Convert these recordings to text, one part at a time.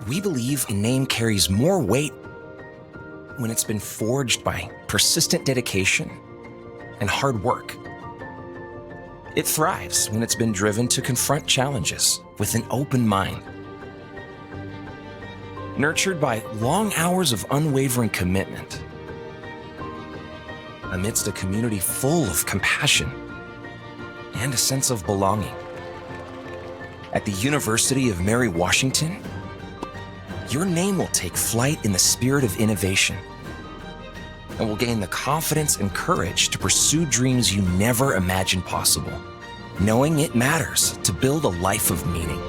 We believe a name carries more weight when it's been forged by persistent dedication and hard work. It thrives when it's been driven to confront challenges with an open mind. Nurtured by long hours of unwavering commitment, amidst a community full of compassion and a sense of belonging. At the University of Mary Washington, your name will take flight in the spirit of innovation and will gain the confidence and courage to pursue dreams you never imagined possible, knowing it matters to build a life of meaning.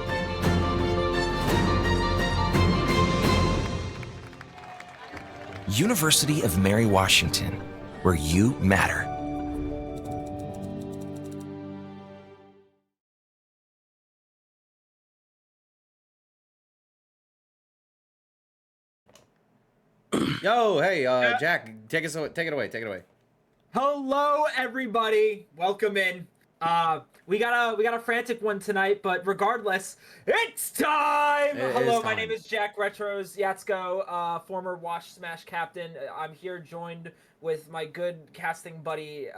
University of Mary Washington, where you matter. Yo, hey, Jack, take it away. Hello, everybody. Welcome in. We got a frantic one tonight, but regardless, it's time. Hello, my name is Jack Retros Yatsko, former Wash Smash captain. I'm here joined with my good casting buddy.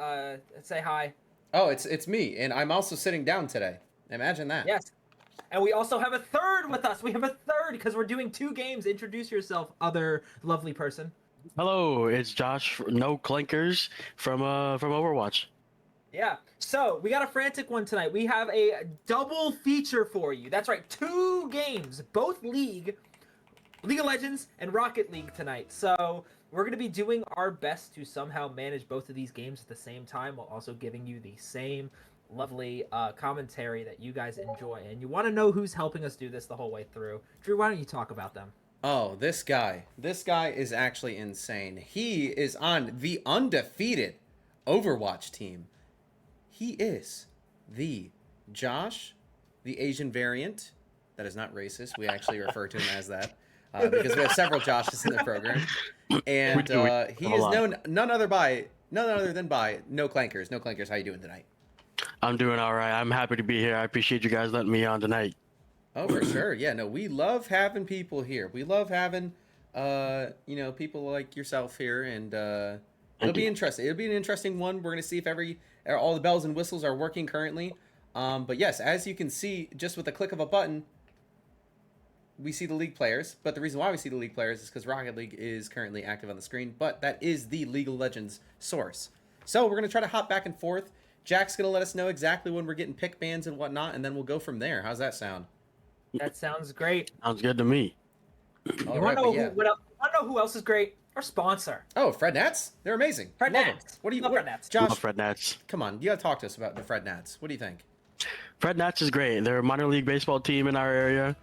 Say hi. Oh, it's me, and I'm also sitting down today. Imagine that. Yes. And we also have a third with us. We have a third because we're doing 2 games. Introduce yourself, other lovely person. Hello, it's Josh. No Clankers from Overwatch. Yeah. So we got a frantic one tonight. We have a double feature for you. That's right, 2 games, both League of Legends and Rocket League tonight. So we're going to be doing our best to somehow manage both of these games at the same time while also giving you the same lovely commentary that you guys enjoy. And you want to know who's helping us do this the whole way through. Drew, why don't you talk about them? Oh, this guy is actually insane. He is on the undefeated Overwatch team. He is the Josh, the Asian variant. That is not racist. We actually refer to him as that because we have several Joshes in the program. And he is known none other than by No Clankers. No Clankers, how you doing tonight? I'm doing all right. I'm happy to be here. I appreciate you guys letting me on tonight. Oh, for sure. Yeah, no, we love having people here. We love having, people like yourself here, and it'll be interesting. It'll be an interesting one. We're gonna see if all the bells and whistles are working currently. But yes, as you can see, just with the click of a button, we see the League players. But the reason why we see the League players is because Rocket League is currently active on the screen. But that is the League of Legends source. So we're gonna try to hop back and forth. Jack's gonna let us know exactly when we're getting pick bans and whatnot, and then we'll go from there. How's that sound? That sounds great. Sounds good to me. You want to know who else is great? Our sponsor. Oh, Fred Nats? They're amazing. Fred Nats. What do you Fred Nats. Josh? Love Fred Nats. Come on, you gotta talk to us about the Fred Nats. What do you think? Fred Nats is great. They're a minor league baseball team in our area.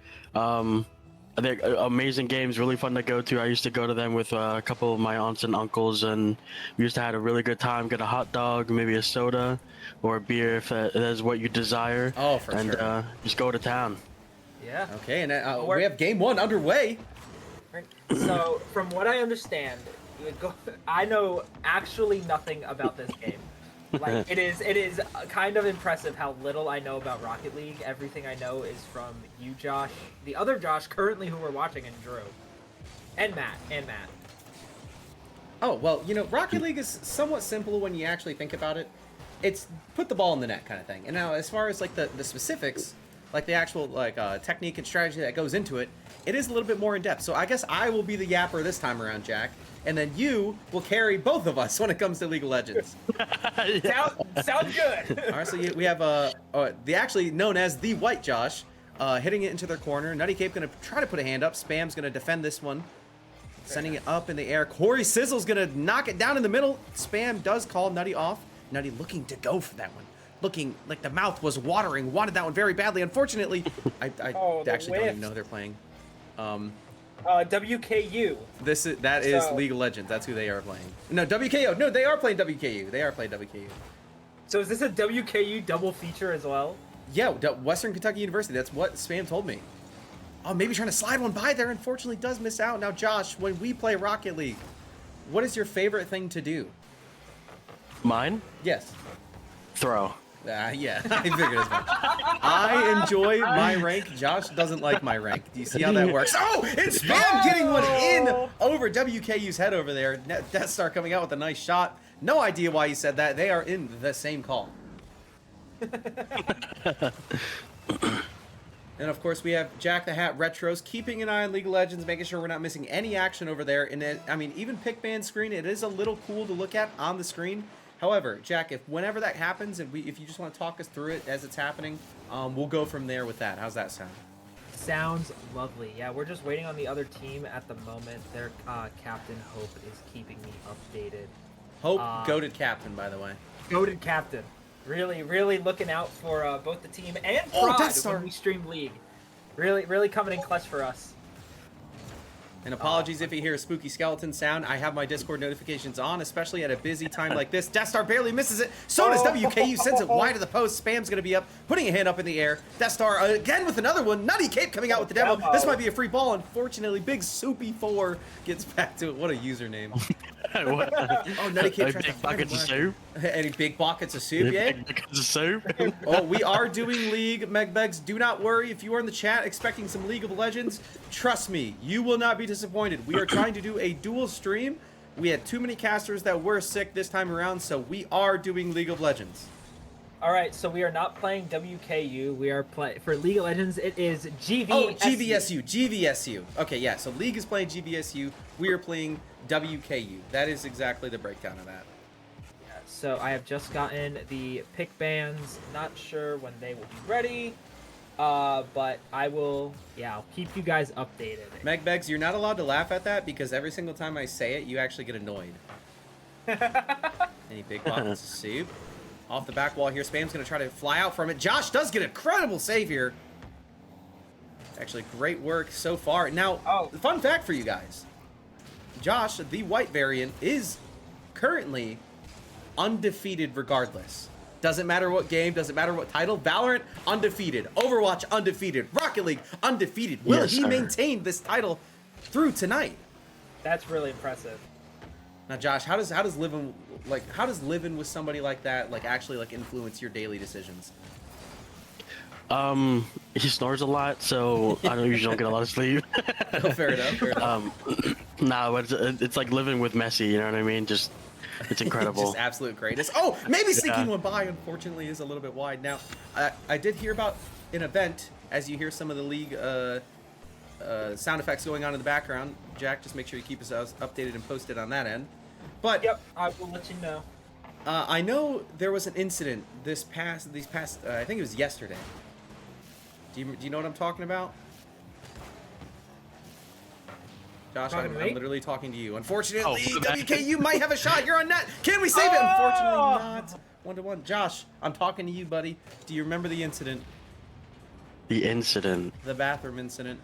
They're amazing games, really fun to go to. I used to go to them with a couple of my aunts and uncles, and we used to have a really good time. Get a hot dog, maybe a soda, or a beer if that is what you desire. Oh, for sure. And just go to town. Yeah. Okay, and we have game 1 underway. So, from what I understand, I know actually nothing about this game. Like, it is kind of impressive how little I know about Rocket League. Everything I know is from you, Josh, the other Josh currently who we're watching, and Drew, and Matt. Oh, well, Rocket League is somewhat simple when you actually think about it. It's put the ball in the net kind of thing. And now, as far as like the specifics, like the actual technique and strategy that goes into it, it is a little bit more in depth. So I guess I will be the yapper this time around, Jack, and then you will carry both of us when it comes to League of Legends. Sounds good. All right, so we have the actually known as the White Josh hitting it into their corner. Nutty Cape gonna try to put a hand up. Spam's gonna defend this one, sending it up in the air. Corey Sizzle's gonna knock it down in the middle. Spam does call Nutty off. Nutty looking to go for that one. Looking like the mouth was watering. Wanted that one very badly. Unfortunately, I actually don't even know who they're playing. WKU. That is League of Legends. That's who they are playing. No, WKO. No, they are playing WKU. They are playing WKU. So is this a WKU double feature as well? Yeah, Western Kentucky University. That's what Spam told me. Oh, maybe trying to slide one by there. Unfortunately, does miss out. Now, Josh, when we play Rocket League, what is your favorite thing to do? Mine? Yes. Throw. Yeah, I figured as much. I enjoy my rank. Josh doesn't like my rank. Do you see how that works? Oh, it's Spam getting one in over WKU's head over there. Death Star coming out with a nice shot. No idea why he said that. They are in the same call. And of course, we have Jack the Hat Retros keeping an eye on League of Legends, making sure we're not missing any action over there. And then, I mean, even pick ban screen, it is a little cool to look at on the screen. However, Jack, if whenever that happens, and if you just want to talk us through it as it's happening, we'll go from there with that. How's that sound? Sounds lovely. Yeah, we're just waiting on the other team at the moment. Their captain Hope is keeping me updated. Hope, goated captain, by the way. Goated captain. Really, really looking out for both the team and Oh, Prod Death Star. when we stream League. Really, really coming in clutch for us. And apologies if you hear a spooky skeleton sound. I have my Discord notifications on, especially at a busy time like this. Death Star barely misses it. So does WKU. Sends it wide of the post. Spam's going to be up, putting a hand up in the air. Death Star again with another one. Nutty Cape coming out with the demo. This might be a free ball. Unfortunately, Big Soupy 4 gets back to it. What a username. Oh, Nutty Cape tries to Big buckets of soup. Any big buckets of soup, yeah? Big buckets of soup. Oh, we are doing League, Megbegs. Do not worry. If you are in the chat expecting some League of Legends, trust me, you will not be disappointed. We are trying to do a dual stream. We had too many casters that were sick this time around, so we are doing League of Legends. All right, so we are not playing WKU. We are playing for League of Legends. It is GVSU. Oh, GVSU. Okay, yeah. So League is playing GVSU. We are playing WKU. That is exactly the breakdown of that. Yeah, so I have just gotten the pick bans. Not sure when they will be ready, but I will. Yeah, I'll keep you guys updated. Megbegs, you're not allowed to laugh at that because every single time I say it, you actually get annoyed. Any big pockets of soup? Off the back wall here, Spam's going to try to fly out from it. Josh does get a credible save here. Actually, great work so far. Now, fun fact for you guys. Josh, the white variant, is currently undefeated regardless. Doesn't matter what game, doesn't matter what title. Valorant, undefeated. Overwatch, undefeated. Rocket League, undefeated. Will he maintain this title through tonight? That's really impressive. Now, Josh, how does living with somebody like that actually influence your daily decisions? He snores a lot, so I usually don't get a lot of sleep. Oh, fair enough. Fair enough. Nah, but it's like living with Messi. You know what I mean? Just it's incredible. Just absolute greatness. Oh, maybe sneaking one by. Unfortunately, is a little bit wide. Now, I did hear about an event. As you hear some of the League sound effects going on in the background, Jack, just make sure you keep us updated and posted on that end. But yep, I will let you know. I know there was an incident these past I think it was yesterday. Do you know what I'm talking about? Josh, I'm literally talking to you. Unfortunately, WKU might have a shot. You're on net. Can we save it? Unfortunately not. 1-1. Josh, I'm talking to you, buddy. Do you remember the incident? The incident. The bathroom incident.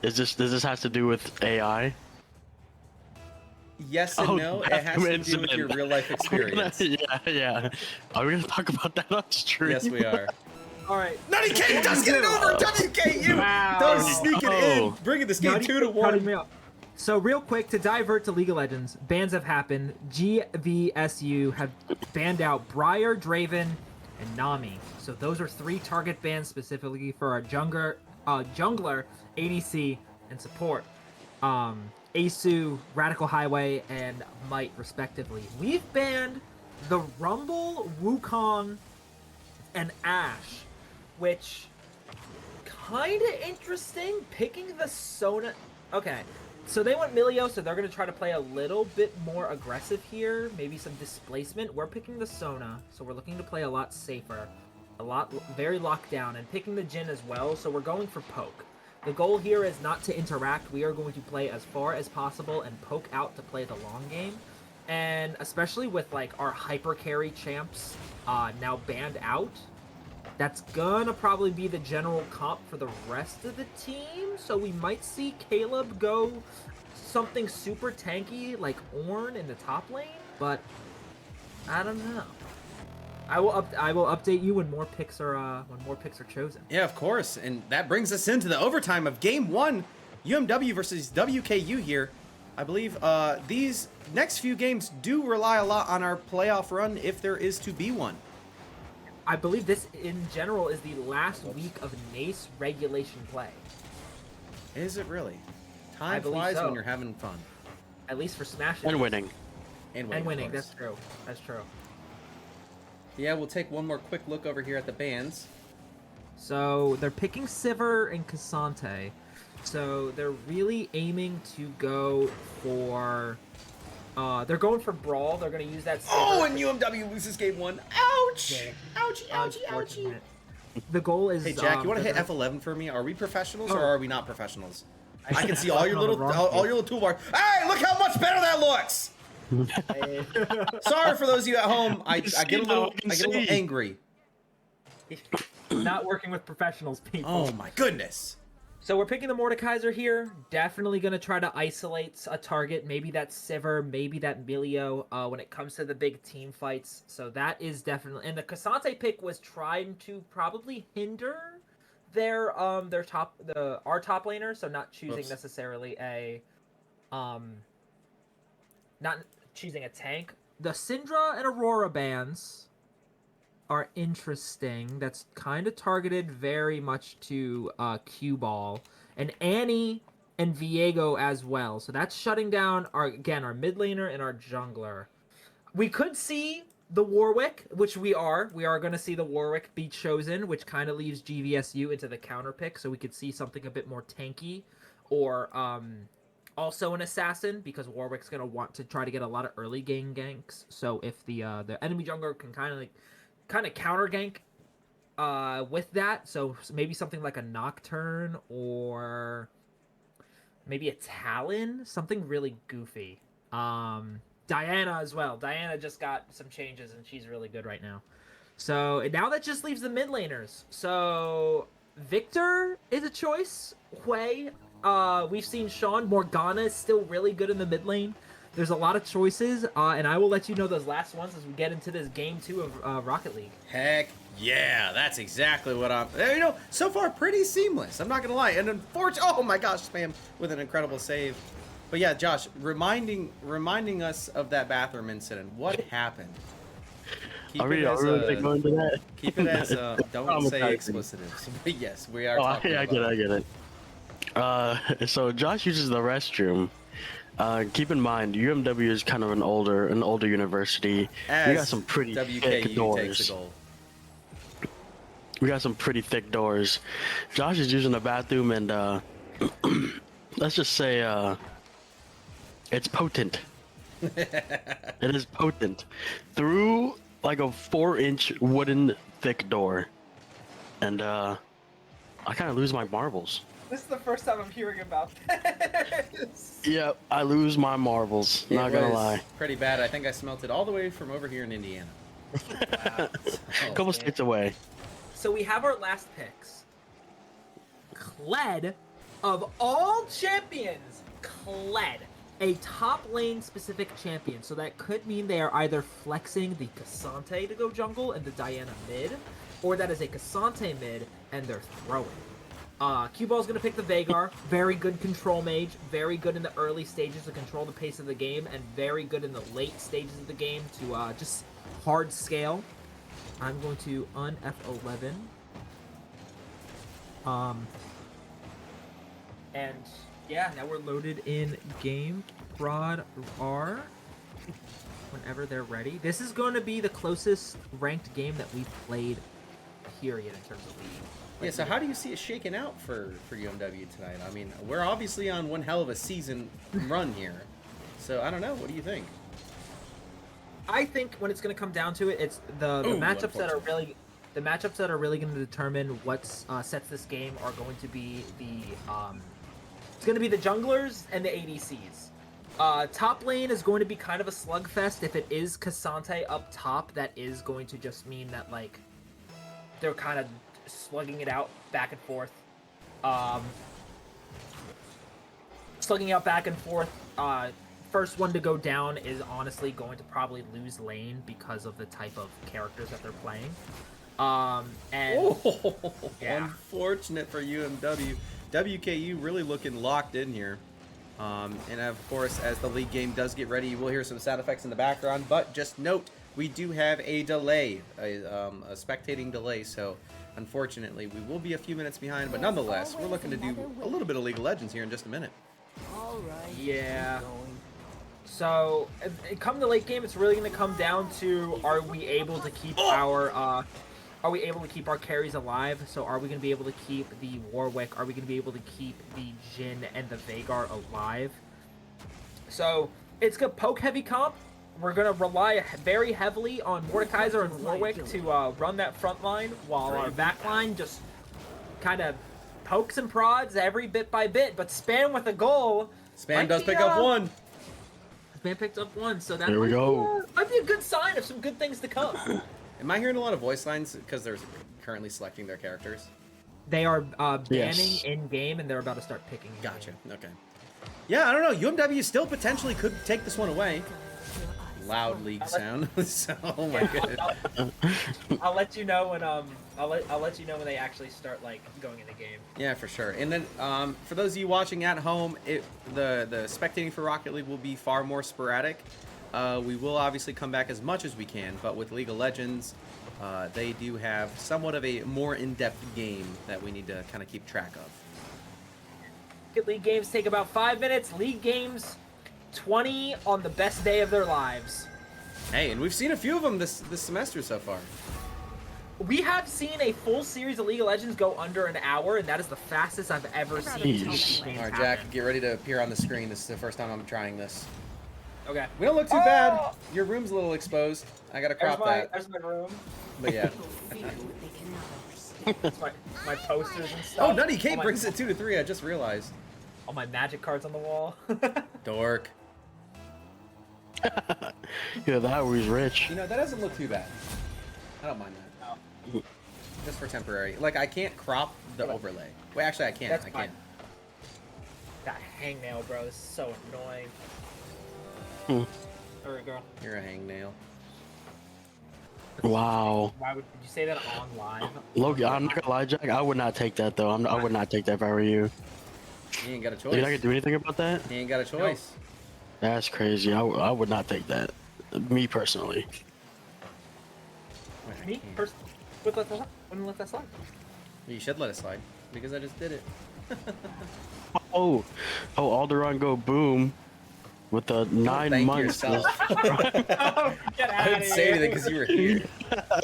Does this have to do with AI? Yes and no. It has to do with your real life experience. Yeah. Are we gonna talk about that on stream? Yes, we are. All right. Nutty K does get it over. WKU does sneak it in, bringing this game 2-1. So real quick, to divert to League of Legends, bans have happened. GVSU have banned out Briar, Draven, and Nami. So those are 3 target bans specifically for our jungler, ADC, and support. Asu, Radical Highway, and Might, respectively. We've banned the Rumble, Wukong, and Ashe, which kind of interesting. Picking the Sona. Okay, so they went Milio, so they're going to try to play a little bit more aggressive here. Maybe some displacement. We're picking the Sona, so we're looking to play a lot safer, very locked down, and picking the Jhin as well. So we're going for poke. The goal here is not to interact. We are going to play as far as possible and poke out to play the long game. And especially with our hyper carry champs now banned out, that's gonna probably be the general comp for the rest of the team. So we might see Caleb go something super tanky like Ornn in the top lane, but I don't know. I will update you when more picks are chosen. Yeah, of course. And that brings us into the overtime of Game 1, UMW versus WKU here. I believe these next few games do rely a lot on our playoff run if there is to be one. I believe this, in general, is the last week of NACE regulation play. Is it really? I Time believe flies so. when you're having fun. At least for Smash. And winning. And And winning, of course. that's true. That's true. Yeah, we'll take one more quick look over here at the bans. So they're picking Sivir and Cassante. So they're really aiming to go for... they're going for Brawl. They're going to use that Sivir. Oh, and UMW loses game 1. Ouch! Yeah. Ouchie, ouchie, ouchie. Unfortunate. The goal is... Hey, Jack, you want to they're hit gonna- F11 for me? Are we professionals or Oh. are we not professionals? I see can see all your on the little wrong all page. your little toolbar. Hey, look how much better that looks! Sorry for those of you at home. I get a little angry. Not working with professionals, people. Oh my goodness. So we're picking the Mordekaiser here. Definitely going to try to isolate a target. Maybe that's Sivir, maybe that Milio when it comes to the big team fights. So that is definitely... And the Cassante pick was trying to probably hinder our top laner, so not choosing Oops. necessarily a... not choosing a tank. The Syndra and Aurora bans are interesting. That's kind of targeted very much to Q Ball and Annie and Viego as well. So that's shutting down our mid laner and our jungler. We could see the Warwick, which we are going to see the Warwick be chosen, which kind of leaves GVSU into the counter pick. So we could see something a bit more tanky, or also an assassin, because Warwick's going to want to try to get a lot of early game ganks. So if the enemy jungler can kind of counter gank with that, so maybe something like a Nocturne or maybe a Talon, something really goofy. Diana as well. Diana just got some changes and she's really good right now. So now that just leaves the mid laners. So Victor is a choice. Hui. We've seen Sean. Morgana is still really good in the mid lane. There's a lot of choices, and I will let you know those last ones as we get into this game 2 of Rocket League. Heck yeah, that's exactly what I'm... You know, so far pretty seamless. I'm not going to lie. And unfortunately... Oh my gosh, Spam with an incredible save. But yeah, Josh, reminding us of that bathroom incident. What happened? Are we really going to that? Keep it as... don't say explicitives. But yes, we are talking I get it. So Josh uses the restroom. Keep in mind, UMW is kind of an older university. We got some pretty thick doors. We got some pretty thick doors. Josh is using the bathroom, and let's just say it's potent. It is potent. Through like a 4-inch wooden thick door, and I kind of lose my marbles. This is the first time I'm hearing about this. Yep, I lose my marbles. Not gonna lie. Pretty bad. I think I smelt it all the way from over here in Indiana. Wow. A couple states away. So we have our last picks. Kled, of all champions, Kled, a top lane specific champion. So that could mean they are either flexing the Cassante to go jungle and the Diana mid, or that is a Cassante mid and they're throwing. Q-Ball's going to pick the Veigar. Very good control mage. Very good in the early stages to control the pace of the game. And very good in the late stages of the game to just hard scale. I'm going to un-F11. And yeah, now we're loaded in game. Prod R. Whenever they're ready. This is going to be the closest ranked game that we've played, period, in terms of league. Yeah, so how do you see it shaking out for UMW tonight? I mean, we're obviously on one hell of a season run here. So, I don't know. What do you think? I think when it's going to come down to it, it's the matchups that are really... The matchups that are really going to determine what sets this game are going to be it's going to be the junglers and the ADCs. Top lane is going to be kind of a slugfest. If it is Cassante up top, that is going to just mean that, like, they're kind of slugging it out back and forth. First one to go down is honestly going to probably lose lane because of the type of characters that they're playing. Unfortunate for UMW. WKU really looking locked in here. And of course, as the league game does get ready, you will hear some sound effects in the background. But just note, we do have a delay, a spectating delay. So unfortunately, we will be a few minutes behind. But nonetheless, we're looking to do a little bit of League of Legends here in just a minute. Yeah. So, come the late game, it's really going to come down to are we able to keep our carries alive? So, are we going to be able to keep the Warwick? Are we going to be able to keep the Jhin and the Veigar alive? So, it's a poke heavy comp. We're going to rely very heavily on Mordekaiser and Warwick to run that front line, while our back line just kind of pokes and prods every bit by bit. But Spam with a goal. Spam does pick up one. Spam picked up one, so that Here we go. Might be a good sign of some good things to come. Am I hearing a lot of voice lines because they're currently selecting their characters? They are banning Yes. in game, and they're about to start picking. in Gotcha. game. Okay. Yeah, I don't know. UMW still potentially could take this one away. Loud league sound. So, oh my goodness. I'll let you know when I'll let you know when they actually start like going in the game. Yeah, for sure. And then for those of you watching at home, the spectating for Rocket League will be far more sporadic. We will obviously come back as much as we can, but with League of Legends, they do have somewhat of a more in-depth game that we need to kind of keep track of. League games take about 5 minutes. League games, 20 on the best day of their lives. Hey, and we've seen a few of them this semester so far. We have seen a full series of League of Legends go under an hour, and that is the fastest I've ever seen. Jeez. games All right, happen. Jack, get ready to appear on the screen. This is the first time I'm trying this. Okay. We don't look too bad. Your room's a little exposed. I gotta crop that. There's my room. But yeah. That's my posters and stuff. Oh, Nutty Kate All my- brings it 2 to 3. I just realized. All my magic cards on the wall. Dork. Yeah, that was rich. You know, that doesn't look too bad. I don't mind that. Just for temporary. Like, I can't crop the overlay. Wait, actually, I can. That's I fine. can. That hangnail, bro, is so annoying. Hmm. There we go. You're a hangnail. Wow. Why would did you say that on live? Logan, I'm not gonna lie, Jack. I would not take that though. I would not take that if I were you. You ain't got a choice. You're not gonna do anything about that? You ain't got a choice. That's crazy. I would not take that. Me personally. Wait, I Me? can't. First, wouldn't let that slide. You should let it slide. Because I just did it. Oh, Alderaan go boom with the 9 Thank months. yourself. Get I didn't say anything because you were here.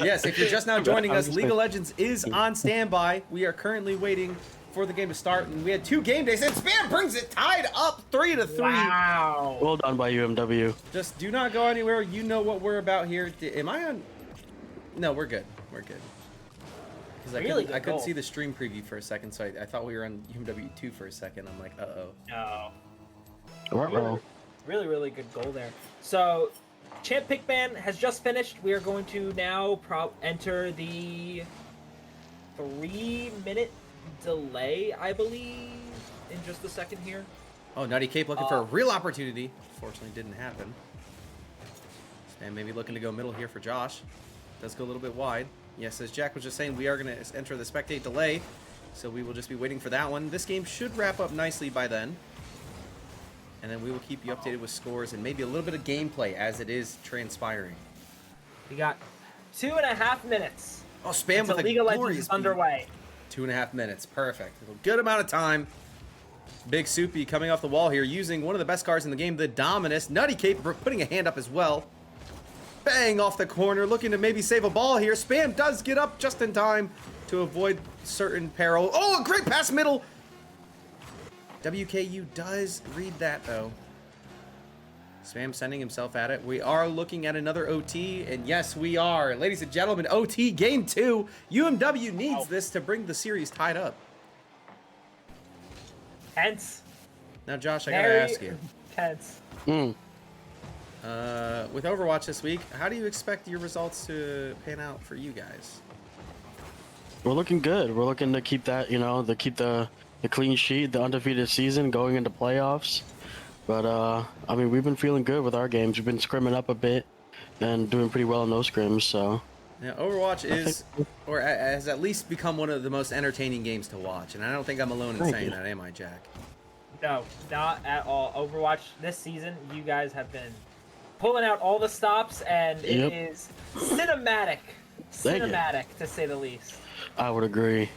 Yes, if you're just now joining us, League of Legends is on standby. We are currently waiting for the game to start, and we had 2 game days, and Spam brings it tied up 3 to 3. Wow. Well done by UMW. Just do not go anywhere. You know what we're about here. Am I on? No, we're good. We're good. Because Really I good couldn't goal. see the stream preview for a second, so I thought we were on UMW 2 for a second. I'm like, uh-oh. No. Ruh-roh. Really good goal there. So, Champ Pick Ban has just finished. We are going to now enter the 3-minute delay, I believe, in just a second here. Oh, Nutty Cape looking for a real opportunity. Fortunately, didn't happen. And maybe looking to go middle here for Josh. Does go a little bit wide. Yes, as Jack was just saying, we are going to enter the spectate delay. So we will just be waiting for that one. This game should wrap up nicely by then. And then we will keep you updated with scores and maybe a little bit of gameplay as it is transpiring. We got 2.5 minutes. Oh, Spam until with a League of Legends glorious is beat. underway. 2.5 minutes. Perfect. A good amount of time. Big Soupy coming off the wall here using one of the best cards in the game, the Dominus. Nutty Cape putting a hand up as well. Bang off the corner, looking to maybe save a ball here. Spam does get up just in time to avoid certain peril. Oh, a great pass middle. WKU does read that, though. Spam sending himself at it. We are looking at another OT, and yes, we are. Ladies and gentlemen, OT game 2. UMW needs this to bring the series tied up. Tense. Now, Josh, I gotta Very ask you. tense. With Overwatch this week, how do you expect your results to pan out for you guys? We're looking good. We're looking to keep that, to keep the clean sheet, the undefeated season going into playoffs. But, I mean, we've been feeling good with our games. We've been scrimming up a bit and doing pretty well in those scrims, so. Now, Overwatch is, or has at least become one of the most entertaining games to watch, and I don't think I'm alone in Thank saying you. that, am I, Jack? No, not at all. Overwatch this season, you guys have been pulling out all the stops, and it Yep. is cinematic. Thank you. Cinematic, to say the least. I would agree.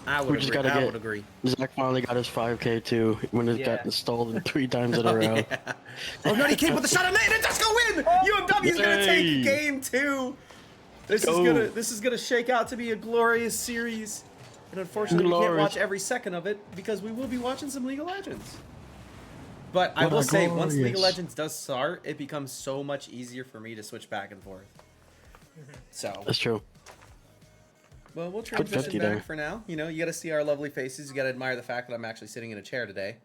I We would just agree. gotta I get- would agree. Zach finally got his 5K too when it Yeah. got installed 3 times in a row. Yeah. Oh, no, he came with the shot on net, and it does go in! UMW is gonna Hey. take game 2. This is gonna shake out to be a glorious series. And unfortunately, we can't Glorious. watch every second of it because we will be watching some League of Legends. But I What will a say, once League of glorious. Legends does start, it becomes so much easier for me to switch back and forth. So, That's true. well, we'll transition 50 back there. for now. You know, you got to see our lovely faces. You got to admire the fact that I'm actually sitting in a chair today.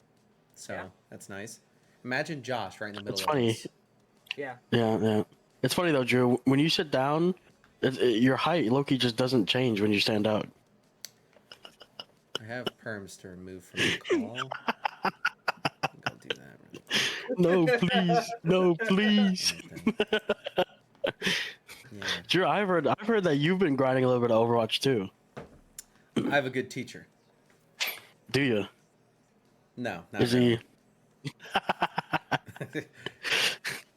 So Yeah. that's nice. Imagine Josh right in the middle. It's of funny. this. Yeah. Yeah. It's funny though, Drew. When you sit down, your height, Loki, just doesn't change when you stand up. I have perms to remove from the call. Go do that. Really quick. No, please. No, please. Yeah. Drew, I've heard that you've been grinding a little bit of Overwatch too. I have a good teacher. Do you? No, not Is really. he?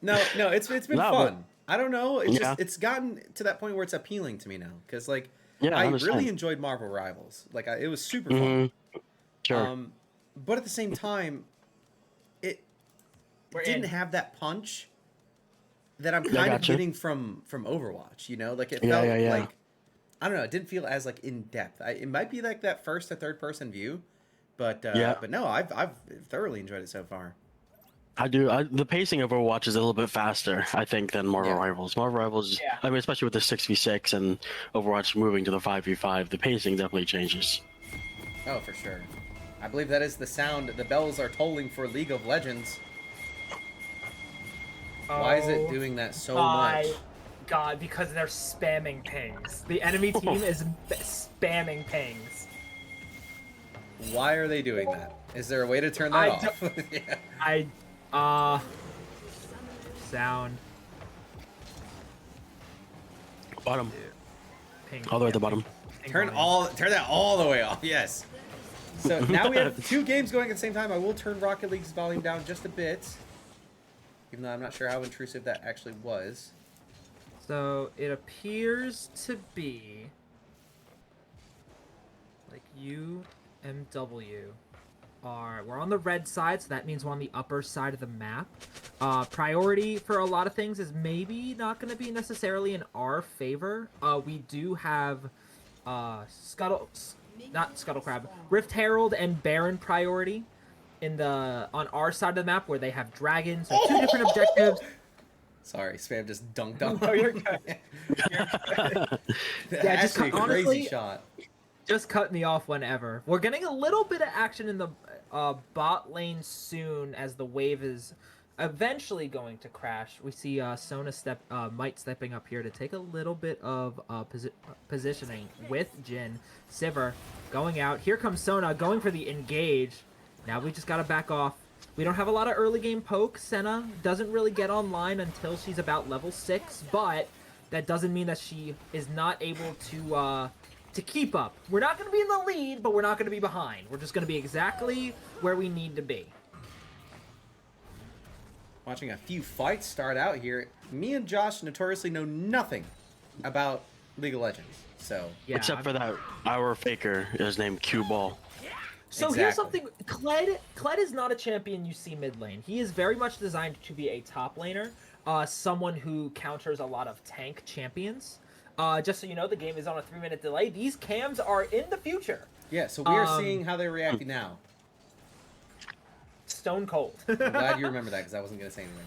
No, it's been No, but- fun. I don't know. It's Yeah. just it's gotten to that point where it's appealing to me now because like Yeah, I I understand. really enjoyed Marvel Rivals. Like it was super fun. Sure. But at the same time, it We're didn't in. have that punch that I'm Yeah, kind of gotcha. getting from Overwatch. You know, like it Yeah, felt yeah. like I don't know. It didn't feel as like in depth. It might be like that first or third person view, but Yeah. but no, I've thoroughly enjoyed it so far. I do. The pacing of Overwatch is a little bit faster, I think, than Marvel Yeah. Rivals. Marvel Rivals, Yeah. I mean, especially with the 6v6 and Overwatch moving to the 5v5, the pacing definitely changes. Oh, for sure. I believe that is the sound. The bells are tolling for League of Legends. Why is it Oh doing that so my much? God, because they're spamming pings. The enemy team is spamming pings. Why are they doing that? Is there a way to turn that I off? Yeah. Sound. Bottom. Ping. All the way at the Yeah, bottom. ping Turn volume. that all the way off. Yes. So now we have 2 games going at the same time. I will turn Rocket League's volume down just a bit, even though I'm not sure how intrusive that actually was. So it appears to be like UMW we're on the red side, so that means we're on the upper side of the map. Priority for a lot of things is maybe not going to be necessarily in our favor. We do have Rift Herald and Baron priority on our side of the map where they have dragons. So 2 different objectives. Sorry, Spam just dunked on. Oh, you're good. Yeah, just Actually, a crazy honestly- shot. Just cut me off whenever. We're getting a little bit of action in the bot lane soon as the wave is eventually going to crash. We see Sona Might stepping up here to take a little bit of positioning with Jin. Sivir going out. Here comes Sona going for the engage. Now we just gotta back off. We don't have a lot of early game poke. Senna doesn't really get online until she's about level 6, but that doesn't mean that she is not able to keep up. We're not going to be in the lead, but we're not going to be behind. We're just going to be exactly where we need to be. Watching a few fights start out here. Me and Josh notoriously know nothing about League of Legends. So, Yeah. Except for that, our faker is named Q Ball. So here's Exactly. something. Kled is not a champion you see mid lane. He is very much designed to be a top laner, someone who counters a lot of tank champions. Just so you know, the game is on a 3-minute delay. These cams are in the future. yeah, so we are seeing how they're reacting now. Stone cold. I'm glad you remember that because I wasn't going to say anything.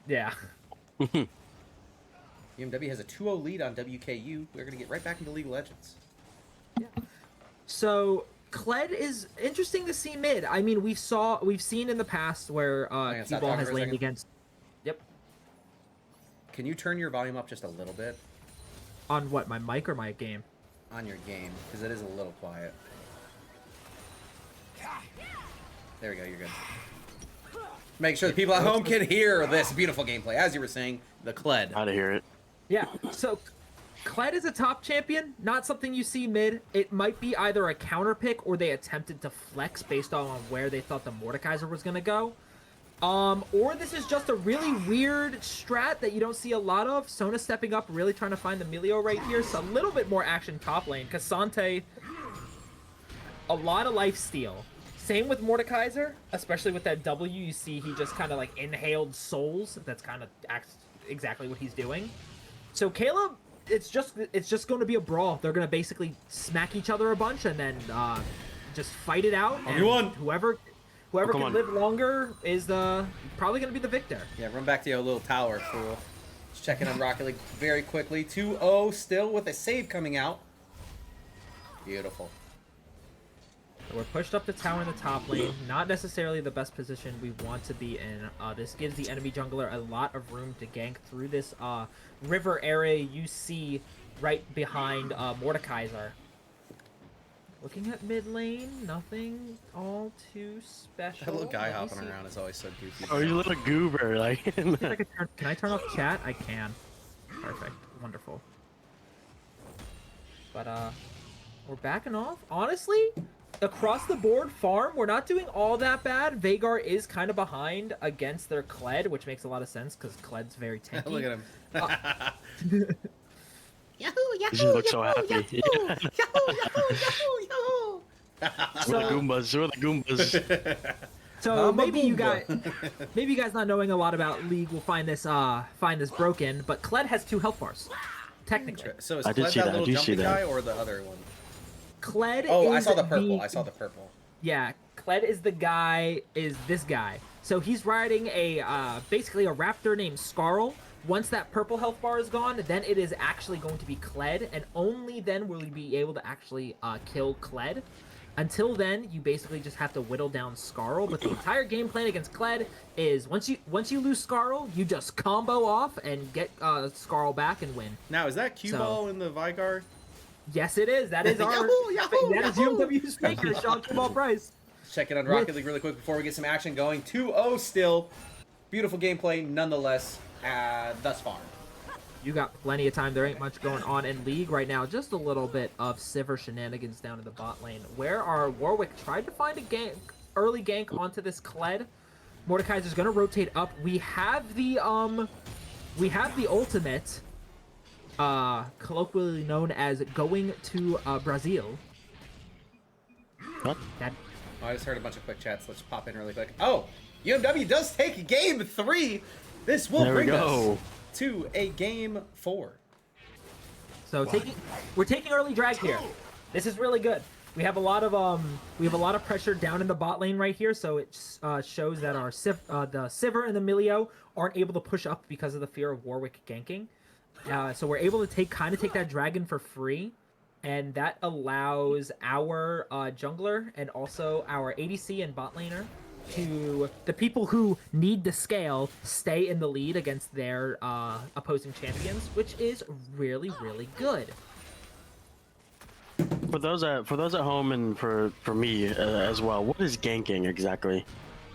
Yeah. UMW has a 2-0 lead on WKU. We're going to get right back into League of Legends. So Kled is interesting to see mid. I mean, we've seen in the past where on, stop Q-Ball talking has for a laned second. against. Yep. Can you turn your volume up just a little bit On what, my mic or my game? on your game? Because it is a little quiet. There we go, you're good. Make sure the people at home can hear this beautiful gameplay. As you were saying, the Kled. How to hear it. Yeah. So Kled is a top champion, not something you see mid. It might be either a counter pick or they attempted to flex based on where they thought the Mordekaiser was going to go. Or this is just a really weird strat that you don't see a lot of. Sona stepping up, really trying to find the Milio right here. So a little bit more action top lane. Cassante, a lot of life steal. Same with Mordekaiser, especially with that W. You see he just kind of like inhaled souls. That's kind of exactly what he's doing. So Caleb, it's just going to be a brawl. They're going to basically smack each other a bunch and then just fight it out. And whoever can live longer is probably going to be the victor. Yeah, run back to your little tower, fool. Just checking on Rocket League very quickly. 2-0 still with a save coming out. Beautiful. So we're pushed up the tower in the top lane. Not necessarily the best position we want to be in. This gives the enemy jungler a lot of room to gank through this river area you see right behind Mordekaiser. Looking at mid lane, nothing all too special. That little guy hopping around is always so goofy. Oh, you little goober! Like, Can I turn off chat? I can. Perfect. Wonderful. But we're backing off. Honestly, across the board farm, we're not doing all that bad. Veigar is kind of behind against their Kled, which makes a lot of sense because Kled's very tanky. Look at him. Yahoo! you just look so happy. Yahoo! Yahoo! We're the Goombas. We're the Goombas. So maybe you guys not knowing a lot about League will find this broken, but Kled has 2 health bars, technically. So is I did Kled see that that. little I do see jumpy that. guy or the other one? Kled. Oh, I is saw the purple. I saw the purple. Yeah, Kled is the guy. Is this guy? So he's riding a basically a raptor named Skarl. Once that purple health bar is gone, then it is actually going to be Kled, and only then will you be able to actually kill Kled. Until then, you basically just have to whittle down Skarl, but the entire game plan against Kled is once you lose Skarl, you just combo off and get Skarl back and win. Now, is that cue ball in the Veigar? Yes, it is. That is our that is UMW's faker, Sean Ball Price. Checking on Rocket League really quick before we get some action going. 2-0 still. Beautiful gameplay nonetheless thus far. You got plenty of time. There ain't much going on in League right now. Just a little bit of Sivir shenanigans down in the bot lane, where our Warwick tried to find a early gank onto this Kled. Mordekaiser's gonna rotate up. We have the ultimate, colloquially known as going to Brazil. What? Oh, I just heard a bunch of quick chats. Let's pop in really quick. Oh, UMW does take game 3. This will bring us to a game 4. So we're taking early drag here. This is really good. We have a lot of pressure down in the bot lane right here, so it shows that our the Sivir and the Milio aren't able to push up because of the fear of Warwick ganking. So we're able to take that dragon for free, and that allows our jungler and also our ADC and bot laner to the people who need to scale stay in the lead against their opposing champions, which is really, really good. For those at home and for me as well, what is ganking exactly?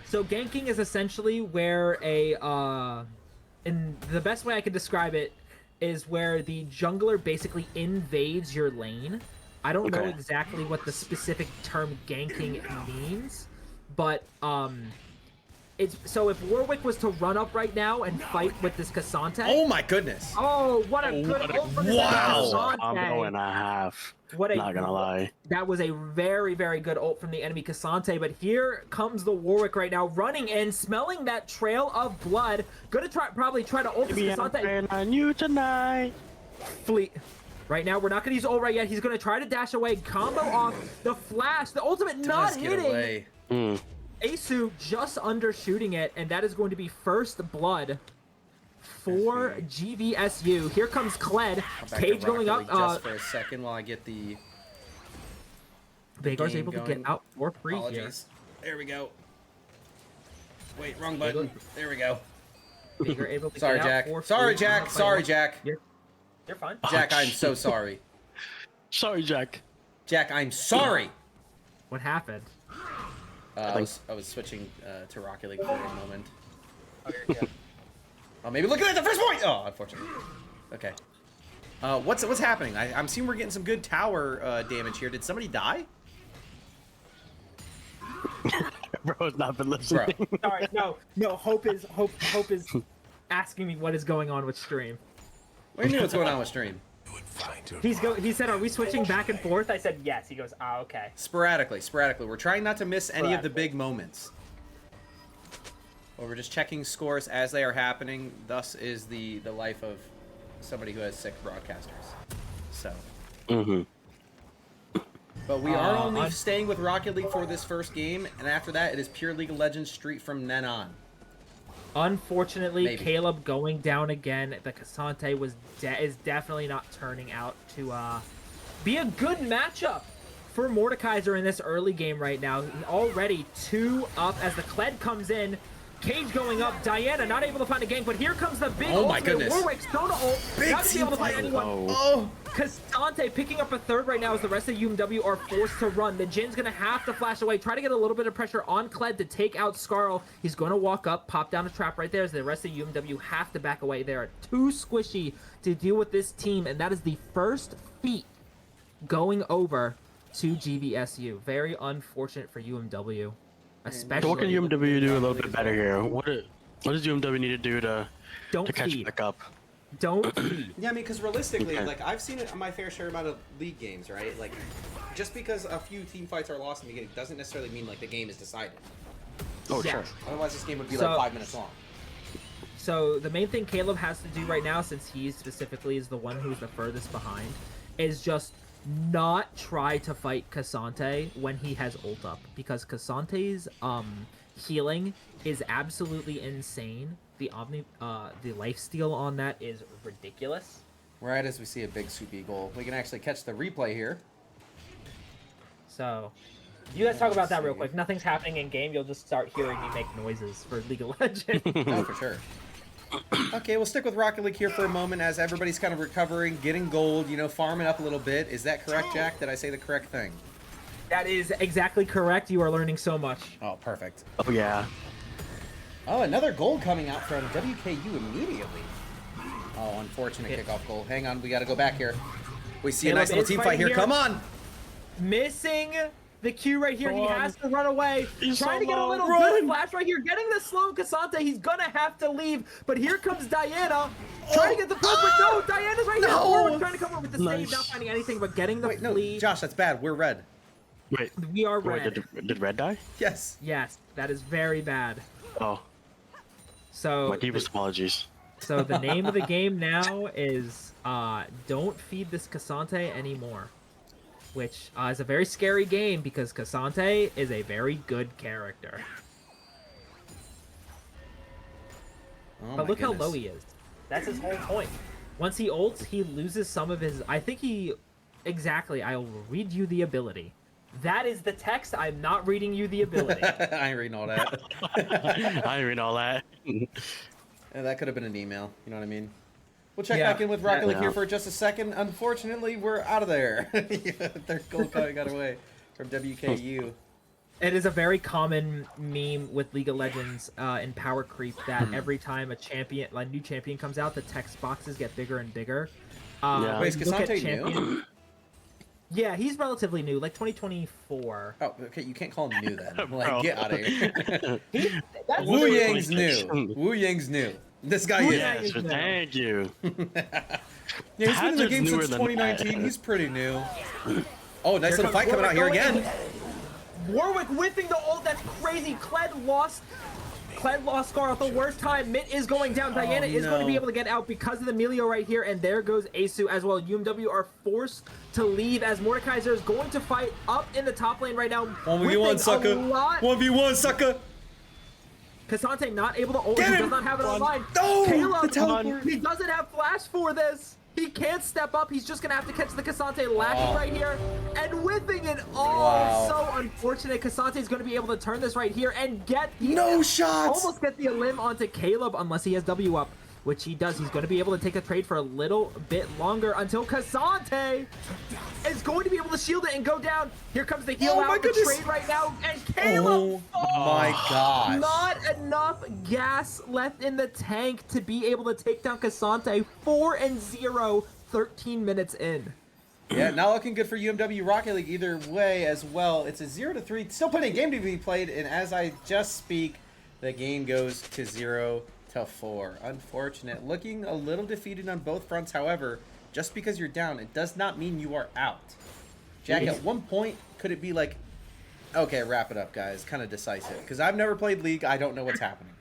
So ganking is essentially where and the best way I can describe it is where the jungler basically invades your lane. I don't know exactly what the specific term ganking means, but it's so if Warwick was to run up right now and fight with this Cassante. Oh my goodness! Oh, what a good ult from this Cassante. Combo and a half. Not gonna lie. That was a very, very good ult from the enemy Cassante, but here comes the Warwick right now, running in, smelling that trail of blood. Gonna probably try to ult this Cassante. On you tonight. Fleet. Right now, we're not gonna use ult right yet. He's gonna try to dash away, combo off the flash, the ultimate not hitting. Asu just undershooting it, and that is going to be first blood for GVSU. Here comes Kled. Cage going up. Just for a second while I get the. Veigar's able to get out for free here. There we go. Wait, wrong button. There we go. Veigar able to Sorry, get Jack. out for free. Sorry, Jack. Sorry, Jack. You're fine. Jack, I'm so sorry. Sorry, Jack. Jack, I'm sorry. What happened? I was switching to Rocket League for a moment. Oh, maybe looking at the first point! Oh, unfortunately. Okay. What's happening? I'm seeing we're getting some good tower damage here. Did somebody die? Bro has not been listening. Bro. Sorry, no. Hope is asking me what is going on with stream. What do you mean what's going on with stream? He said, "Are we switching back and forth?" I said, "Yes." He goes, "Ah, okay." Sporadically. We're trying not to miss any of the big moments. Well, we're just checking scores as they are happening. Thus is the life of somebody who has 6 broadcasters. So. Mm-hmm. But we are only staying with Rocket League for this first game, and after that, it is pure League of Legends Street from then on. Unfortunately, Maybe. Caleb going down again. The Cassante is definitely not turning out to be a good matchup for Mordekaiser in this early game right now. Already 2 up as the Kled comes in. Cage going up. Diana not able to find a gank, but here comes the big Oh my ultimate. goodness. Warwick Sona ult. Big Not to be able to find team anyone. Oh. Cassante picking up a 3rd right now as the rest of UMW are forced to run. The Jin's going to have to flash away. Try to get a little bit of pressure on Kled to take out Skarl. He's going to walk up, pop down a trap right there as the rest of UMW have to back away. They are too squishy to deal with this team, and that is the first feat going over to GVSU. Very unfortunate for UMW. Especially. What can UMW do a little bit better here? What does UMW need to do to catch feed. back up? Don't feed. Yeah, I mean, because realistically, Okay. like, I've seen it on my fair share amount of league games, right? Like, just because a few team fights are lost in the beginning doesn't necessarily mean, like, the game is decided. Oh, Yeah. sure. Otherwise, this game would be, So- like, 5 minutes long. So the main thing Caleb has to do right now, since he specifically is the one who's the furthest behind, is just not try to fight Cassante when he has ult up, because Cassante's healing is absolutely insane. The lifesteal on that is ridiculous. Right as we see a big soupy goal. We can actually catch the replay here. So you guys talk about that real quick. Nothing's happening in game. You'll just start hearing me make noises for League of Legends. Oh, for sure. Okay, we'll stick with Rocket League here for a moment as everybody's kind of recovering, getting gold, you know, farming up a little bit. Is that correct, Jack? Did I say the correct thing? That is exactly correct. You are learning so much. Oh, perfect. Oh yeah. Oh, another goal coming out from WKU immediately. Oh, unfortunate kickoff goal. Hang on, we got to go back here. We see a Caleb nice little is team fight fighting here. here. Come on! Missing the Q right here. Go He on. has to run away. He's Trying so to get a low. little Run. good flash right here. Getting the slow Cassante. He's going to have to leave. But here comes Diana. Trying to get the first, but no, Diana's right here. No. Forward, trying to come up with the save. Nice. Not finding anything, but getting the Wait, no, flee. Josh, that's bad. We're red. Wait. We are Wait, red. did Red die? Yes. Yes, that is very bad. Oh, So, my deepest apologies. so the name of the game now is Don't Feed This Cassante Anymore. Which is a very scary game because Cassante is a very good character. Oh, But my look goodness. how low he is. That's his whole point. Once he ults, he loses some of his... I think he... Exactly, I'll read you the ability. That is the text. I'm not reading you the ability. I ain't reading all that. I ain't read all that. Yeah, that could have been an email. You know what I mean? We'll check Yeah. back in with Rocket League Yeah. here for just a second. Unfortunately, we're out of there. Their goal got away from WKU. It is a very common meme with League of Legends in Power Creep that every time a new champion comes out, the text boxes get bigger and bigger. Yeah. Wait, is look at Cassante new? Yeah, he's relatively new, like 2024. Oh, okay. You can't call him new then. Bro. Like, get out of here. That's Wu literally- Yang's new. Wu Yang's new. This guy Wu is. Yang Yes, is new. thank you. Yeah, he's been in the Hazard's game newer since than 2019. that. He's pretty new. Oh, nice Here little comes fight coming out here Warwick again. going in. Warwick whipping the ult. That's crazy. Kled lost Scar at the worst time. Mitt is going down. Diana is going to be no. able to get out because of the Melio right here. And there goes Asu as well. UMW are forced to leave as Mordekaiser is going to fight up in the top lane right now. 1v1, whipping sucker. a lot. 1v1, sucker. Cassante not able to ult. Get He him. does not have it online. No, the Caleb, teleport. he doesn't have flash for this. He can't step up. He's just going to have to catch the Cassante lacking right here and whipping it. Oh, Wow. so unfortunate. Cassante is going to be able to turn this right here and get the No shots. almost get the elim onto Caleb unless he has W up, which he does. He's going to be able to take a trade for a little bit longer until Cassante is going to be able to shield it and go down. Here comes the heal Oh my out, the goodness. trade right now, and Caleb. Oh my gosh. Not enough gas left in the tank to be able to take down Cassante. 4-0 13 minutes in. Yeah, not looking good for UMW Rocket League either way as well. It's a 0-3. Still plenty of game to be played, and as I just speak, the game goes to 0-4. Unfortunate. Looking a little defeated on both fronts, however, just because you're down, it does not mean you are out. Jack, at one point, could it be like, okay, wrap it up, guys, kind of decisive? Because I've never played League. I don't know what's happening.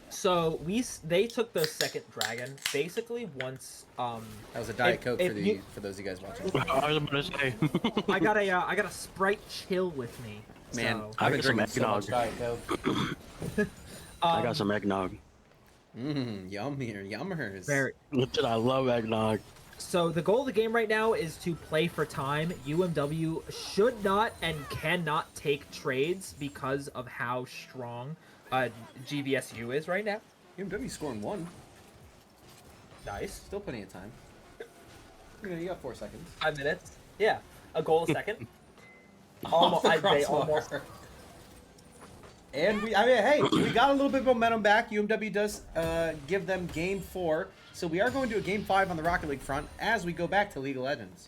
So they took their second dragon basically once. That was a Diet Coke for those of you guys watching. I was about to say. I got a Sprite Chill with me. Man, so. I've been got some drinking so much eggnog. Diet Coke. I got some eggnog. Yummers. Very. Dude, I love eggnog. So the goal of the game right now is to play for time. UMW should not and cannot take trades because of how strong GVSU is right now. UMW scoring 1. Nice. Still plenty of time. You got 4 seconds. 5 minutes. Yeah. A goal a second. Almost. They almost. And hey, we got a little bit of momentum back. UMW does give them game 4. So we are going to a game 5 on the Rocket League front as we go back to League of Legends.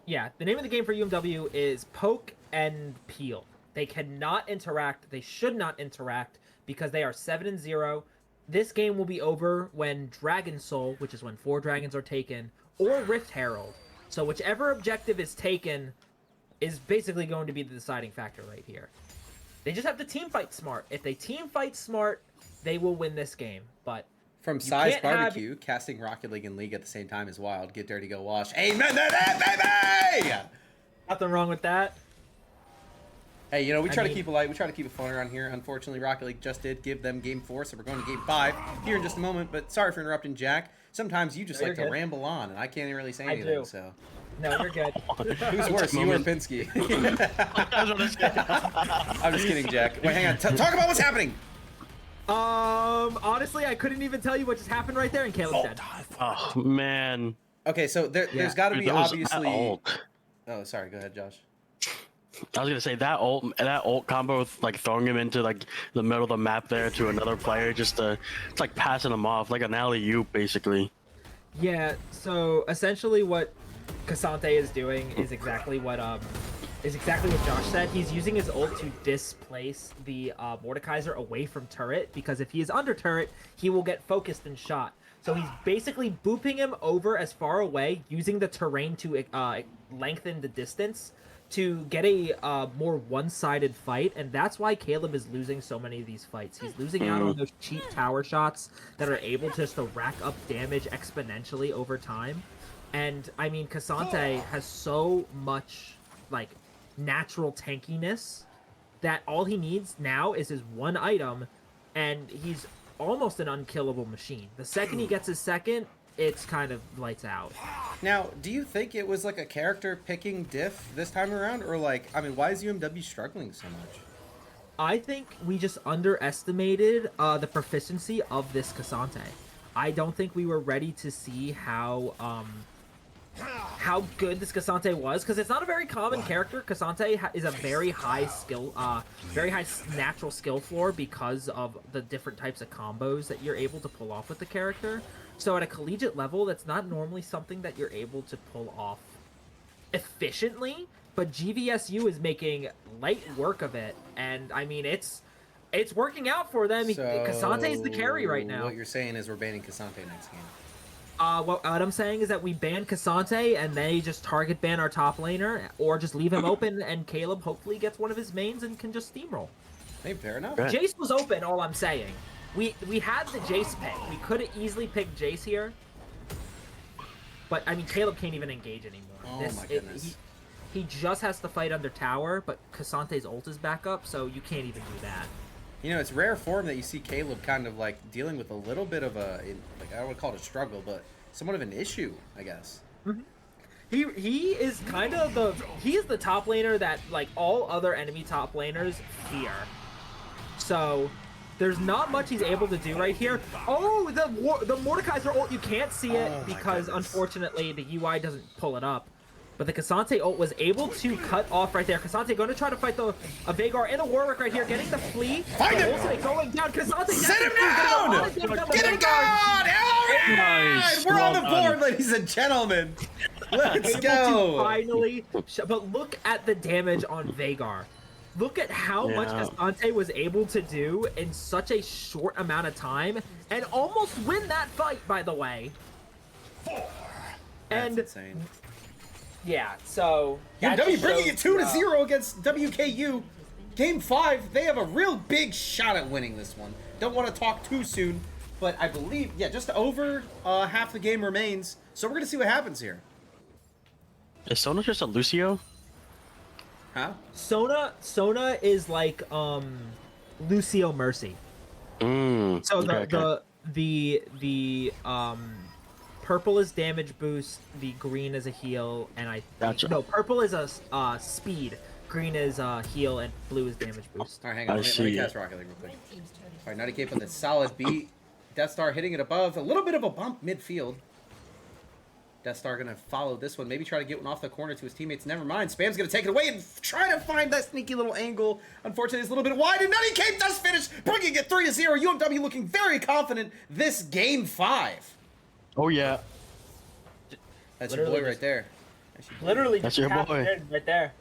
Yeah, the name of the game for UMW is Poke and Peel. They cannot interact. They should not interact because they are 7-0. This game will be over when Dragon Soul, which is when 4 dragons are taken, or Rift Herald. So whichever objective is taken is basically going to be the deciding factor right here. They just have to team fight smart. If they team fight smart, they will win this game. But from Size Barbecue, casting Rocket League and League at the same time is wild. Get dirty, go wash. Amen to that, baby! Nothing wrong with that. Hey, you know, we try to keep it light. We try to keep it fun around here. Unfortunately, Rocket League just did give them game 4, so we're going to game 5 here in just a moment. But sorry for interrupting, Jack. Sometimes you just like to ramble on, and I can't really say anything. So. No, you're good. Who's worse, you or Pinsky? I'm just kidding, Jack. Wait, hang on. Talk about what's happening. Honestly, I couldn't even tell you what just happened right there, and Caleb's dead. Oh man. Okay, so there's got to be obviously. Ult. Oh, sorry. Go ahead, Josh. I was gonna say that ult combo with like throwing him into like the middle of the map there to another player, just it's like passing him off like an alley-oop basically. Yeah. So essentially, what Cassante is doing is exactly what Josh said. He's using his ult to displace the Mordekaiser away from turret, because if he is under turret, he will get focused and shot. So he's basically booping him over as far away, using the terrain to lengthen the distance to get a more one-sided fight, and that's why Caleb is losing so many of these fights. He's losing out on those cheap tower shots that are able just to rack up damage exponentially over time. And I mean, Cassante has so much like natural tankiness that all he needs now is his one item, and he's almost an unkillable machine. The second he gets his second, it's kind of lights out. Now, do you think it was like a character picking diff this time around, or like, I mean, why is UMW struggling so much? I think we just underestimated the proficiency of this Cassante. I don't think we were ready to see how good this Cassante was, because it's not a very common character. Cassante is a very high skill, very high natural skill floor because of the different types of combos that you're able to pull off with the character. So at a collegiate level, that's not normally something that you're able to pull off efficiently, but GVSU is making light work of it, and I mean, it's working out for them. So, Cassante is the carry right now. What you're saying is we're banning Cassante next game. What I'm saying is that we ban Cassante and they just target ban our top laner, or just leave him open, and Caleb hopefully gets one of his mains and can just steamroll. Hey, fair enough. Jace was open, all I'm saying. We had the Jace pick. We could have easily picked Jace here. But, I mean, Caleb can't even engage anymore. Oh my goodness. He just has to fight under tower, but Cassante's ult is back up, so you can't even do that. You know, it's rare form that you see Caleb kind of like dealing with a little bit of a, like, I would call it a struggle, but somewhat of an issue, I guess. Mm-hmm. He is kind of he is the top laner that like all other enemy top laners fear. So there's not much he's able to do right here. Oh, the Mordekaiser ult, you can't see it because unfortunately the UI doesn't pull it up. But the Cassante ult was able to cut off right there. Cassante going to try to fight the Vagar and the Warwick right here, getting the flea. Find him! Ultimate going down. Cassante Set him down! Get him down! Nice. We're on the Well board, ladies and gentlemen. Let's Able to go. finally, but look at the damage on Vagar. Look at how much Yeah. Cassante was able to do in such a short amount of time and almost win that fight, by the way. And That's insane. yeah, so that UMW just bringing it shows, 2-0 against WKU. Game 5, they have a real big shot at winning this one. Don't want to talk too soon, but I believe, yeah, just over half the game remains. So we're going to see what happens here. Is Sona just a Lucio? Huh? Sona is like Lucio Mercy. So the purple is damage boost, the green is a heal, and Gotcha. no, purple is a speed, green is heal, and blue is damage boost. All right, hang on. Let me cast Rocket League real quick. All right, 90K with a solid beat. Death Star hitting it above. A little bit of a bump midfield. Death Star going to follow this one. Maybe try to get one off the corner to his teammates. Never mind. Spam's going to take it away and try to find that sneaky little angle. Unfortunately, it's a little bit wide. And 90K does finish, bringing it 3-0. UMW looking very confident this game 5. Oh yeah. That's your Literally boy right just- there. Literally, That's just your tapped boy. it in right there.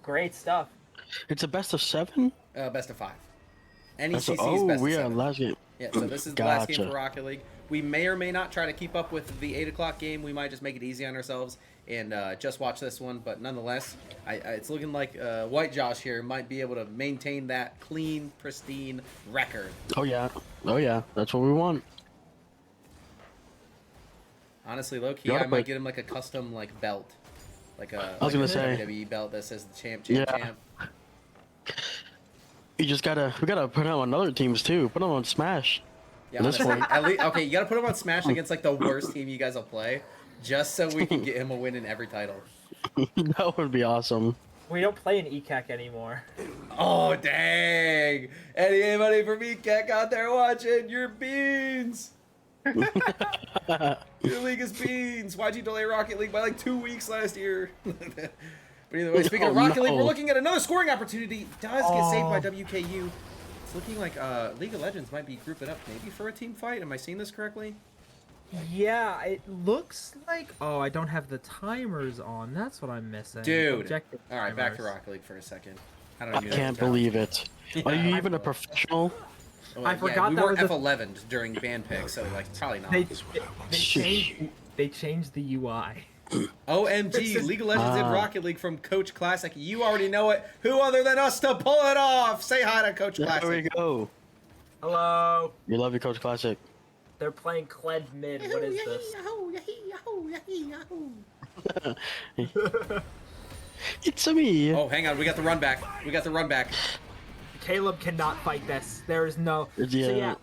Great stuff. It's a best of 7. Best of 5. That's NECC's oh, best of we are 7. last game. Yeah, so this is the last game Gotcha. for Rocket League. We may or may not try to keep up with the 8 o'clock game. We might just make it easy on ourselves and just watch this one. But nonetheless, it's looking like White Josh here might be able to maintain that clean, pristine record. Oh yeah. Oh yeah. That's what we want. Honestly, low-key, You oughta I might play- get him like a custom like belt. Like a, I was gonna say. WWE belt that says the champ. Yeah. You just gotta. We gotta put him on other teams too. Put him on Smash. Yeah, At this honestly, point. at least, okay, you gotta put him on Smash against like the worst team you guys will play, just so we can get him a win in every title. That would be awesome. We don't play in ECAC anymore. Oh dang! Anybody from ECAC out there watching? Your beans. Your league is beans. Why'd you delay Rocket League by like 2 weeks last year? But either way, speaking of Rocket League, we're looking at another scoring opportunity. Does get saved by WKU. It's looking like League of Legends might be grouping up maybe for a team fight. Am I seeing this correctly? Yeah, it looks like. Oh, I don't have the timers on. That's what I'm missing. Dude. Objective All right, back to timers. Rocket League for a second. I I don't even can't know. believe it. Are Yeah. you even a professional? Well, I forgot we that were was a- F11 during band pick, so like probably not. They changed the UI. OMG, League of Legends and Ah. Rocket League from Coach Classic. You already know it. Who other than us to pull it off? Say hi to Coach There we Classic. go. Hello. You love your Coach Classic. They're playing Cled mid. What is this? It's a me. Oh, hang on. We got the run back. We got the run back. Caleb cannot fight this. There is no. So Yeah.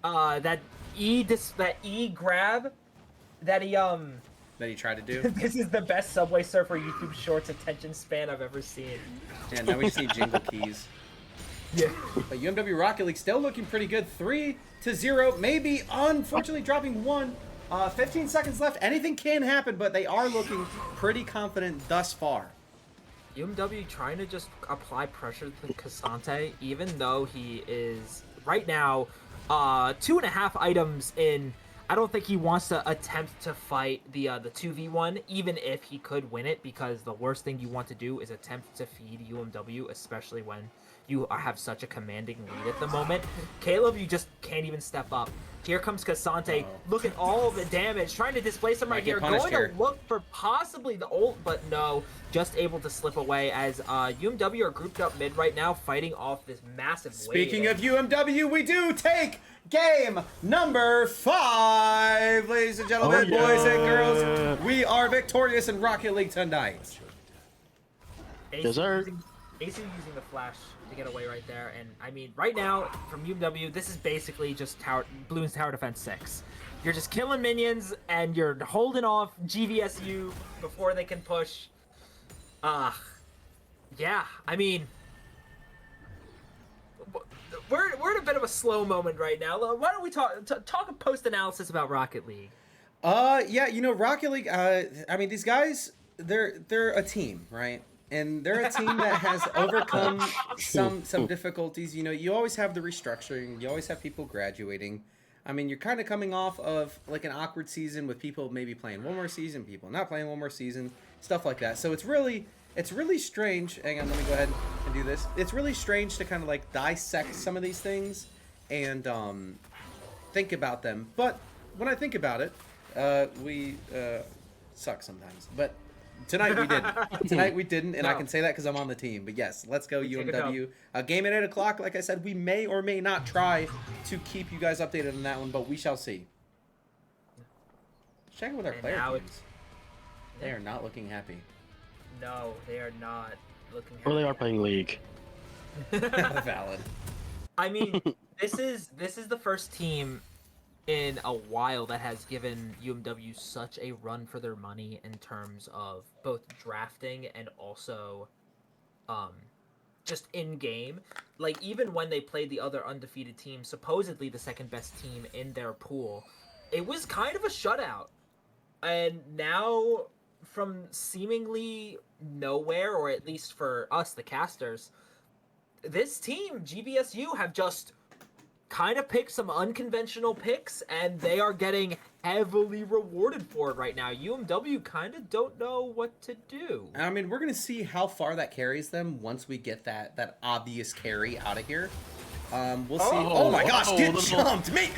yeah. That E grab, that he That he tried to do. This is the best Subway Surfer YouTube Shorts attention span I've ever seen. Yeah, now we just need jingle keys. Yeah. But UMW Rocket League still looking pretty good. 3-0. Maybe, unfortunately, dropping 1. 15 seconds left. Anything can happen, but they are looking pretty confident thus far. UMW trying to just apply pressure to Cassante, even though he is right now 2.5 items in. I don't think he wants to attempt to fight the 2v1, even if he could win it, because the worst thing you want to do is attempt to feed UMW, especially when you have such a commanding lead at the moment. Caleb, you just can't even step up. Here comes Cassante. Look at all the damage, trying to displace him right Might get here. punished Going here. to look for possibly the ult, but no, just able to slip away as UMW are grouped up mid right now, fighting off this massive wave. Speaking of UMW, we do take game number 5. Ladies and gentlemen, Oh, boys and yeah. girls, we are victorious in Rocket League tonight. Dessert. AC using the flash to get away right there, and I mean, right now from UMW, this is basically just Bloons Tower Defense 6. You're just killing minions, and you're holding off GVSU before they can push. Yeah, I mean, we're in a bit of a slow moment right now. Why don't we talk a post analysis about Rocket League? Yeah, you know, Rocket League, I mean, these guys they're a team, right? And they're a team that has overcome some difficulties. You know, you always have the restructuring. You always have people graduating. I mean, you're kind of coming off of like an awkward season with people maybe playing one more season, people not playing one more season, stuff like that. So it's really strange. Hang on, let me go ahead and do this. It's really strange to kind of like dissect some of these things and think about them. But when I think about it, we suck sometimes. But tonight we didn't. Tonight we didn't, and I can say that because I'm on the team. But yes, let's go UMW. Game at 8 o'clock. Like I said, we may or may not try to keep you guys updated on that one, but we shall see. Check in with our player teams. They are not looking happy. No, they are not looking happy. Or they are playing League. Valid. I mean, this is the first team in a while that has given UMW such a run for their money in terms of both drafting and also just in game. Like, even when they played the other undefeated team, supposedly the second best team in their pool, it was kind of a shutout. And now, from seemingly nowhere, or at least for us, the casters, this team, GVSU, have just kind of picked some unconventional picks, and they are getting heavily rewarded for it right now. UMW kind of don't know what to do. I mean, we're going to see how far that carries them once we get that obvious carry out of here. We'll see. Oh my gosh, get jumped! Mate!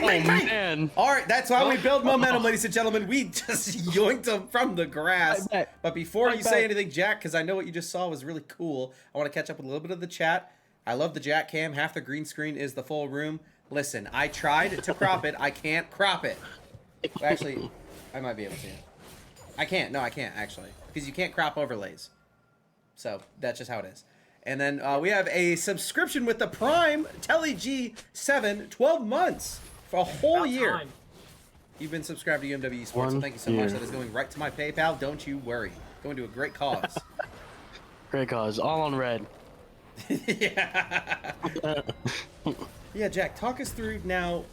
Man. All right, that's how we build momentum, ladies and gentlemen. We just yoinked them from the grass. But before you say anything, Jack, because I know what you just saw was really cool, I want to catch up with a little bit of the chat. I love the Jack cam. Half the green screen is the full room. Listen, I tried to crop it. I can't crop it. Well, actually, I might be able to. I can't. No, I can't, actually. Because you can't crop overlays. So, that's just how it is. And then we have a subscription with the Prime Telly G7, 12 months for a whole year. You've been subscribed to UMW Esports, so thank you so much. That is going right to my PayPal. Don't you worry. Going to a great cause. Great cause. All on red. Yeah. Yeah, Jack, talk us through now.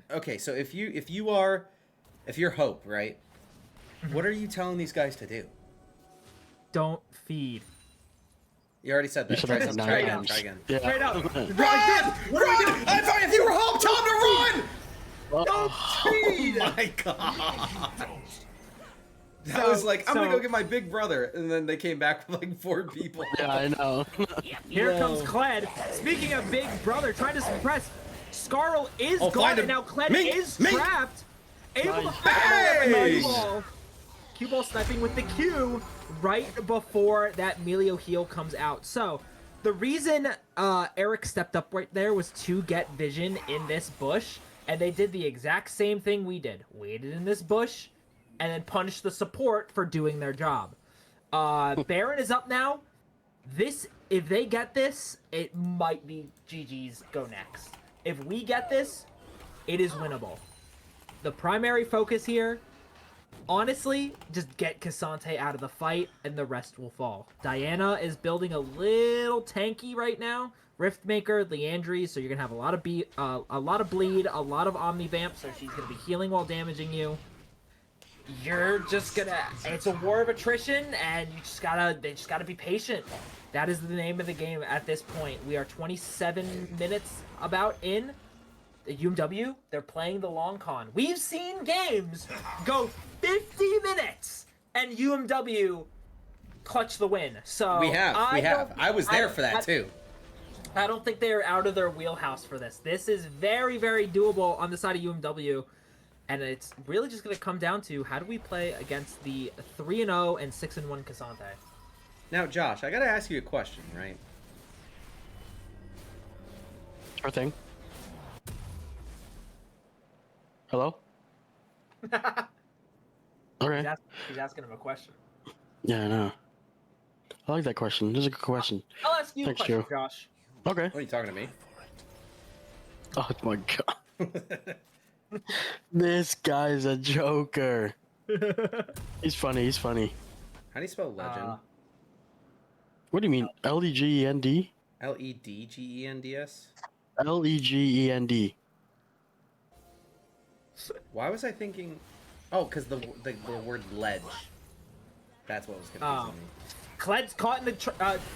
Okay, so if you're Hope, right? What are you telling these guys to do? Don't feed. You already said that. Try again. Yeah. Straight up. Run! I'm sorry, if you were Hope, tell him to run! Don't feed. Oh my god. That was like, I'm gonna go get my big brother, and then they came back with like 4 people. Yeah, I know. Here comes Kled. Speaking of big brother, trying to suppress. Scarl is gone, and now Kled is trapped. Able to Hey! Q ball sniping with the Q right before that Melio heal comes out. So the reason Eric stepped up right there was to get vision in this bush, and they did the exact same thing we did. Waited in this bush, and then punished the support for doing their job. Baron is up now. If they get this, it might be GG's go next. If we get this, it is winnable. The primary focus here, honestly, just get Cassante out of the fight, and the rest will fall. Diana is building a little tanky right now. Riftmaker, Leandry, so you're gonna have a lot of bleed, a lot of Omni Vamp, so she's gonna be healing while damaging you. You're just gonna, it's a war of attrition, and they just gotta be patient. That is the name of the game at this point. We are 27 minutes about in. The UMW, they're playing the long con. We've seen games go 50 minutes and UMW clutch the win. So we have. I was there for that too. I don't think they are out of their wheelhouse for this. This is very, very doable on the side of UMW. And it's really just going to come down to how do we play against the 3-0 and 6-1 Cassante. Now, Josh, I got to ask you a question, right? Sure thing. Hello? Okay. He's asking him a question. Yeah, I know. I like that question. This is a good question. I'll ask you Thanks, a question, Joe. Josh. Okay. What are you talking to me? Oh my god. This guy's a joker. He's funny. He's funny. How do you spell legend? What do you mean? L-E-G-E-N-D? L-E-D-G-E-N-D-S? L-E-G-E-N-D. Why was I thinking... Oh, because the word ledge. That's what was confusing me. Kled's caught in the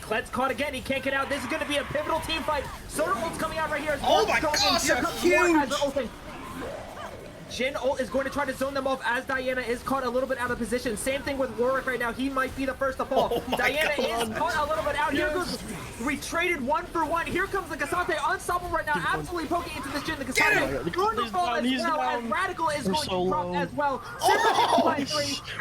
Kled's caught again. He can't get out. This is going to be a pivotal team fight. Soda ult's coming out right here. Oh my gosh, huge! Jin ult is going to try to zone them off as Diana is caught a little bit out of position. Same thing with Warwick right now. He might be the first to fall. Oh Diana God. is caught a little bit out. Here goes. We traded 1 for 1. Here comes the Cassante. Unstoppable right now. Absolutely poking into this Jin. The Cassante going to fall as well. And Radical is going to drop as well.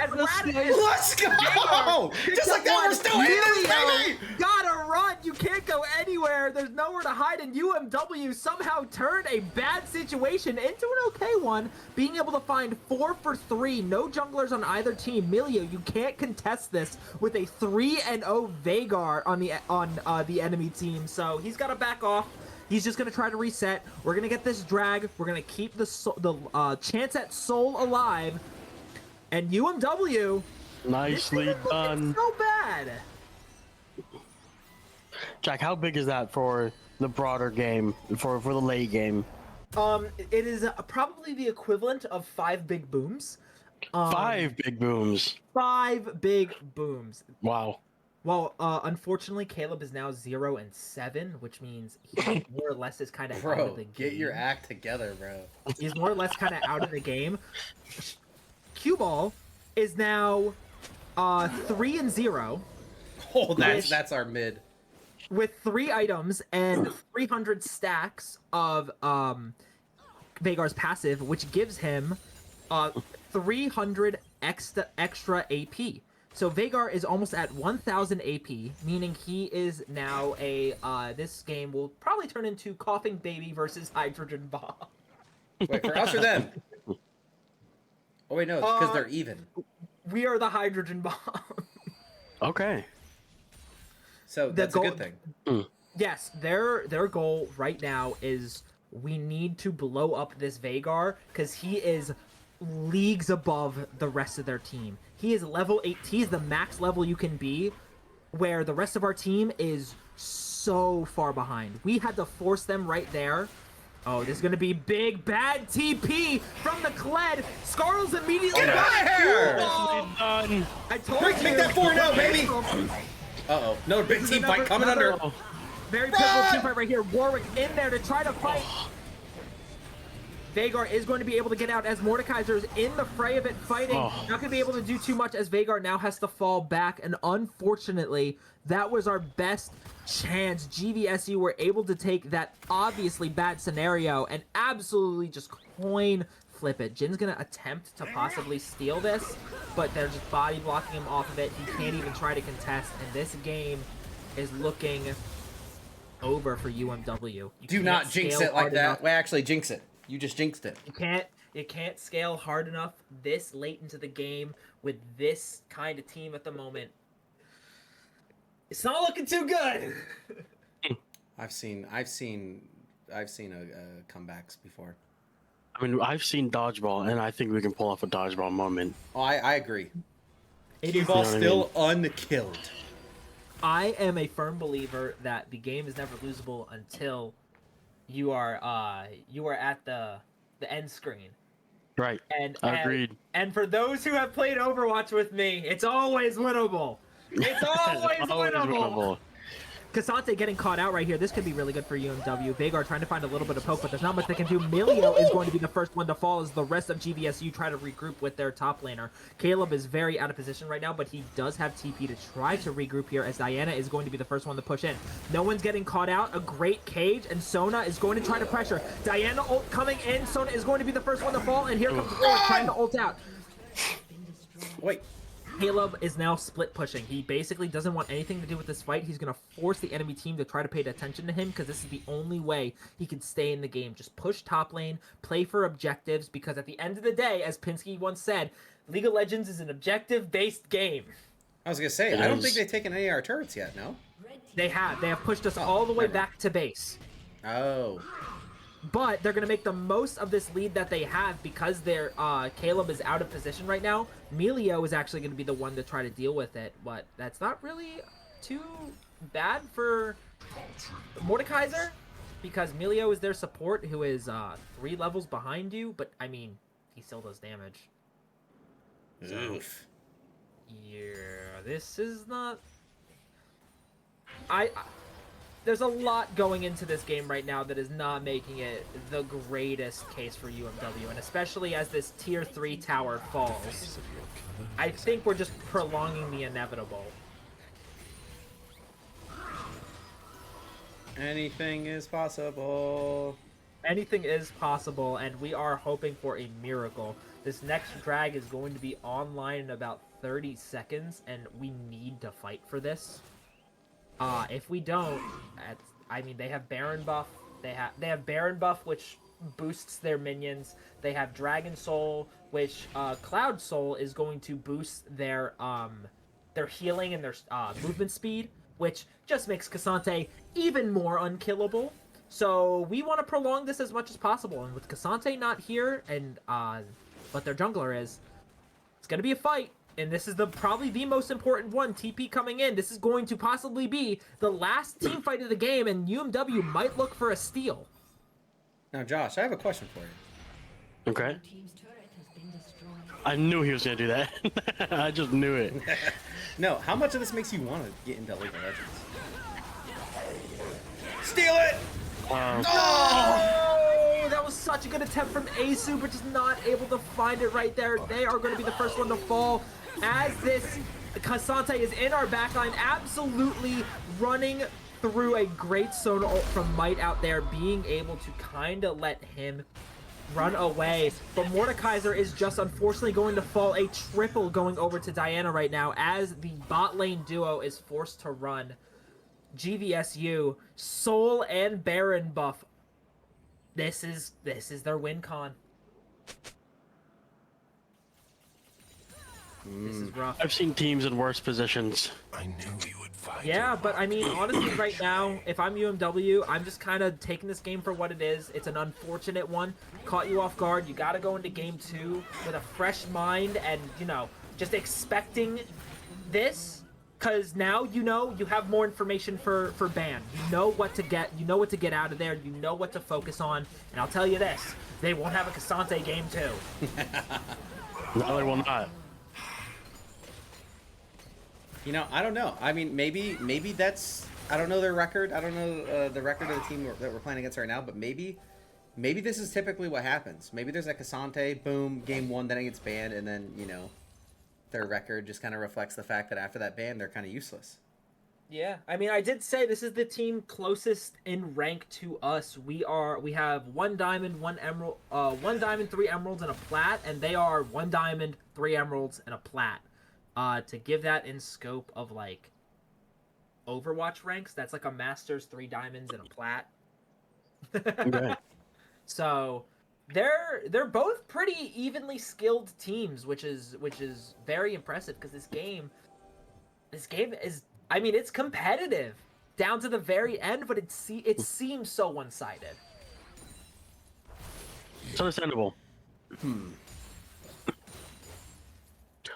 And Radical is... Let's go! Just like that, we're still in this, baby! Gotta run! You can't go anywhere. There's nowhere to hide, and UMW somehow turned a bad situation into an okay one, being able to find 4 for 3. No junglers on either team. Milio, you can't contest this with a 3-0 Veigar on the enemy team, so he's got to back off. He's just gonna try to reset. We're gonna get this drag. We're gonna keep the chance at soul alive, and UMW. Nicely done. So bad. Jack, how big is that for the broader game, for the late game? It is probably the equivalent of 5 big booms. 5 big booms. 5 big booms. Wow. Well, unfortunately, Caleb is now 0-7, which means he more or less is kind of out of the game. Get your act together, bro. He's more or less kind of out of the game. Cue Ball is now 3-0. Oh, that's our mid. With 3 items and 300 stacks of Veigar's passive, which gives him 300 extra AP. So Veigar is almost at 1,000 AP, meaning he is now a. This game will probably turn into Coughing Baby versus Hydrogen Bomb. Wait, for us or them? Oh wait, no, it's because they're even. We are the Hydrogen Bomb. Okay. So that's a good thing. Yes, their goal right now is we need to blow up this Veigar because he is leagues above the rest of their team. He is level 8. He is the max level you can be, where the rest of our team is so far behind. We had to force them right there. Oh, this is going to be big, bad TP from the Kled. Scarl's immediately Done. I told you. Make that 4-0, baby. Uh-oh. No big team fight coming under. Very pivotal team fight right here. Warwick in there to try to fight. Veigar is going to be able to get out as Mordekaiser is in the fray of it fighting. Not going to be able to do too much as Veigar now has to fall back. And unfortunately, that was our best chance. GVSU were able to take that obviously bad scenario and absolutely just coin flip it. Jin's going to attempt to possibly steal this, but they're just body blocking him off of it. He can't even try to contest. And this game is looking over for UMW. Do not jinx it like that. Well, actually, jinx it. You just jinxed it. You can't scale hard enough this late into the game with this kind of team at the moment. It's not looking too good. I've seen comebacks before. I mean, I've seen dodgeball, and I think we can pull off a dodgeball moment. Oh, I agree. It Ball still unkilled. I am a firm believer that the game is never losable until you are at the end screen. Right. Agreed. And for those who have played Overwatch with me, it's always winnable. It's always winnable. Cassante getting caught out right here. This could be really good for UMW. Veigar trying to find a little bit of poke, but there's not much they can do. Milio is going to be the first one to fall as the rest of GVSU try to regroup with their top laner. Caleb is very out of position right now, but he does have TP to try to regroup here as Diana is going to be the first one to push in. No one's getting caught out. A great cage, and Sona is going to try to pressure. Diana ult coming in. Sona is going to be the first one to fall, and here comes Warwick trying to ult out. Wait. Caleb is now split pushing. He basically doesn't want anything to do with this fight. He's going to force the enemy team to try to pay attention to him because this is the only way he can stay in the game. Just push top lane, play for objectives, because at the end of the day, as Pinsky once said, League of Legends is an objective-based game. I was going to say, I don't think they've taken any of our turrets yet, no? They have. They have pushed us all the way back to base. Oh. But they're going to make the most of this lead that they have because their Caleb is out of position right now. Milio is actually going to be the one to try to deal with it, but that's not really too bad for Mordekaiser because Milio is their support who is 3 levels behind you, but I mean, he still does damage. Oof. Yeah, this is not. I there's a lot going into this game right now that is not making it the greatest case for UMW, and especially as this tier 3 tower falls. I think we're just prolonging the inevitable. Anything is possible. Anything is possible, and we are hoping for a miracle. This next drag is going to be online in about 30 seconds, and we need to fight for this. If we don't, I mean, they have Baron buff. They have Baron buff, which boosts their minions. They have Dragon Soul, which Cloud Soul is going to boost their healing and their movement speed, which just makes Cassante even more unkillable. So we want to prolong this as much as possible, and with Cassante not here, and but their jungler is, it's gonna be a fight. And this is probably the most important one. TP coming in. This is going to possibly be the last team fight of the game, and UMW might look for a steal. Now, Josh, I have a question for you. Okay. I knew he was gonna do that. I just knew it. No, how much of this makes you want to get into League of Legends? Steal it! Oh, that was such a good attempt from Asu, but just not able to find it right there. They are going to be the first one to fall as this Cassante is in our backline, absolutely running through a great Sona ult from Might out there, being able to kind of let him run away. But Mordekaiser is just unfortunately going to fall. A triple going over to Diana right now as the bot lane duo is forced to run. GVSU, Soul and Baron buff. This is their win con. This is rough. I've seen teams in worse positions. I knew you would find Yeah, but I mean, honestly, right now, if I'm UMW, I'm just kind of taking this game for what it is. It's an unfortunate one. Caught you off guard. You got to go into game 2 with a fresh mind and, you know, just expecting this. Because now you know you have more information for ban. You know what to get. You know what to get out of there. You know what to focus on. And I'll tell you this: they won't have a Cassante game 2. No, they will not. You know, I don't know. I mean, maybe that's. I don't know their record. I don't know the record of the team that we're playing against right now. But maybe this is typically what happens. Maybe there's a Cassante, boom, game 1, then it gets banned, and then their record just kind of reflects the fact that after that ban, they're kind of useless. Yeah, I mean, I did say this is the team closest in rank to us. We have 1 diamond, 1 emerald, 1 diamond, 3 emeralds, and a plat, and they are 1 diamond, 3 emeralds, and a plat. To give that in scope of like Overwatch ranks, that's like a Masters, 3 diamonds, and a plat. Okay. So they're both pretty evenly skilled teams, which is very impressive because this game is, I mean, it's competitive down to the very end, but it seems so one-sided. It's understandable.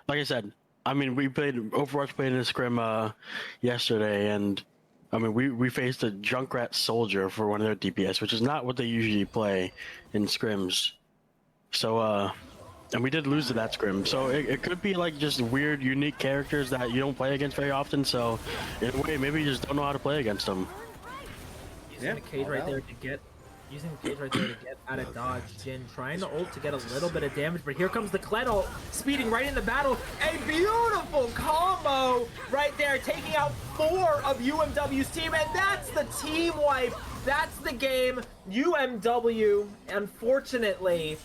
Like I said, I mean, Overwatch played in a scrim yesterday, and I mean, we faced a Junkrat soldier for one of their DPS, which is not what they usually play in scrims. So, and we did lose to that scrim. So it could be like just weird, unique characters that you don't play against very often. So in a way, maybe you just don't know how to play against them. Using the cage right there to get out of dodge. Jin trying to ult to get a little bit of damage, but here comes the Kled ult, speeding right into battle. A beautiful combo right there, taking out 4 of UMW's team, and that's the team wipe. That's the game. UMW, unfortunately,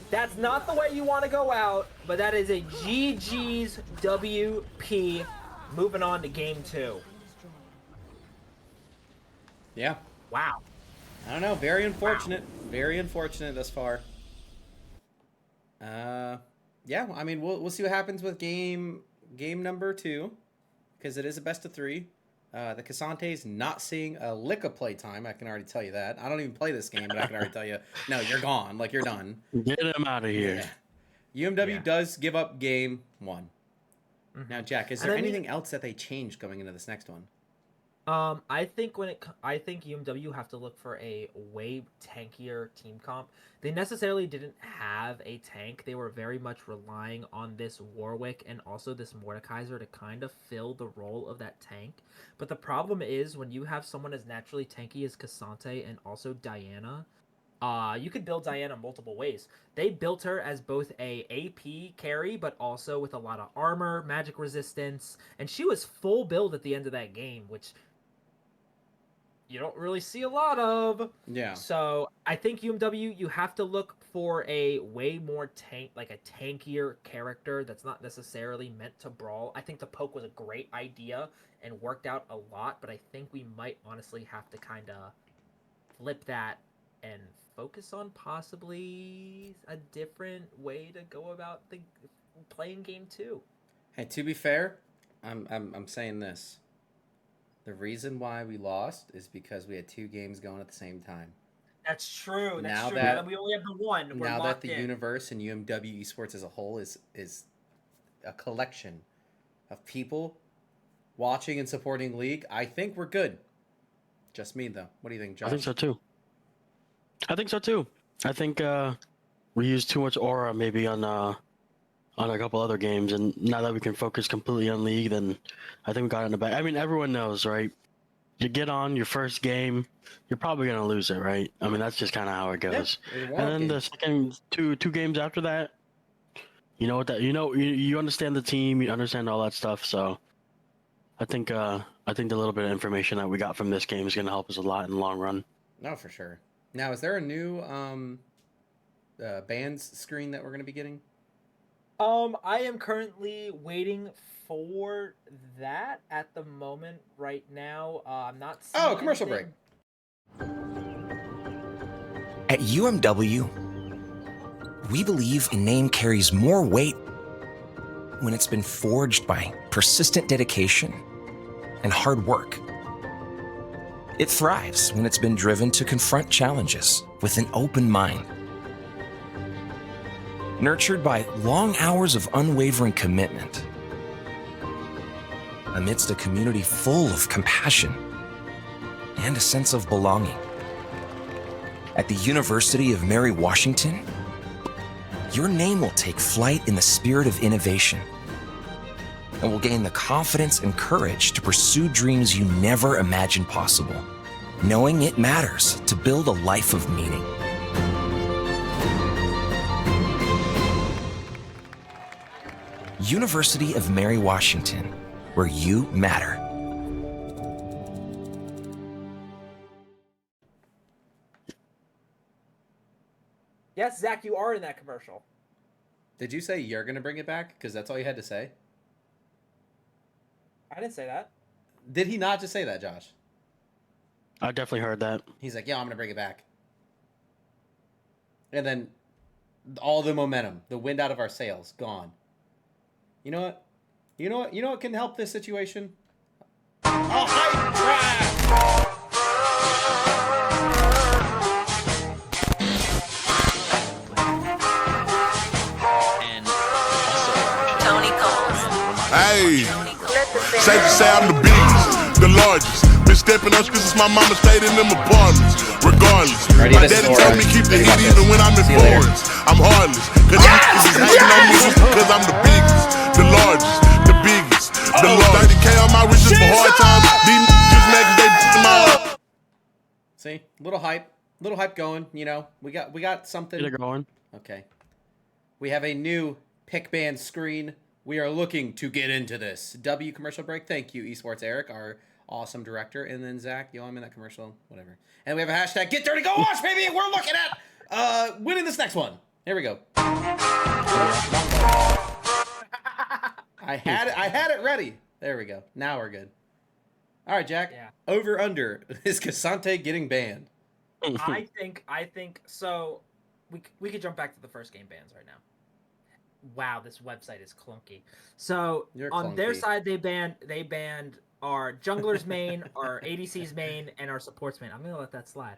that's not the way you want to go out, but that is a GG's WP. Moving on to game 2. Yeah. Wow. I don't know. Very unfortunate. Very unfortunate thus far. Yeah. I mean, we'll see what happens with game number 2, because it is a best of 3. The Cassante's not seeing a lick of play time. I can already tell you that. I don't even play this game, but I can already tell you, no, you're gone. Like, you're done. Get him out of here. Yeah. UMW does give up game 1. Now, Jack, is there And I mean, anything else that they changed going into this next one? I think I think UMW have to look for a way tankier team comp. They necessarily didn't have a tank. They were very much relying on this Warwick and also this Mordekaiser to kind of fill the role of that tank. But the problem is when you have someone as naturally tanky as Cassante and also Diana, you could build Diana multiple ways. They built her as both a AP carry, but also with a lot of armor, magic resistance, and she was full build at the end of that game, which you don't really see a lot of. Yeah. So I think UMW, you have to look for a way more like a tankier character that's not necessarily meant to brawl. I think the poke was a great idea and worked out a lot, but I think we might honestly have to kind of flip that and focus on possibly a different way to go about the playing game too. Hey, to be fair, I'm saying this. The reason why we lost is because we had 2 games going at the same time. That's true. That's Now true. that- Now that we only have the one, we're Now that locked the in. universe and UMW esports as a whole is a collection of people watching and supporting league, I think we're good. Just me though. What do you think, Josh? I think so too. I think we used too much aura maybe on a couple other games, and now that we can focus completely on league, then I think we got in the back. I mean, everyone knows, right? You get on your first game, you're probably gonna lose it, right? I mean, that's just kind of how it goes. Yeah, And then the second two games after that, you know what that you understand the team, you understand all that stuff. So I think the little bit of information that we got from this game is gonna help us a lot in the long run. No, for sure. Now, is there a new bands screen that we're gonna be getting? I am currently waiting for that at the moment right now. I'm not seeing Oh, commercial break. At UMW, we believe a name carries more weight when it's been forged by persistent dedication and hard work. It thrives when it's been driven to confront challenges with an open mind. Nurtured by long hours of unwavering commitment, amidst a community full of compassion and a sense of belonging. At the University of Mary Washington, your name will take flight in the spirit of innovation and will gain the confidence and courage to pursue dreams you never imagined possible, knowing it matters to build a life of meaning. University of Mary Washington, where you matter. Yes, Zach, you are in that commercial. Did you say you're gonna bring it back? Because that's all you had to say. I didn't say that. Did he not just say that, Josh? I definitely heard that. He's like, yeah, I'm gonna bring it back. And then all the momentum, the wind out of our sails, gone. You know what? You know what can help this situation? A hype track! Hey, safe to say I'm the biggest, the largest. Been stepping up since my mama stayed in them apartments. Regardless, my daddy told me keep the heat even when I'm in foreigns. I'm heartless, cause these niggas hating on me just because I'm the biggest, the largest, the biggest, the largest. 30K on my wrist just for hard times. These niggas just mad cause they d***ing my up. See, little hype going. You know, we got something. Get it going. Okay, we have a new pick band screen. We are looking to get into this. W commercial break. Thank you, Esports Eric, our awesome director. And then Zach, yo, I'm in that commercial. Whatever. And we have a hashtag Get Dirty Go Watch, baby. We're looking at winning this next one. Here we go. I had it ready. There we go. Now we're good. All right, Jack. Yeah. Over under is Cassante getting banned? I think so. We could jump back to the first game bans right now. Wow, this website is clunky. So You're on their clunky. side, they banned our jungler's main, our ADC's main, and our support's main. I'm gonna let that slide.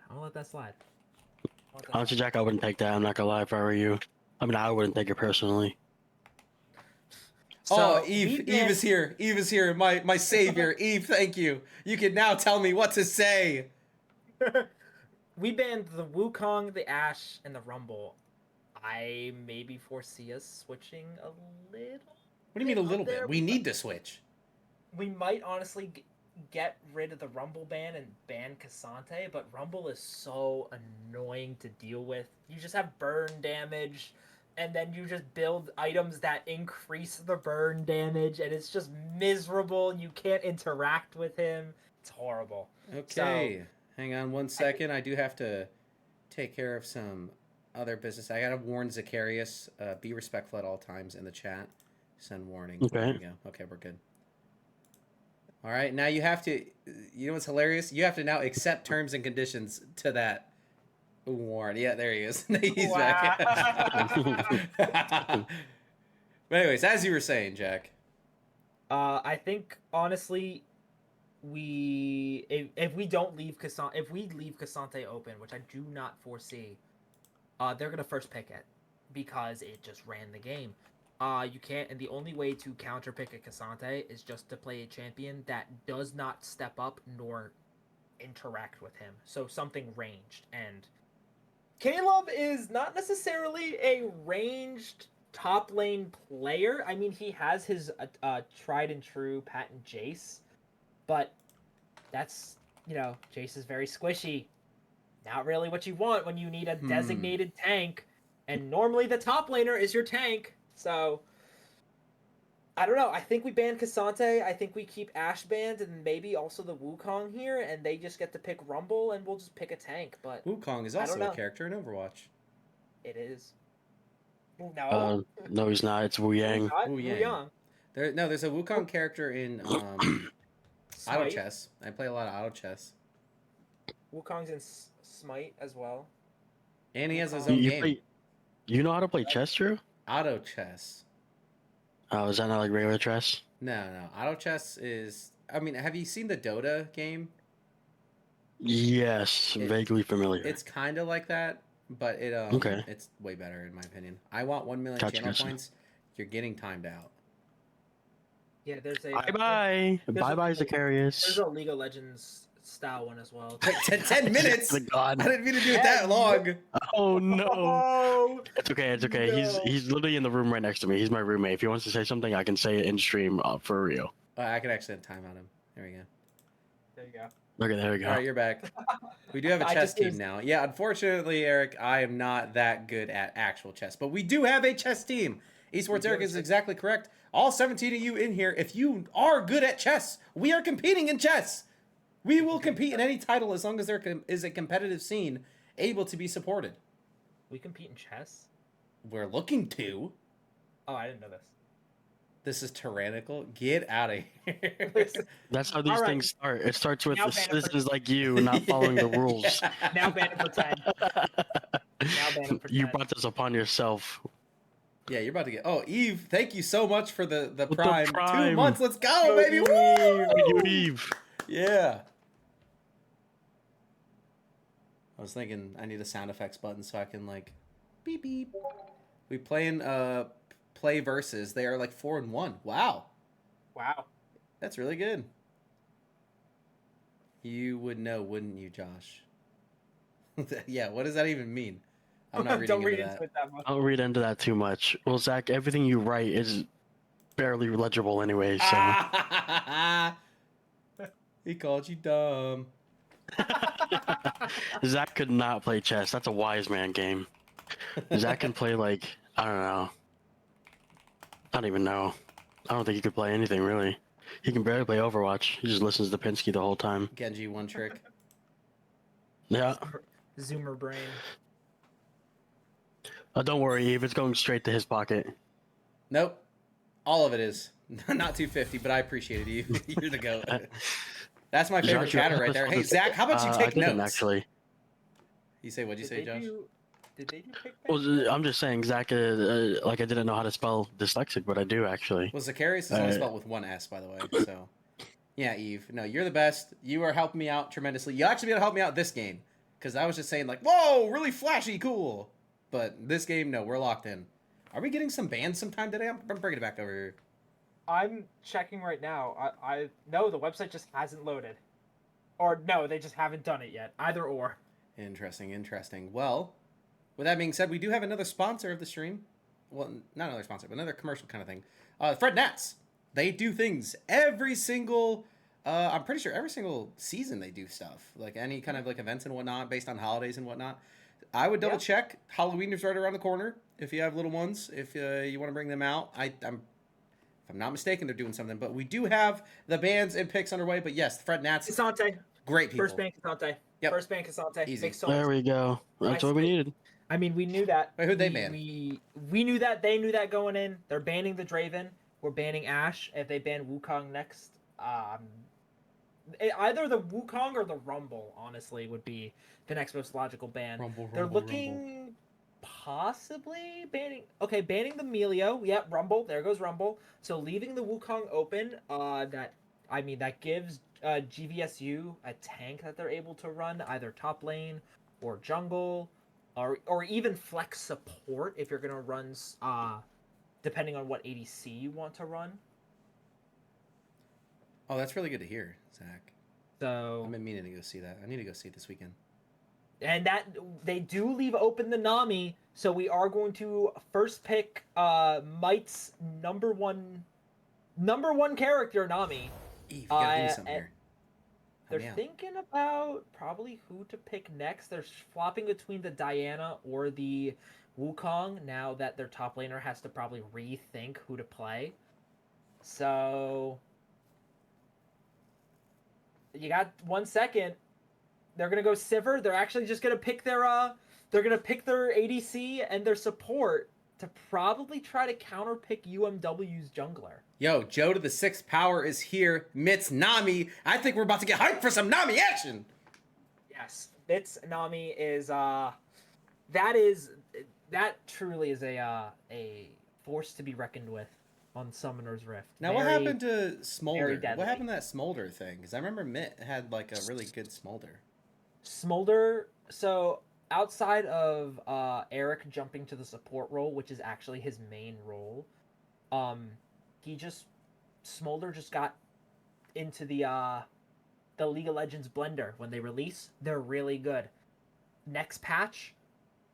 Honestly, Jack, I wouldn't take that. I'm not gonna lie if I were you. I mean, I wouldn't take it personally. Oh, So Eve is here. Eve is here. My savior. Eve, thank you. You can now tell me what to say. we banned the Wukong, the Ashe, and the Rumble. I maybe foresee us switching a little. What do you mean a little there. bit? We need to switch. We might honestly get rid of the Rumble ban and ban Cassante, but Rumble is so annoying to deal with. You just have burn damage, and then you just build items that increase the burn damage, and it's just miserable. You can't interact with him. It's horrible. Okay. Hang on one second. I do have to take care of some other business. I gotta warn Zacharias. Be respectful at all times in the chat. Send warning. Okay. There we go. Okay, we're good. All right, now you have to. You know what's hilarious? You have to now accept terms and conditions to that warn. Yeah, there he is. He's back. But anyways, as you were saying, Jack. I think honestly, if we don't leave if we leave Cassante open, which I do not foresee, they're gonna first pick it because it just ran the game. You can't, and the only way to counter pick a Cassante is just to play a champion that does not step up nor interact with him. So something ranged, and Caleb is not necessarily a ranged top lane player. I mean, he has his tried and true patent Jace, but that's, Jace is very squishy. Not really what you want when you need a designated tank, and normally the top laner is your tank. So, I don't know. I think we ban Cassante. I think we keep Ashe banned and maybe also the Wukong here, and they just get to pick Rumble, and we'll just pick a tank. But Wukong is also a character in Overwatch. It is. No. No, he's not. It's Wu Yang. Wu Yang. There's a Wukong character in Auto Chess. I play a lot of Auto Chess. Wukong's in Smite as well. And he has his own game. You know how to play chess, Drew? Auto Chess. Oh, is that not like regular chess? No. Auto Chess is... I mean, have you seen the Dota game? Yes, vaguely familiar. It's kind of like that, but it's way better in my opinion. I want 1 million channel points. You're getting timed out. Yeah, there's a... Bye-bye, Zacharias. There's a League of Legends style one as well. 10 minutes? God. I didn't mean to do it that long. Oh, no. Oh, It's okay. no. He's literally in the room right next to me. He's my roommate. If he wants to say something, I can say it in stream for real. I can actually time on him. There we go. There you go. Okay, there we go. All right, you're back. We do have a chess team now. Yeah, unfortunately, Eric, I am not that good at actual chess, but we do have a chess team. Esports Eric is exactly correct. All 17 of you in here, if you are good at chess, we are competing in chess. We will compete in any title as long as there is a competitive scene able to be supported. We compete in chess? We're looking to. Oh, I didn't know this. This is tyrannical. Get out of here. That's how these things start. It starts with Now the citizens like you not following the rules. Now ban him for 10. You brought this upon yourself. Yeah, you're about to get... Oh, Eve, thank you so much for the prime. Prime. 2 months. Let's go, baby. Woo! Eve. Yeah. I was thinking I need a sound effects button so I can like beep beep. We playing play versus. They are like 4-1. Wow. Wow. That's really good. You would know, wouldn't you, Josh? Yeah, what does that even mean? I'm not reading Don't read into into it that much. I don't read into that too much. Well, Zach, everything you write is barely legible anyway, so. He called you dumb. Zach could not play chess. That's a wise man game. Zach can play like, I don't know. I don't even know. I don't think he could play anything really. He can barely play Overwatch. He just listens to Pinsky the whole time. Genji one trick. Yeah. Zoomer brain. Don't worry, Eve. It's going straight to his pocket. Nope. All of it is. Not 250, but I appreciate it. You're the goat. That's my favorite chatter right there. Hey, Zach, how about you take notes? Actually. You say, what'd you say, Josh? Did they do pick? Well, I'm just saying, Zach, like I didn't know how to spell dyslexic, but I do actually. Well, Zacharias is only spelled with one S, by the way. So, yeah, Eve. No, you're the best. You are helping me out tremendously. You actually be able to help me out this game. Because I was just saying, like, whoa, really flashy, cool. But this game, no, we're locked in. Are we getting some bans sometime today? I'm bringing it back over here. I'm checking right now. I no, the website just hasn't loaded. Or no, they just haven't done it yet. Either or. Interesting, interesting. Well, with that being said, we do have another sponsor of the stream. Well, not another sponsor, but another commercial kind of thing. Fred Nats. They do things every single. I'm pretty sure every single season they do stuff like any kind of like events and whatnot based on holidays and whatnot. I would double check. Halloween is right around the corner. If you have little ones, if you want to bring them out, if I'm not mistaken, they're doing something. But we do have the bands and picks underway. But yes, Fred Nats, Casante. great people. First band Casante. Yep. First band Casante. Easy. Makes so There much we go. That's what we needed. I mean, we knew that. Wait, who'd they ban? We knew that. They knew that going in. They're banning the Draven. We're banning Ashe. If they ban Wukong next, either the Wukong or the Rumble, honestly, would be the next most logical ban. They're looking possibly banning. Okay, banning the Melio. Yep, Rumble. There goes Rumble. So leaving the Wukong open. That gives GVSU a tank that they're able to run either top lane or jungle, or even flex support if you're gonna run depending on what ADC you want to run. Oh, that's really good to hear, Zach. So I've been meaning to go see that. I need to go see it this weekend. And that they do leave open the Nami, so we are going to first pick Might's number one character, Nami. Eve, you gotta give me some here. They're thinking about probably who to pick next. They're flopping between the Diana or the Wukong now that their top laner has to probably rethink who to play. So you got 1 second. They're gonna go Sivir. They're actually just gonna pick their ADC and their support to probably try to counterpick UMW's jungler. Yo, Joe to the 6th power is here. Mitz Nami. I think we're about to get hyped for some Nami action. Yes, Mitz Nami is that truly is a force to be reckoned with on Summoner's Rift. Now, what happened to Smolder? What happened to that Smolder thing? Because I remember Mitt had like a really good Smolder. Smolder. So outside of Eric jumping to the support role, which is actually his main role, Smolder just got into the League of Legends blender. When they release, they're really good. Next patch,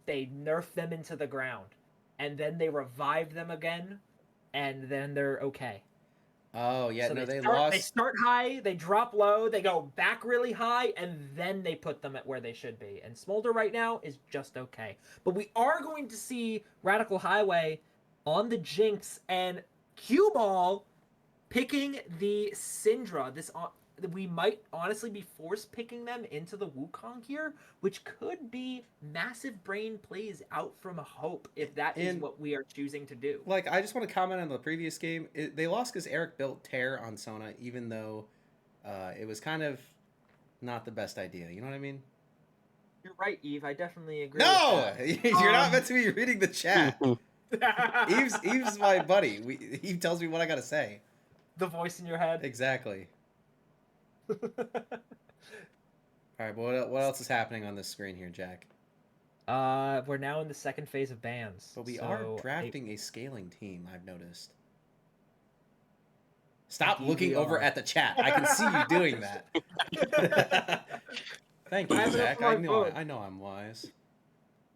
they nerf them into the ground, and then they revive them again, and then they're okay. Oh yeah, so they lost. They start high, they drop low, they go back really high, and then they put them at where they should be. And Smolder right now is just okay. But we are going to see Radical Highway on the Jinx and Cue Ball picking the Syndra. We might honestly be force picking them into the Wukong here, which could be massive brain plays out from a hope if that is what we are choosing to do. Like, I just want to comment on the previous game. They lost because Eric built Tear on Sona, even though it was kind of not the best idea. You know what I mean? You're right, Eve. I definitely agree. No, you're not meant to be reading the chat. Eve's my buddy. Eve tells me what I gotta say. The voice in your head. Exactly. All right, but what else is happening on this screen here, Jack? We're now in the second phase of bans. But we are drafting a scaling team, I've noticed. Stop looking over at the chat. I can see you doing that. Thank you, Zach. I know I'm wise.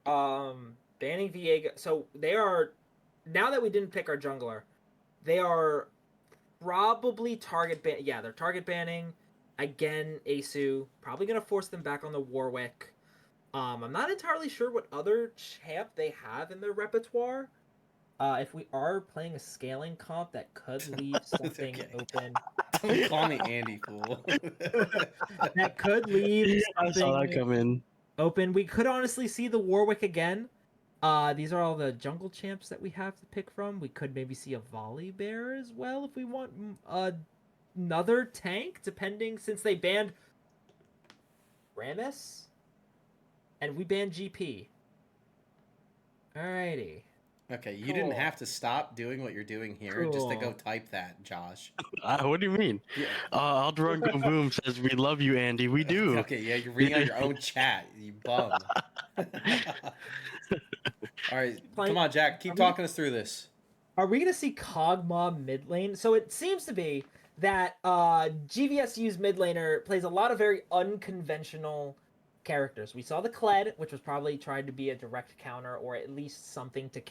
Banning Viega. So they are, now that we didn't pick our jungler, they are probably they're target banning. Again, Asu, probably going to force them back on the Warwick. I'm not entirely sure what other champ they have in their repertoire. If we are playing a scaling comp, that could leave something open. Don't call me Andy, fool. That could leave something I saw that come in. open. We could honestly see the Warwick again. These are all the jungle champs that we have to pick from. We could maybe see a Volley Bear as well if we want another tank, since they banned Rammus and we banned GP. Alrighty. Okay, you didn't have to stop doing what you're doing here just to go type that, Josh. What do you mean? Yeah. Aldrun Go Boom says, we love you, Andy. We do. Okay, yeah, you're reading out your own chat, you bum. All right, come on, Jack. Keep talking us through this. Are we gonna see Kog'Maw mid lane? So it seems to be that GVSU's mid laner plays a lot of very unconventional characters. We saw the Kled, which was probably tried to be a direct counter or at least something to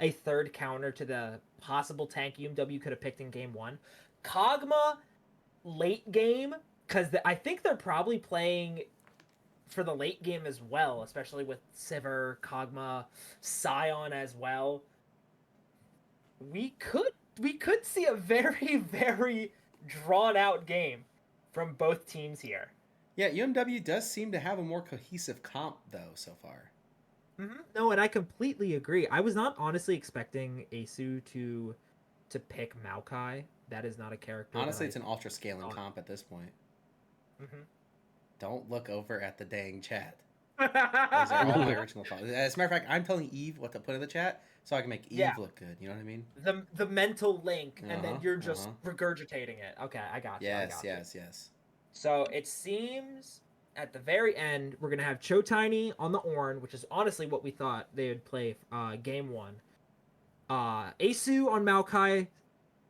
a third counter to the possible tank UMW could have picked in game 1. Kog'Maw late game, because I think they're probably playing for the late game as well, especially with Sivir, Kog'Maw, Sion as well. We could see a very, very drawn out game from both teams here. Yeah, UMW does seem to have a more cohesive comp though so far. No, and I completely agree. I was not honestly expecting Asu to pick Maokai. That is not a character. Honestly, it's an ultra scaling comp at this point. Don't look over at the dang chat. Those are all my original thoughts. As a matter of fact, I'm telling Eve what to put in the chat so I can make Eve look good. You know what I mean? The mental link, and then you're just regurgitating it. Okay, I got you. Yes. So it seems at the very end we're gonna have Chotiny on the Ornn, which is honestly what we thought they would play game 1. Asu on Maokai,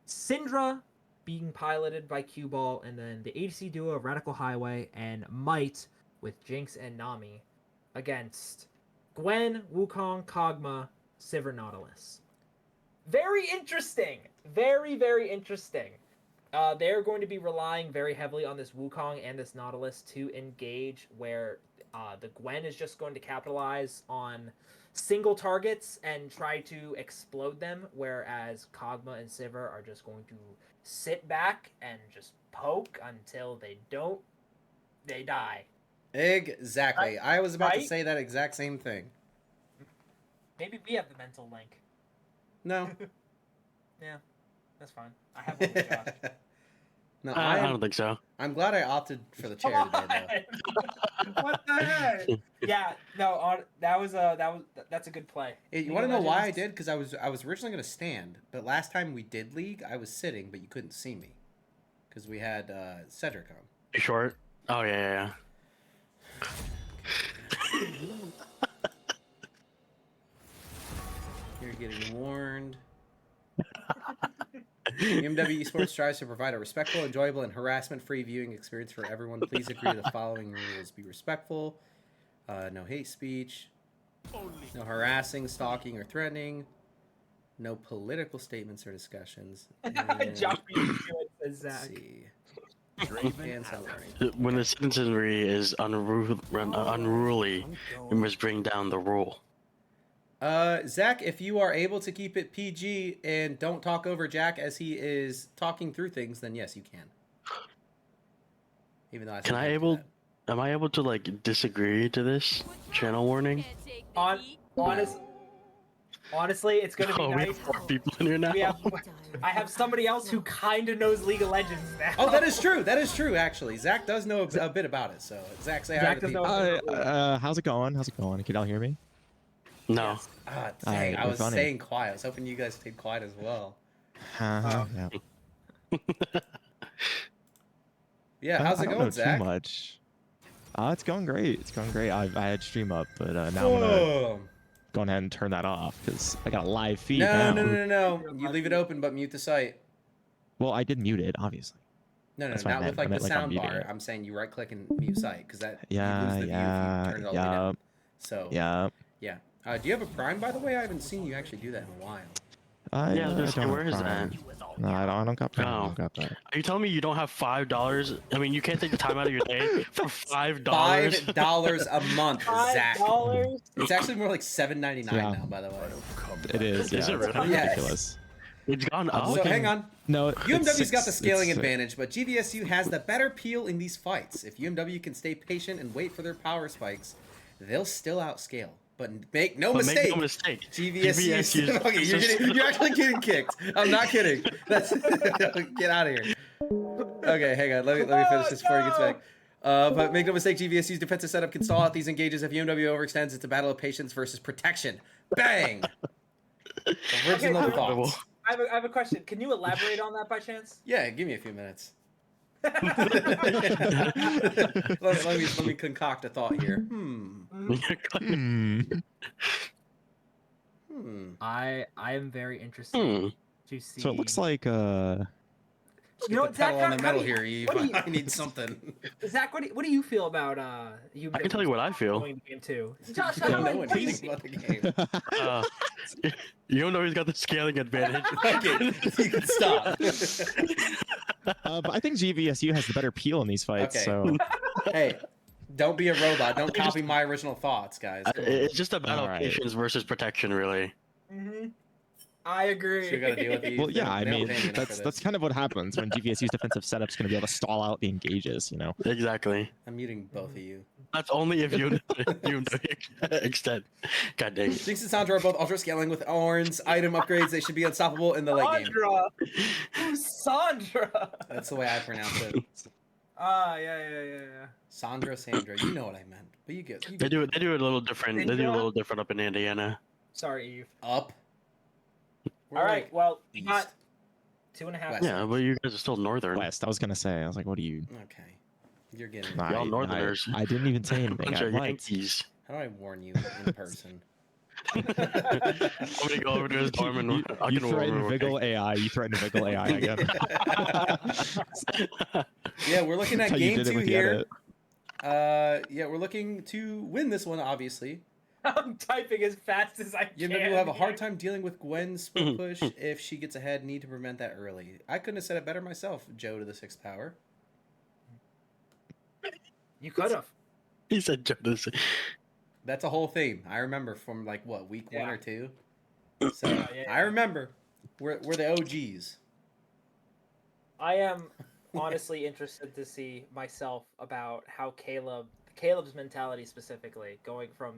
Syndra being piloted by Q Ball, and then the ADC duo of Radical Highway and Might with Jinx and Nami against Gwen, Wukong, Kog'Maw, Sivir, Nautilus. Very interesting. Very, very interesting. They're going to be relying very heavily on this Wukong and this Nautilus to engage, where the Gwen is just going to capitalize on single targets and try to explode them, whereas Kog'Maw and Sivir are just going to sit back and just poke until they die. Exactly. I was about to Right? say that exact same thing. Maybe we have the mental link. No. Yeah, that's fine. I have one with Josh. No, I don't think so. I'm glad I opted for the chair today, though. What the heck? Yeah, no, that's a good play. Hey, you want to know why I did? Because I was originally going to stand, but last time we did League, I was sitting, but you couldn't see me because we had Cedric on. You short? Oh yeah. You're getting warned. UMW Esports strives to provide a respectful, enjoyable, and harassment-free viewing experience for everyone. Please agree to the following rules. Be respectful. No hate speech. No harassing, stalking, or threatening. No political statements or discussions. Josh beat you to it, says Zach. Let's see. And celebrate. When the citizenry is unruly, we must bring down the rule. Zach, if you are able to keep it PG and don't talk over Jack as he is talking through things, then yes, you can. Even though Am I able to like disagree to this channel warning? Honestly, it's gonna be We nice. have 4 people in here now. I have somebody else who kind of knows League of Legends now. Oh, that is true. That is true, actually. Zach does know a bit about it, so Zach, say hi to the people. How's it going? Can y'all hear me? No. Ah, dang, I was staying quiet. I was hoping you guys stayed quiet as well. Yeah. Yeah, how's it I don't going, know Zach? Too much. It's going great. It's going great. I had stream up, but now I'm gonna go ahead and turn that off because I got a live feed now. No. You leave it open, but mute the site. Well, I did mute it, obviously. No, That's what I not with meant. like I the meant, like, sound bar. unmuting it. I'm saying you right-click and mute site because that you Yeah, lose the view if you turn it all the way down. So Yeah. yeah. Do you have a Prime, by the way? I haven't seen you actually do that in a while. Yeah, where is Prime. that? No, I don't got Prime. I Oh. don't got that. Are you telling me you don't have $5? I mean, you can't take the time out of your day for $5. $5 a month, Zach. $5? It's actually more like $7.99 Yeah. now, by the way. It is. Is Yeah, it it's really? Yes. ridiculous. It's gone up. So hang on. No, UMW's got the scaling advantage, but GVSU has the better peel in these fights. If UMW can stay patient and wait for their power spikes, they'll still outscale. But make no mistake. GVSU. Okay, you're actually getting kicked. I'm not kidding. Get out of here. Okay, hang on. Let me finish this before he gets back. But make no mistake, GVSU's defensive setup can stall out these engages. If UMW overextends, it's a battle of patience versus protection. Bang! Original thoughts. I have a question. Can you elaborate on that by chance? Yeah, give me a few minutes. let me concoct a thought here. I am very interested Hmm. to see. So it looks like You know Get what, the Zach? pedal on the how metal do you- here, Eve. what do you- I need something. Zach, what do you feel about I can tell you what I feel. going to game 2? Josh, I don't know what do you anything about the game. Uh, you know he's got the scaling advantage. Okay, you can stop. but I think GVSU has the better peel in these fights. Okay. So Hey, don't be a robot. Don't copy my original thoughts, guys. Come on. It's just a battle of Alright. patience versus protection, really. I agree. So we gotta deal with these. well, yeah, I They don't mean pay me enough for that's this. kind of what happens when GVSU's defensive setup's going to be able to stall out the engages. You know. Exactly. I'm muting both of you. That's only if you extend. God dang it. Jinx and Sandra are both ultra scaling with Orn's item upgrades. They should be unstoppable in the late game. Sandra. Who's Sandra? That's the way I pronounce it. Yeah. Sandra, you know what I meant. But you get They do it a little different. They do a Indiana? little different up in Indiana. Sorry, Eve. up. We're All right, like well, we east. got 2.5. West. Yeah, but you guys are still northern. West. I was going to say. I was like, what do you? Okay. You're getting. I- Y'all Northerners. I didn't even say anything. Bunch I of liked. Yankees. How do I warn you in person? I'm gonna go over to his dorm and You threatened Vigil AI. You threatened Vigil AI again. Yeah, we're looking at That's how you game did it 2 with the here. edit. Yeah, we're looking to win this one, obviously. I'm typing as fast as I can. UMW will have a hard time dealing with Gwen's split push if she gets ahead. Need to prevent that early. I couldn't have said it better myself, Joe to the 6th power. You could have. He said Jonas. That's a whole theme. I remember from like what, week 1 Yeah. or 2. So Yeah. I remember. We're the OGs. I am honestly interested to see myself about how Caleb's mentality specifically, going from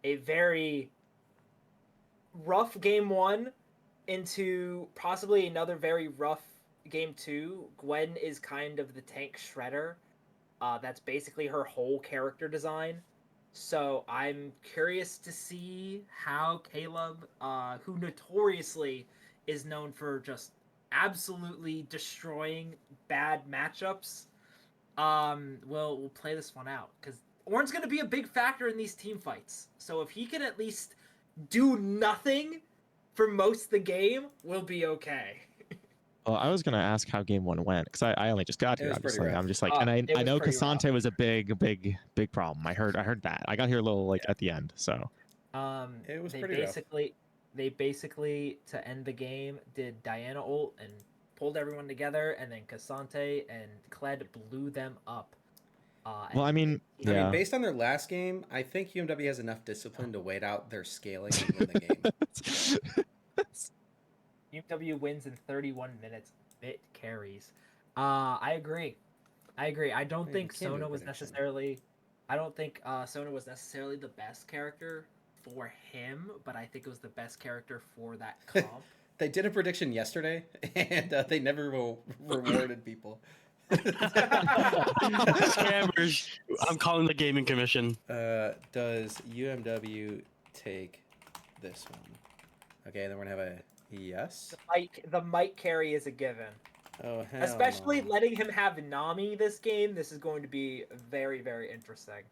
a very rough game 1 into possibly another very rough game 2. Gwen is kind of the tank shredder. That's basically her whole character design. So I'm curious to see how Caleb, who notoriously is known for just absolutely destroying bad matchups, will play this one out. Because Orn's going to be a big factor in these team fights. So if he can at least do nothing for most of the game, we'll be okay. Well, I was gonna ask how game 1 went because I only just got It here. was pretty Obviously, rough. I'm just like, It and I was know pretty rough. Cassante was a big problem. I heard that. I got here a little like at the end, so It was they pretty rough. basically to end the game did Diana ult and pulled everyone together, and then Cassante and Kled blew them up. well, I mean, I yeah. mean, based on their last game, I think UMW has enough discipline to wait out their scaling and win the game. UMW wins in 31 minutes. It carries. I agree. I don't Hey, think you can't do Sona a was prediction. necessarily. I don't think Sona was necessarily the best character for him, but I think it was the best character for that comp. They did a prediction yesterday, and they never rewarded people. Scammers. I'm calling the gaming commission. Does UMW take this one? Okay, then we're gonna have a yes. The mic carry is a given. Oh, hell Especially no. letting him have Nami this game. This is going to be very, very interesting.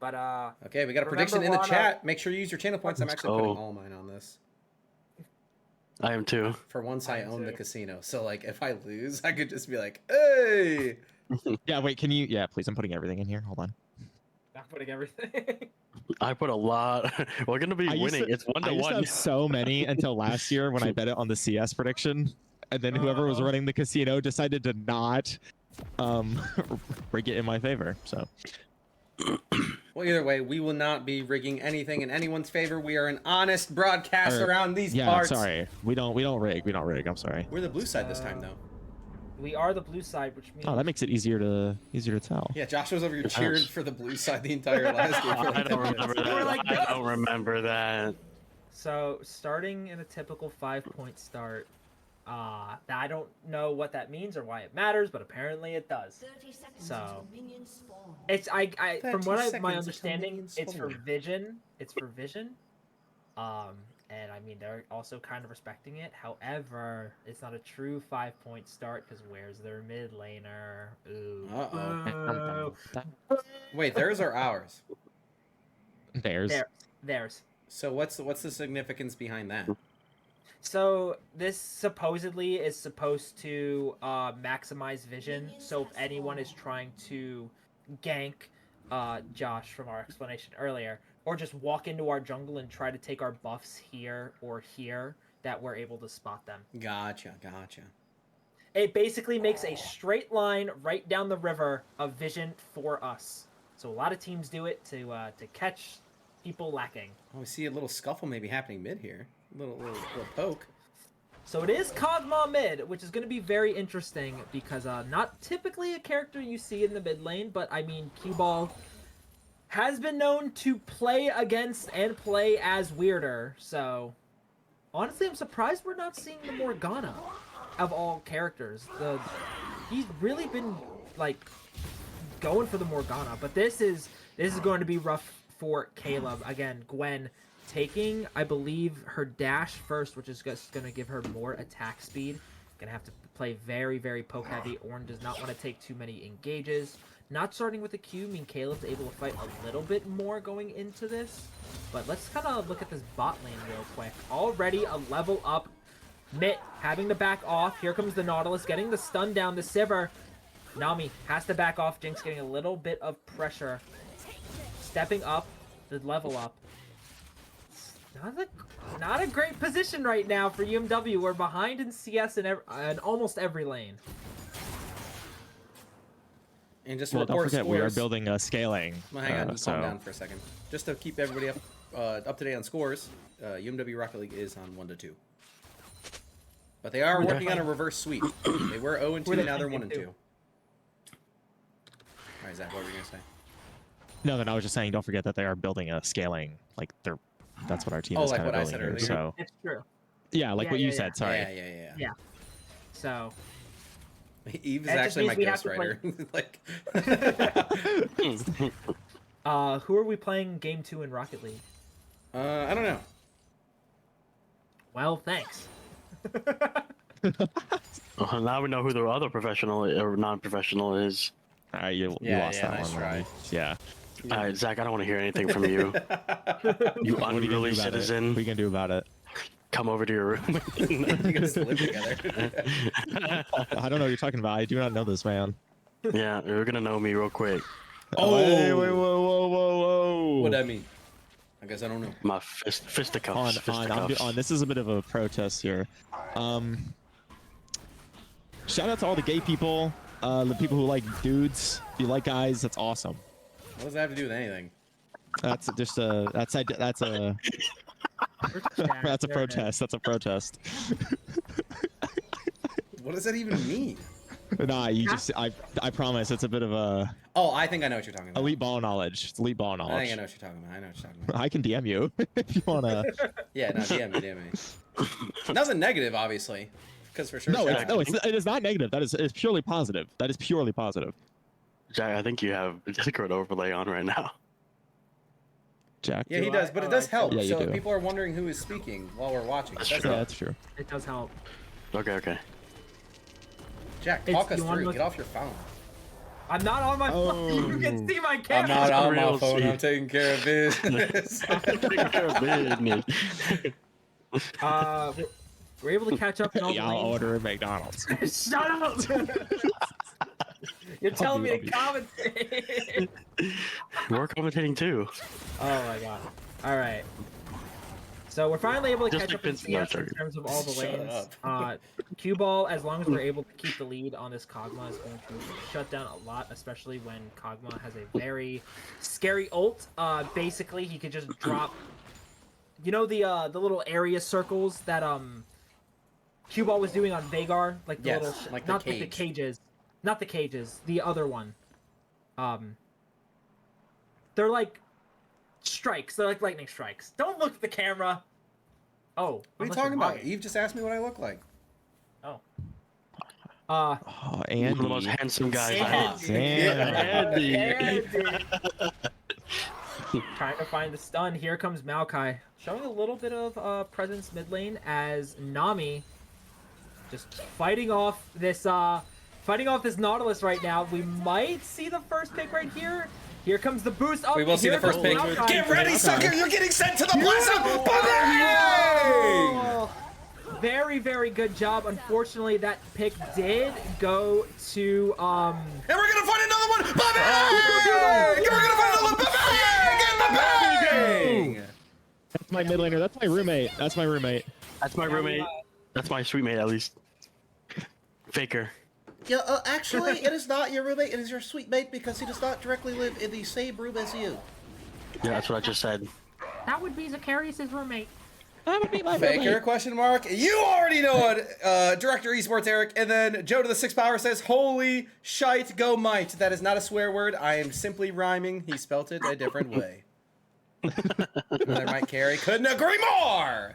But Okay, we got a remember, prediction in the we're on chat. Make sure you use your channel points. I'm Let's actually putting go. all mine on this. I am too. For once, I Mine own the too. casino, so like if I lose, I could just be like, "Hey!" Yeah, wait, can you? Yeah, please. I'm putting everything in here. Hold on. I'm putting everything. I put a lot. We're gonna be I used winning. to- It's 1 to I used to 1. have so many until last year when I bet it on the CS prediction, and then whoever was running the casino decided to not rig it in my favor. So Well, either way, we will not be rigging anything in anyone's favor. We are an honest broadcast Or- around these yeah, parts. sorry. We don't rig. I'm sorry. We're the blue side this time, though. We are the blue side, which means Oh, that makes it easier to tell. Yeah, Josh was over here Yes. cheering for the blue side the entire last game. For I like 10 don't minutes. remember We're that. like, I "Yes!" don't remember that. So starting in a typical 5-point start, I don't know what that means or why it matters, but apparently it does. So it's I 30 from what seconds my until understanding, minions it's for spawn. vision. It's for vision. And I mean they're also kind of respecting it. However, it's not a true 5-point start because where's their mid laner? Ooh. Wait, theirs or ours? There's Theirs. So what's the significance behind that? So this supposedly is supposed to maximize vision. So if anyone is trying to gank Josh from our explanation earlier, or just walk into our jungle and try to take our buffs here or here, that we're able to spot them. Gotcha. It basically makes a straight line right down the river of vision for us. So a lot of teams do it to catch people lacking. Oh, we see a little scuffle maybe happening mid here. Little poke. So it is Kog'Maw mid, which is going to be very interesting because not typically a character you see in the mid lane, but I mean, Q-Ball has been known to play against and play as weirder. So honestly, I'm surprised we're not seeing the Morgana of all characters. He's really been like going for the Morgana, but this is going to be rough for Caleb. Again, Gwen taking, I believe, her dash first, which is just going to give her more attack speed. Going to have to play very, very poke heavy. Ornn does not want to take too many engages. Not starting with a Q, I mean, Caleb's able to fight a little bit more going into this. But let's kind of look at this bot lane real quick. Already a level up. Mitt having to back off. Here comes the Nautilus getting the stun down the Sivir. Nami has to back off. Jinx getting a little bit of pressure. Stepping up, the level up. Not a great position right now for UMW. We're behind in CS in almost every lane. And just Well, don't forget, scores. we are building a scaling. Well, hang on, just calm down for a second. Just to keep everybody up to date on scores, UMW Rocket League is on 1-2. But they are working on a reverse sweep. They were 0-2, now they're 1-2. All right, Zach, what were you gonna say? No, I was just saying, don't forget that they are building a scaling. Like that's what our team is like kind of what I building said here. earlier. So It's true. yeah, like what you said. Sorry. Yeah. So Eve is that just actually my means we have ghostwriter. Like, who are we playing game 2 in Rocket League? I don't know. Well, thanks. Now we know who the other professional or non-professional is. All right, you lost that nice one. try. Yeah. All right, Zach, I don't want to hear anything from you. You What are you gonna unruly do about it? citizen. What are you gonna do about it? Come over to your room. You guys live together. I don't know what you're talking about. I do not know this man. Yeah, you're gonna know me real quick. Oh, Wait, whoa. What'd that mean? I guess I don't know. My fisticuffs. On this is a bit of a protest here. Shout out to all the gay people, the people who like dudes. If you like guys, that's awesome. What does that have to do with anything? That's just a that's a that's a protest. That's a protest. What does that even mean? Nah, you just I promise it's a bit of a Oh, I think I know what you're talking about. elite ball knowledge. It's elite ball I think knowledge. I know what you're talking about. I know what you're talking about. I can DM you if you wanna. Yeah, no, DM me. Nothing negative, obviously, because for sure. No, Jack- it is not negative. It's purely positive. That is purely positive. Jack, I think you have a Discord overlay on right now. Jack. Yeah, he does, but it does help. Yeah, you so do. if people are wondering who is speaking while we're watching, That's that's true. Yeah, help. that's true. It does help. Okay. Jack, It's- talk us you wanna through. look- Get off your phone. I'm not on my phone. You can see my I'm camera. not on my Real phone. shit. I'm taking care of business. We're able to catch up in all the Yeah, I'll lanes. order at McDonald's. Shut up! You're telling me to commentate. We're commentating too. Oh my god. Alright. So we're finally able to Just catch like up in Vince- no, CS in sorry. terms of all the Shut lanes. Cue ball, as long as we're able to keep the lead on this Kog'Maw, is going to shut down a lot, especially when Kog'Maw has a very scary ult. Basically, he could just drop, you know, the little area circles that Cue ball was doing on Veigar, like the Yes, little, like the not like the cage. cages, not the cages, the other one. They're like strikes. They're like lightning strikes. Don't look at the camera. Oh, What are you unless talking you're about? vlogging. Eve just asked me what I look like. Oh. Oh, One Andy. of the most handsome guys. Andy. Damn. Andy. Trying to find the stun. Here comes Maokai, showing a little bit of presence mid lane as Nami just fighting off this Nautilus right now. We might see the first pick right here. Here comes the boost up. We will see the Here first comes pick. Malphite. Get ready, sucker! You're getting sent to the blossom! Bang! Oh, very, very good job. Unfortunately, that pick did go to And we're gonna find another one! Bang! We're gonna find another one! Bang! Get the bang! That's my mid laner. That's my roommate. That's my roommate. That's my roommate. That's my sweet mate, at least. Faker. Yeah, actually, it is not your roommate. It is your sweet mate because he does not directly live in the same room as you. Yeah, that's what I just said. That would be Zacarias' roommate. That would be my Faker, roommate. question mark. You already know it, Director Esports Eric. And then Joe to the 6th power says, holy shite, go might. That is not a swear word. I am simply rhyming. He spelt it a different way. Another might carry. Couldn't agree more.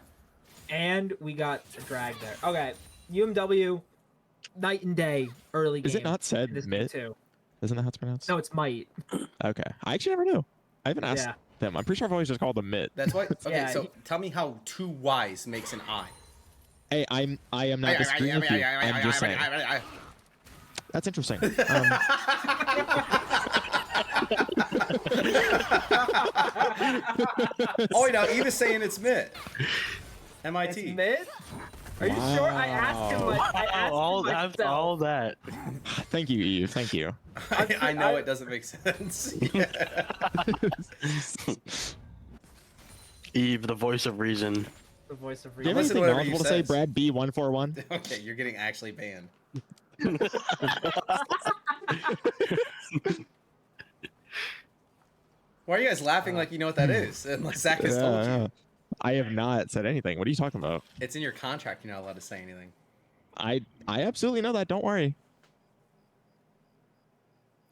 And we got a drag there. Okay, UMW, night and day, early game. Is it not said This mid? too. Isn't that how it's pronounced? No, it's might. Okay. I actually never knew. I haven't asked Yeah. them. I'm pretty sure I've always just called them mid. That's why. Okay, Yeah, so tell me how 2 Y's makes an I. Hey, I am not disagreeing with you. I'm just saying. That's interesting. Oh, wait, now Eve is saying it's mid. MIT. It's mid? Are you sure? I asked him. I asked all him that. myself. All that. Thank you, Eve. Thank you. I know it doesn't make sense. Eve, the voice of reason. The voice of Do you have reason. Listen to anything whatever knowledgeable he to say, says. Brad B141? Okay, you're getting actually banned. Why are you guys laughing like you know what that is? Unless Zach has told you. Yeah. I have not said anything. What are you talking about? It's in your contract. You're not allowed to say anything. I absolutely know that. Don't worry.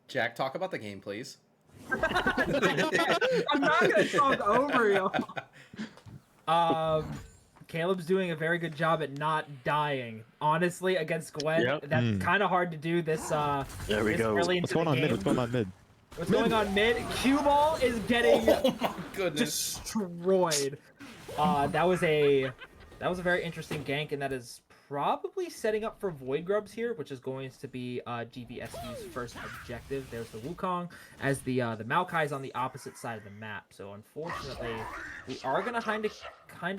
Jack, talk about the game, please. I'm not gonna talk over you. Caleb's doing a very good job at not dying. Honestly, against Gwen, Yep. that's kind of hard to do. This There we this go. early into What's going the on game. mid? What's going on mid? What's going on mid? Cue ball is getting Oh my goodness. destroyed. That was a very interesting gank, and that is probably setting up for Void Grubs here, which is going to be GVSU's first objective. There's the Wukong, as the Maokai's on the opposite side of the map. So unfortunately, we are gonna kind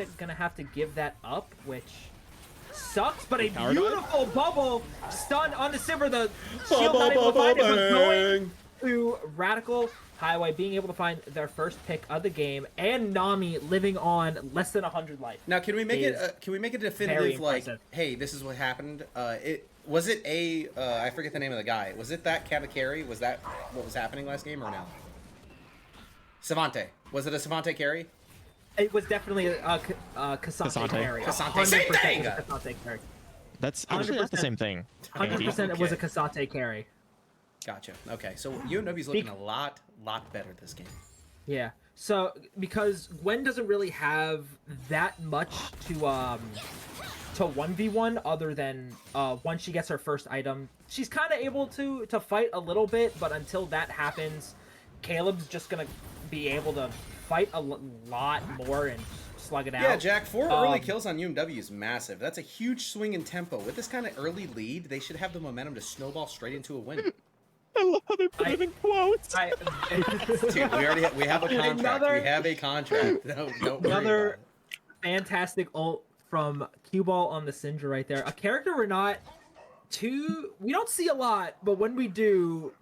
of gonna have to give that up, which sucks. But a beautiful bubble stun on the Sivir. The shield not able to find it, but going to Radical Highway, being able to find their first pick of the game, and Nami living on less than 100 life. Now, can we make is it? Can we make it very definitive? Like, impressive. hey, this is what happened. I forget the name of the guy. Was it that Katakari? Was that what was happening last game or no? Savante. Was it a Savante carry? It was definitely a Cassante carry. Cassante. Same 100% thing! was a Cassante carry. That's actually not the 100%. same thing. 100% it was a Cassante carry. Gotcha. Okay, so UMW's looking a lot better this game. Yeah. So because Gwen doesn't really have that much to 1v1 other than once she gets her first item, she's kind of able to fight a little bit, but until that happens, Caleb's just gonna be able to fight a lot more and slug it out. Yeah, Jack, 4 early kills on UMW is massive. That's a huge swing in tempo. With this kind of early lead, they should have the momentum to snowball straight into a win. I love how they put it in quotes. Dude, we have a contract. We have a contract. No, don't worry Another about it. fantastic ult from Cue Ball on the Syndra right there. A character we don't see a lot, but when we do,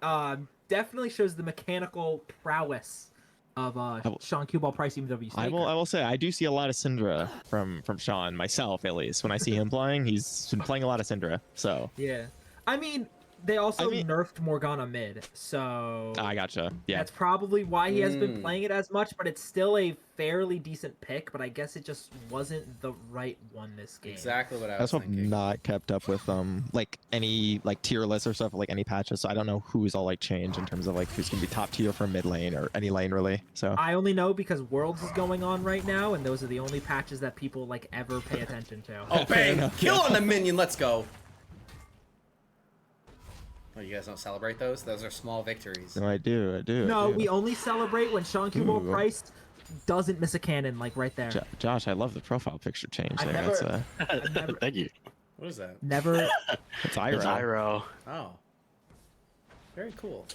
definitely shows the mechanical prowess of Sean Cue Ball Price UMW I Snaker. will say I do see a lot of Syndra from Sean myself, at least when I see him playing. He's been playing a lot of Syndra, so Yeah, I mean they also nerfed Morgana mid, so I gotcha. Yeah, that's probably why he has been playing it as much. But it's still a fairly decent pick. But I guess it just wasn't the right one this game. Exactly what I was that's what thinking. not kept up with like any like tier lists or stuff, like any patches. So I don't know who's all like changed in terms of like who's gonna be top tier for mid lane or any lane really. So I only know because Worlds is going on right now, and those are the only patches that people like ever pay attention to. Oh, bang! Kill on the minion. Let's go. Oh, you guys don't celebrate those? Those are small victories. no, I do. No, we only celebrate when Sean Cue Ball Ooh. Price doesn't miss a cannon, like right there. Josh, I love the profile picture change I there. never- That's Thank you. What is that? Never. it's It's Iro. Iro. Oh. Very cool.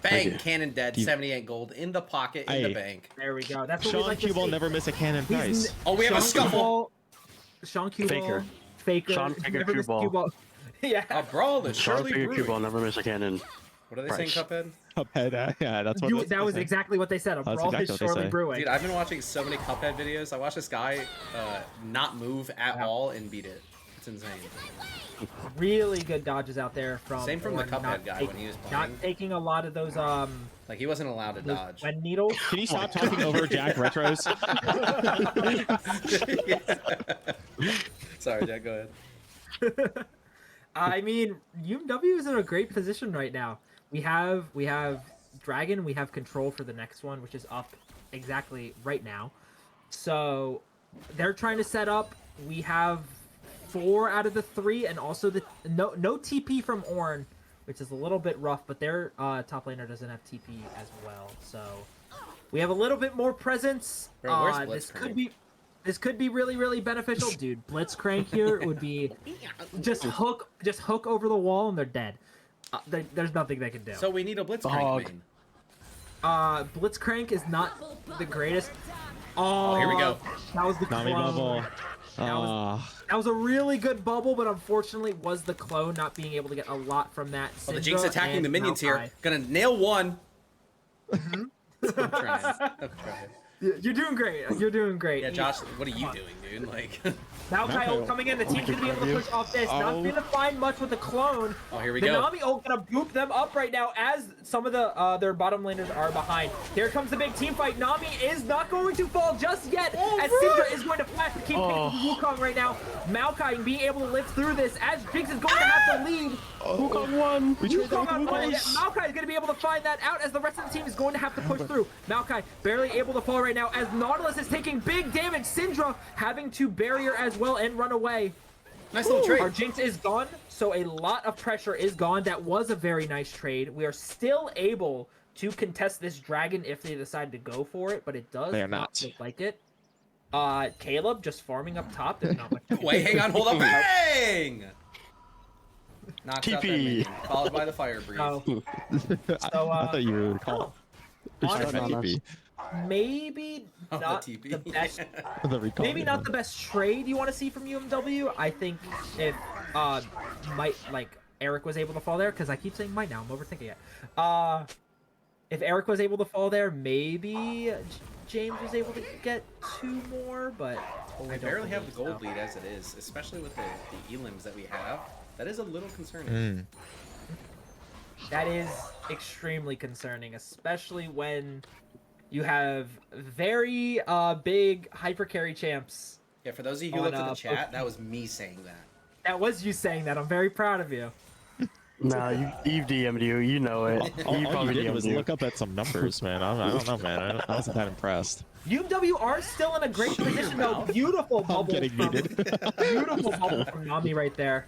Bang! you. Cannon dead. 78 gold in the pocket in the Hey. bank. There we go. That's what we Sean like to Cue see. never miss a cannon He's twice. n- Oh, we have a Sean scuffle. Cue-Ball- Sean Cue Faker. Faker. Sean Faker Never missed Cue-Ball. Cue-Ball. Yeah. A brawl is Sean surely Figure brewing. Cue Ball never miss a cannon. What are they saying, Price. Cuphead? Cuphead, yeah, that's what. That was exactly what they said. A That's brawl exactly is what they surely say. brewing. Dude, I've been watching so many Cuphead videos. I watched this guy not move at all and beat it. It's insane. Really good dodges out there from. Same from the Orin, Cuphead not guy take- when he was playing. Not taking a lot of those Like he wasn't allowed to those dodge. Wen needles. Can you stop talking over Jack Retros? Sorry, Jack. Go ahead. I mean, UMW is in a great position right now. We have Dragon, we have control for the next one, which is up exactly right now. So they're trying to set up. We have 4 out of the 3, and also the no TP from Ornn, which is a little bit rough, but their top laner doesn't have TP as well. So we have a little bit more presence. Bro, where's This could be really beneficial, dude. Blitzcrank here would be just hook over the wall and they're dead. There's nothing they can do. So we need a Blitzcrank Dog. main. Blitzcrank is not the greatest. Oh, here we go. That was the Nami clone. bubble. That was a really good bubble, but unfortunately was the clone not being able to get a lot from that. Oh, the Jinx Syndra attacking and the minions here. Maokai. Gonna nail one. Mm-hmm. I'm trying. I'm trying. You're doing great. You're doing great. Yeah, Josh, what are you doing, dude? Like, Maokai ult coming in. The team's gonna be able to push off this. Not gonna find much with the clone. oh, here we The go. Nami ult gonna boop them up right now as some of the their bottom laners are behind. Here comes the big team fight. Nami is not going to fall just yet as Syndra is going to flash the keep pace with Wukong right now. Maokai being able to live through this as Jinx is going to have to leave. Wukong won. Wukong on one. Maokai is going to be able to find that out as the rest of the team is going to have to push through. Maokai barely able to fall right now as Nautilus is taking big damage. Syndra having to barrier as well and run away. Nice little trade. Our Jinx is gone, so a lot of pressure is gone. That was a very nice trade. We are still able to contest this dragon if they decide to go for it, but it does They are not not. look like it. Caleb just farming up top. There's not much. Wait, hang on, hold up. Bang! Knocks out that TP. minion, followed by the fire breeze. So, I thought you were recall. honestly, maybe Oh, not the TP. the best. The recall. Maybe not the best trade you want to see from UMW. I think if Eric was able to fall there, because I keep saying might now, I'm overthinking it. If Eric was able to fall there, maybe James was able to get 2 more, but I barely have the gold lead as it is, especially with the elims that we have. That is a little concerning. That is extremely concerning, especially when you have very big hyper carry champs. Yeah, for those of you who On, looked at the chat, Pokemon. that was me saying that. That was you saying that. I'm very proud of you. Nah, Eve DM'd you. You know it. All Eve you probably did DM'd was you. look up at some numbers, man. I don't know, man. I wasn't that impressed. UMW are still in a great position, though. Beautiful bubble. getting from, muted. Beautiful bubble from Nami right there.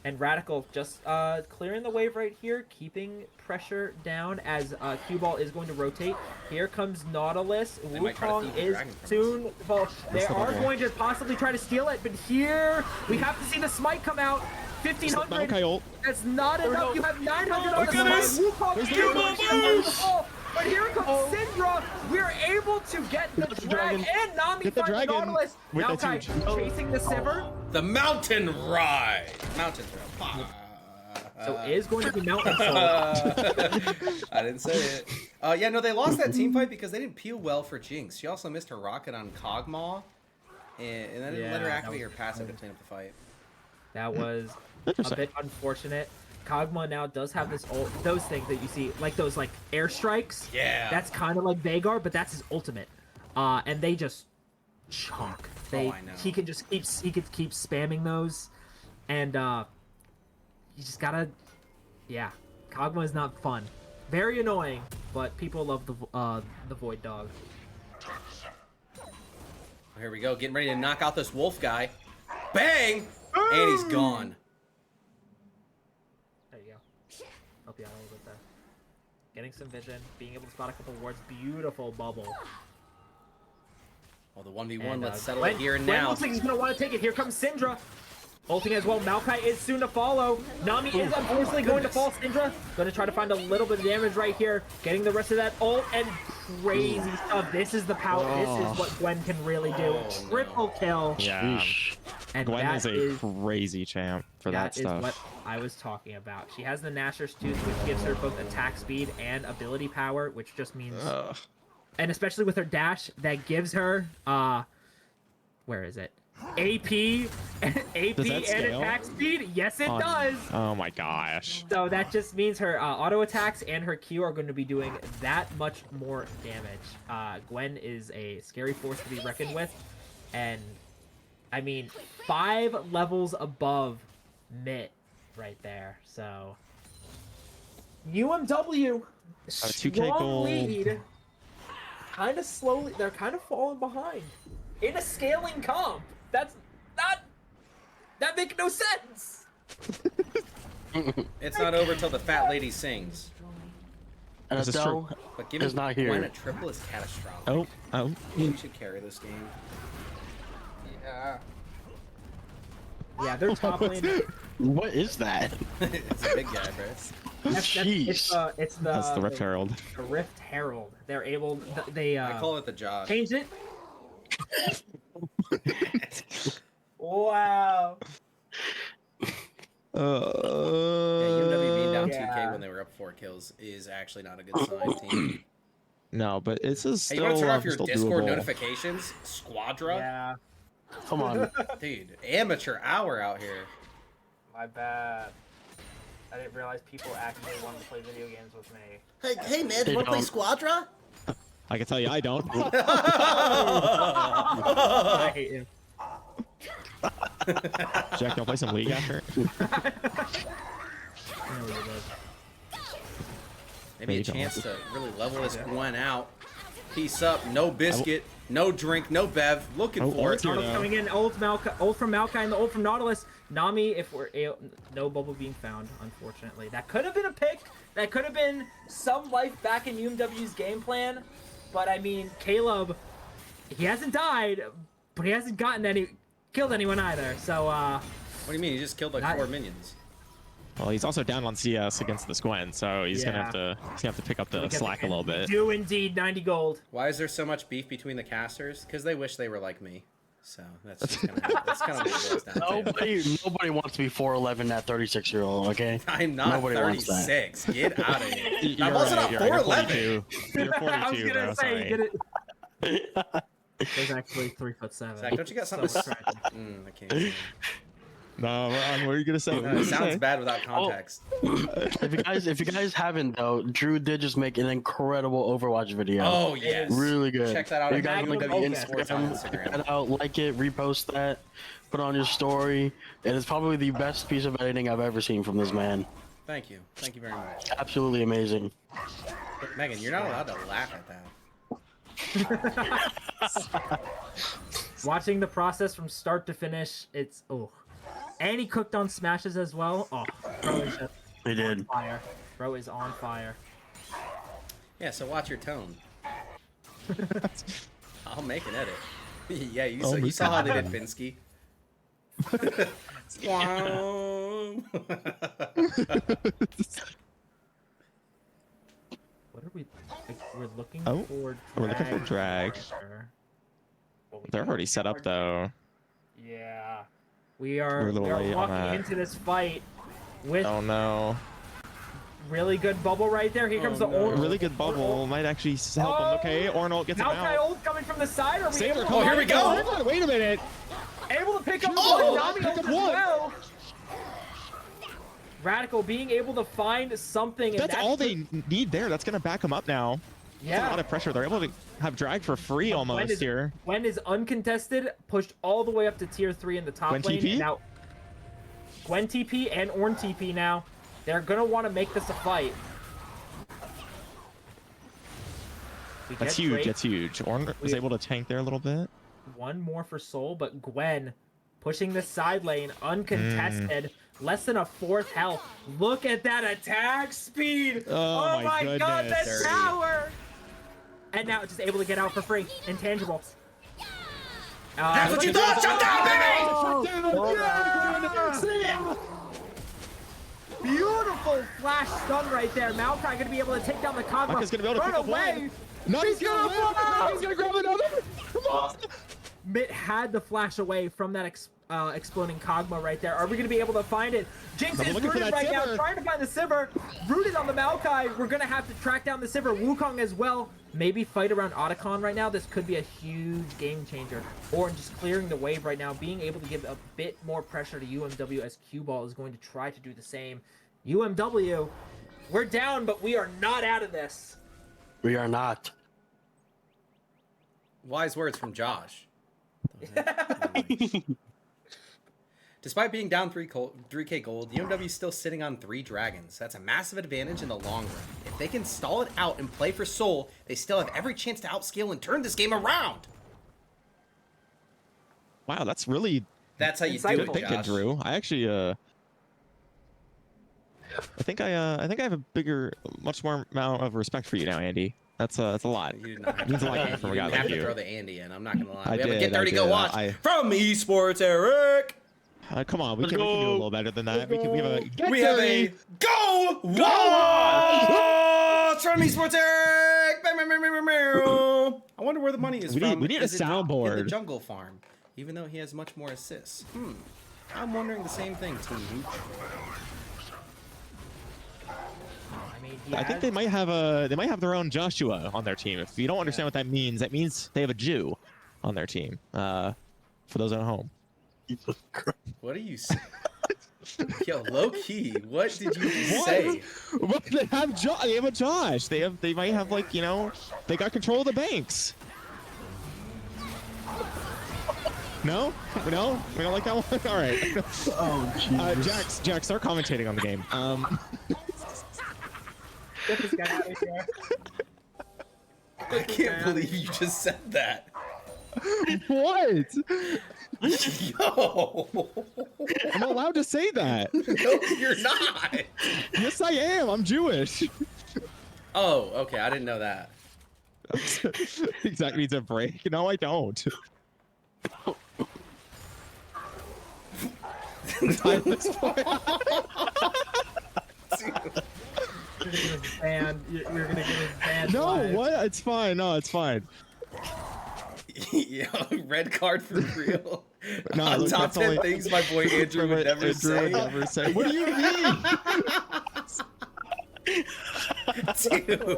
And Radical just clearing the wave right here, keeping pressure down as Cue Ball is going to rotate. Here comes Nautilus. They might try to Wukong feed the is dragon from soon. Well, they Missed the are bubble. going to possibly try to steal it, but here we have to see the smite come out. 1500. Maokai ult. That's not enough. You have 900 on the goodness. side. Wukong There's is the going to bubbles. the ball. But here comes Syndra. We're able to get the the drag, dragon. and Nami Get the finds dragon Nautilus. with the Maokai two- chasing the Sivir. The mountain ride. Mountain ride. So it is going to be Mountain Soul. I didn't say it. Yeah, no, they lost that team fight because they didn't peel well for Jinx. She also missed her rocket on Kog'Maw, and that didn't let her Yeah, activate that her was passive to good. clean up the fight. That was a Interesting. bit unfortunate. Kog'Maw now does have this those things that you see, like those like airstrikes. Yeah. That's kind of like Vagar, but that's his ultimate. And they just chunk. They I know. he could keep spamming those, and you just gotta, yeah. Kog'Maw is not fun. Very annoying, but people love the Void Dog. Here we go, getting ready to knock out this wolf guy. Bang! And he's gone. There you go. Help you out a little bit there. Getting some vision, being able to spot a couple wards. Beautiful bubble. Well, the 1v1, And, let's settle Gwen- it here and Gwen now. looks like he's gonna want to take it. Here comes Syndra. Ulting as well. Maokai is soon to follow. Nami is unfortunately going to fall. Syndra going to try to find a little bit of damage right here. Getting the rest of that ult and crazy stuff. This is the power. This is what Gwen can really do. Triple kill. Yeah. And Gwen that is a crazy champ for that is stuff. what I was talking about. She has the Nashor's Tooth, which gives her both attack speed and ability power, which just means... And especially with her dash, that gives her... where is it? AP and attack speed. Yes, it does. Oh my gosh. So that just means her auto attacks and her Q are going to be doing that much more damage. Gwen is a scary force to be reckoned with, and I mean 5 levels above Mitt right there. So UMW 2K strong gold. lead. Kind of slowly, they're kind of falling behind in a scaling comp. That makes no sense. It's not over till the fat lady sings. And This is true. Adele But giving is not here. Gwen a triple is catastrophic. Oh. We should carry this game. Yeah. Yeah, they're top lane. What is that? It's a big guy, bro. Jeez. It's the That's the Rift Herald. The Rift Herald. They're able. They I call it the Josh. changed it. Wow. Yeah, UMW being down Yeah. 2K when they were up 4 kills is actually not a good sign, team. No, but this is Hey, still, you want to turn off your still Discord doable. notifications? Squadra? Yeah. Come on. Dude, amateur hour out here. My bad. I didn't realize people actually wanted to play video games with me. Hey man, They you wanna play don't. Squadra? I can tell you, I don't. I hate you. Jack, don't play some League after. I know what it is. Maybe a Maybe don't. chance to really level this Gwen out. Piece up, no biscuit, no drink, no bev. Looking Oh, for it. here. Nautilus coming in, ult from Maokai and the ult from Nautilus. Nami, if we're no bubble being found, unfortunately. That could have been a pick. That could have been some life back in UMW's game plan. But I mean, Caleb, he hasn't died, but he hasn't killed anyone either. So What do you mean? He just killed like Not- 4 minions. Well, he's also down on CS against the Gwen, so he's gonna Yeah. have to pick up the slack a little bit. do indeed 90 gold. Why is there so much beef between the casters? Because they wish they were like me. So that's just kind of that's kind of what it boils down to. Nobody wants to be 4'11", that 36-year-old. Okay. I'm not Nobody wants that. 36. Get out of here. You're I'm also right, not you're right, 4'11. You're 42. You're 42, I was gonna bro. say, Sorry. get it. There's actually 3'7". Zach, don't you got something? So tragic. I can't. Say. No, what are you gonna say? What No, were you it gonna sounds say? bad without context. If you guys haven't though, Drew did just make an incredible Overwatch video. Oh yes. Really good. Check that out. You at guys UMW like Esports on Check Instagram. that out, like it, repost that, put on your story. It is probably the best piece of editing I've ever seen from this man. Thank you. Thank you very much. Absolutely amazing. Megan, you're not allowed to laugh at that. Watching the process from start to finish, it's and he cooked on smashes as well. Oh, bro is just He did. fire. Bro is on fire. Yeah, so watch your tone. I'll make an edit. Yeah, you Oh, saw how they did God. Finsky. What are we? We're looking Oh, for. we're looking for drag. Well, we They're don't already set up have- though. Yeah, we We're are. a little We are late on walking that. into this fight with Oh no. really good bubble right there. Here comes the A orange. really good bubble might actually help him. Okay, Ornol gets him Maokai out. ult coming from the side. Are we Saber able to coming. here we go. Hold on, wait a minute. able to pick up Oh, one? Nami pick ult up as one. well. Radical being able to find something. That's all they need there. That's gonna back him up now. That's a lot Yeah. of pressure. They're able to have drag for free almost here. Gwen is uncontested, pushed all the way up to tier 3 in the top Gwen lane. TP? And now Gwen TP and Ornn TP now. They're gonna want to make this a fight. We That's get huge. Drake. That's huge. Orn was able to tank there a little bit. One more for Soul, but Gwen pushing the side lane, uncontested. Less than a 4th health. Look at that attack speed. Oh my god, that goodness. tower. And now it's just able to get out for free. Intangible. That's what you thought! Shut down, baby! Beautiful flash stun right there. Maokai going to be able to take down the Kog'Maw. Maka's gonna be able to Run pick up away. one. No, he's gonna win. He's gonna grab another. Come on. Mitt had the flash away from that exploding Kog'Maw right there. Are we going to be able to find it? Jinx I'm is looking for rooted that right now, Sivir. trying to find the Sivir. Rooted on the Maokai. We're going to have to track down the Sivir. Wukong as well. Maybe fight around Otacon right now. This could be a huge game changer. Or just clearing the wave right now, being able to give a bit more pressure to UMW as Q-Ball is going to try to do the same. UMW, we're down, but we are not out of this. We are not. Wise words from Josh. Despite being down 3k gold, UMW is still sitting on 3 dragons. That's a massive advantage in the long run. If they can stall it out and play for soul, they still have every chance to outscale and turn this game around. Wow, that's how you do Insightful. it, thinking, Josh. Drew. I actually, I think I have a bigger, much more amount of respect for you now, Andy. That's a lot. You did not have Means to, a lot coming from a guy you didn't like have to you. throw the Andy in. I'm not gonna lie. I We have a did, Get 30 I Go did. watch from Esports, Eric. Come on, we Let's can do a go. little better than that. We have a We have a Go Watch from Esports, Eric. I wonder where the money is We from. need a Is it in the soundboard. jungle farm, even though he has much more assists. I'm wondering the same thing, Team Hooch. I think they might have their own Joshua on their team. If you don't understand what that means they have a Jew on their team. For those at home. What are you saying? Yo, low key, what did you just say? What? They have a Josh. They might have, like, you know, they got control of the banks. No? No? We don't like that one? All right. Oh, Jesus. Jax, start commentating on the game. Get this guy out of here. I can't believe you just said that. What? Yo! I'm allowed to say that. No, you're not! Yes, I am. I'm Jewish. Oh, okay, I didn't know that. Exactly, needs a break. No, I don't. At this point. You're gonna get his banned. No, live. what? It's fine. No, it's fine. Yo, red card for real. No, look, Top that's 10 only- things my boy Andrew would never Andrew say. would never say. What do you mean? Dude.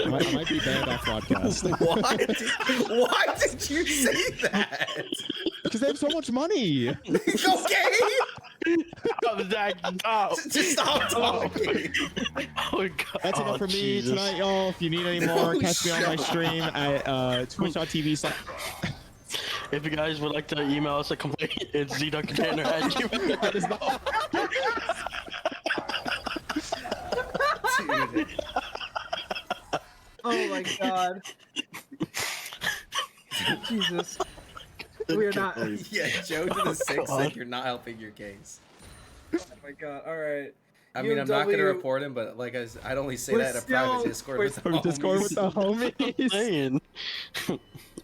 I might be banned off podcast. Why did you say that? Because they have so much money. Okay? Oh, Zach, stop. Just stop talking. Oh, God. That's enough for me Jesus. tonight, y'all. If you need any more, No, catch me on my shut stream at twitch.tv. If you guys would like to email us a complaint, it's zduncantanner@gmail.com. That is not. Dude. Oh my god. Jesus. We are not. Oh Yeah, Joe to the 6 said you're not helping your case. my god. All right. I mean, I'm not gonna UMW report him, but like I'd only say We're that in a still- private Discord we're- with the Discord with the homies. homies. Saying.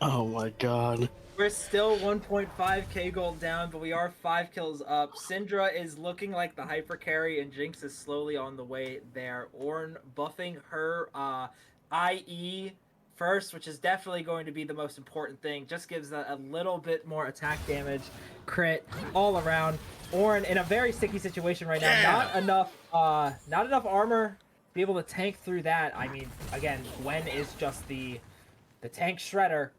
Oh my God. We're still 1.5k gold down, but we are 5 kills up. Syndra is looking like the hyper carry, and Jinx is slowly on the way there. Ornn buffing her IE first, which is definitely going to be the most important thing. Just gives a little bit more attack damage, crit all around. Ornn in a very sticky situation right now. Yeah. Not enough armor to be able to tank through that. I mean, again, Gwen is just the tank shredder.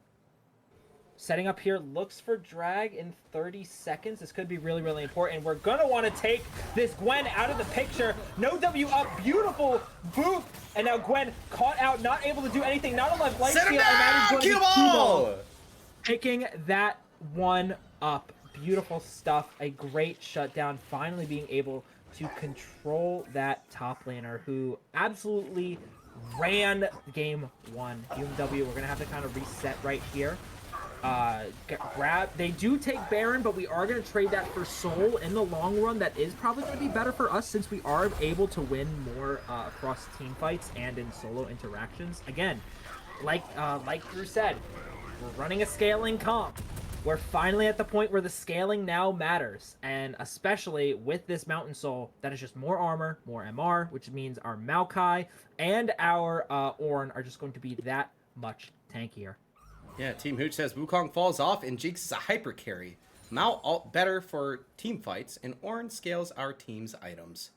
Setting up here, looks for drag in 30 seconds. This could be really, really important. We're gonna want to take this Gwen out of the picture. No W up, beautiful boop. And now Gwen caught out, not able to do anything, not enough life Set him steal, and that is down! going to Cue be ball! Q-Ball. Picking that one up. Beautiful stuff. A great shutdown. Finally being able to control that top laner who absolutely ran game one. UMW, we're gonna have to kind of reset right here. They do take Baron, but we are going to trade that for Soul in the long run. That is probably going to be better for us since we are able to win more across team fights and in solo interactions. Again, like Drew said, we're running a scaling comp. we're finally at the point where the scaling now matters, and especially with this Mountain Soul, that is just more armor, more MR, which means our Maokai and our Ornn are just going to be that much tankier. Yeah, Team Hooch says Wukong falls off and Jinx is a hyper carry. Mao alt better for team fights, and Ornn scales our team's items.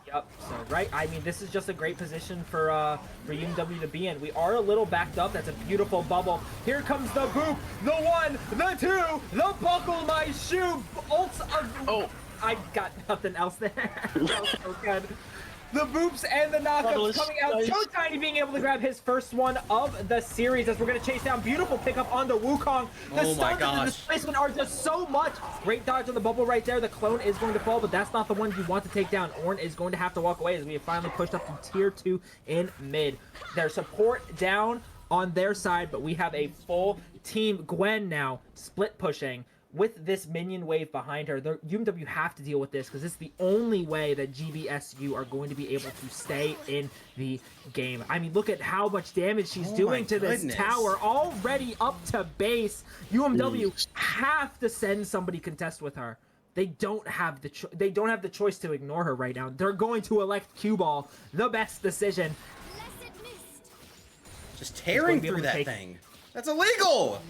Yep. So right, I mean, this is just a great position for UMW to be in. We are a little backed up. That's a beautiful bubble. Here comes the boop, the one, the two, the buckle my shoe. Ults of. Oh, I got nothing else there. That was so good. The boops and the knockups coming out. Nice. Showtime being able to grab his first one of the series as we're going to chase down. Beautiful pickup on the Wukong. The Oh my stuns and the gosh. displacement are just so much. Great dodge on the bubble right there. The clone is going to fall, but that's not the one you want to take down. Ornn is going to have to walk away as we have finally pushed up to tier 2 in mid. Their support down on their side, but we have a full team. Gwen now split pushing. With this minion wave behind her, the UMW have to deal with this because it's the only way that GVSU are going to be able to stay in the game. I mean, look at how much damage she's doing to this tower. Already up to base. UMW have to send somebody contest with her. They don't have the choice to ignore her right now. They're going to elect Cue Ball, the best decision. Just tearing through that thing. That's illegal!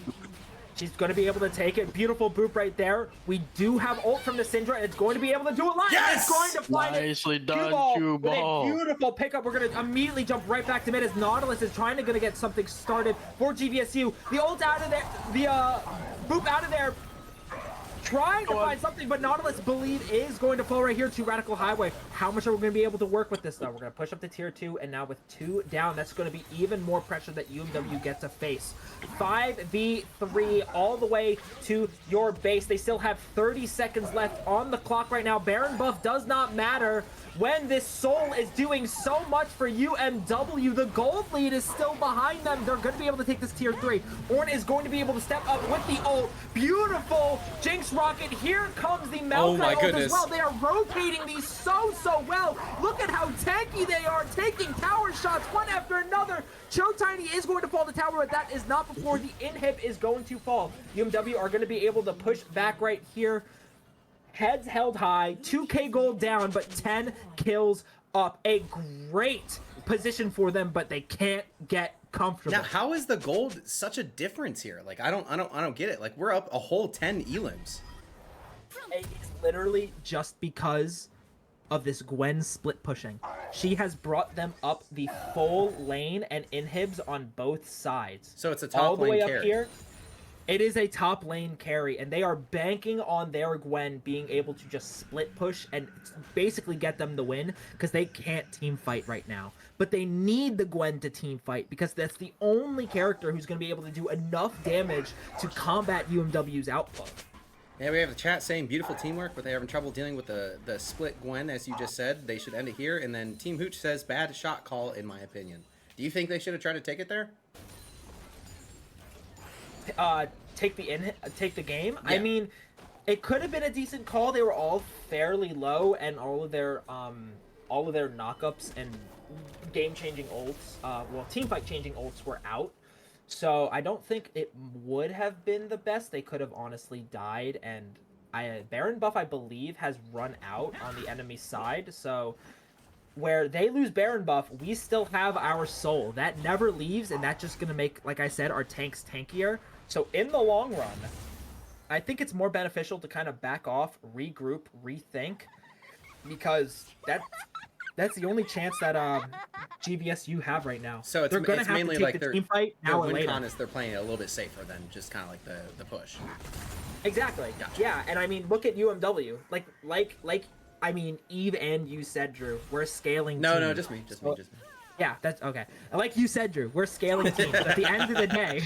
She's going to be able to take it. Beautiful boop right there. We do have ult from the Syndra, and it's going to be able to do it live. Yes! It's going to find Nicely it. done, Cue With a Ball. beautiful pickup. We're going to immediately jump right back to mid as Nautilus is trying to get something started for GVSU. The ult out of there. The boop out of there. Trying to find something, but Nautilus believe is going to fall right here to Radical Highway. How much are we going to be able to work with this, though? We're going to push up to tier 2, and now with 2 down, that's going to be even more pressure that UMW gets to face. 5v3 all the way to your base. They still have 30 seconds left on the clock right now. Baron buff does not matter when this Soul is doing so much for UMW. The gold lead is still behind them. They're going to be able to take this tier 3. Ornn is going to be able to step up with the ult. Beautiful Jinx rocket. Here comes the Maokai ult as well. They are rotating these so well. Look at how tanky they are, taking tower shots one after another. Showtime is going to fall the tower, but that is not before the inhib is going to fall. UMW are going to be able to push back right here. Heads held high, 2k gold down, but 10 kills up. A great position for them, but they can't get comfortable. Now, how is the gold such a difference here? Like, I don't get it. Like, we're up a whole 10 elims. It's literally just because of this Gwen split pushing. She has brought them up the full lane and inhibs on both sides. So it's a top all the lane way carry. up here. It is a top lane carry, and they are banking on their Gwen being able to just split push and basically get them the win because they can't team fight right now. But they need the Gwen to team fight because that's the only character who's going to be able to do enough damage to combat UMW's output. Yeah, we have the chat saying beautiful teamwork, but they're having trouble dealing with the split Gwen, as you just said. They should end it here. And then Team Hooch says bad shot call, in my opinion. Do you think they should have tried to take it there? Take the game. Yeah. I mean, it could have been a decent call. They were all fairly low, and all of their knockups and game-changing ults, well, teamfight changing ults were out. So I don't think it would have been the best. They could have honestly died, and Baron buff, I believe, has run out on the enemy side. So where they lose Baron buff, we still have our Soul. That never leaves, and that's just going to make, like I said, our tanks tankier. So in the long run, I think it's more beneficial to kind of back off, regroup, rethink, because that's the only chance that GVSU have right now. So they're going to have mainly to take like the team fight now or win later. con is they're playing it a little bit safer than just kind of like the push. Exactly. Gotcha. Yeah, and I mean, look at UMW. Like I mean, Eve and you said, Drew, we're scaling. No, team. no, just me. Yeah, that's okay. Like you said, Drew, we're scaling teams. At the end of the day.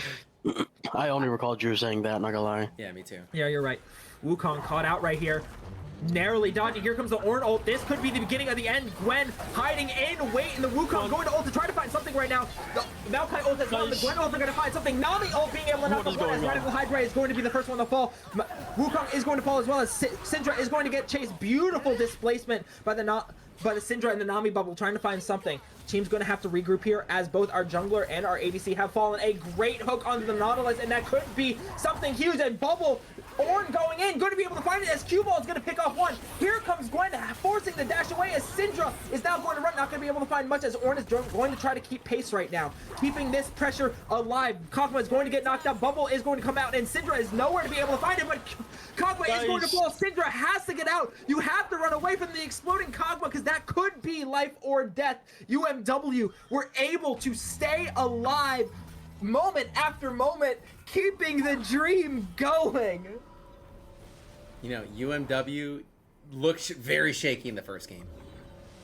I only recall Drew saying that, not gonna lie. Yeah, me too. Yeah, you're right. Wukong caught out right here. Narrowly dodging. Here comes the Ornn ult. This could be the beginning of the end. Gwen hiding in, wait, and the Wukong going to ult to try to find something right now. The Maokai ult has gone. The Gwen ult are going to find something. Nami ult being able to knock the Gwen as Radical Hydra is going to be the first one to fall. Wukong is going to fall as well as Syndra is going to get chased. Beautiful displacement by the but Syndra in the Nami bubble trying to find something. Team's going to have to regroup here as both our jungler and our ADC have fallen. A great hook onto the Nautilus, and that could be something huge. And Bubble, Ornn going in, going to be able to find it as Q-Ball is going to pick off one. Here comes Gwen forcing the dash away as Syndra is now going to run. Not going to be able to find much as Ornn is going to try to keep pace right now, keeping this pressure alive. Kog'Maw is going to get knocked out. Bubble is going to come out, and Syndra is nowhere to be able to find it, but Kog'Maw is going to fall. Syndra has to get out. You have to run away from the exploding Kog'Maw because that could be life or death. UMW were able to stay alive moment after moment, keeping the dream going. You know, UMW looked very shaky in the first game.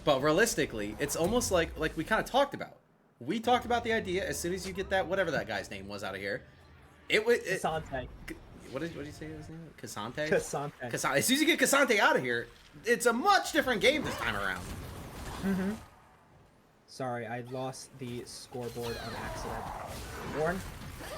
But realistically, it's almost like we kind of talked about. We talked about the idea as soon as you get that, whatever that guy's name was out of here. It was... Kasante. What did you say his name? Kasante? Kasante. As soon as you get Kasante out of here, it's a much different game this time around. Mm-hmm. Sorry, I lost the scoreboard on accident. Ornn,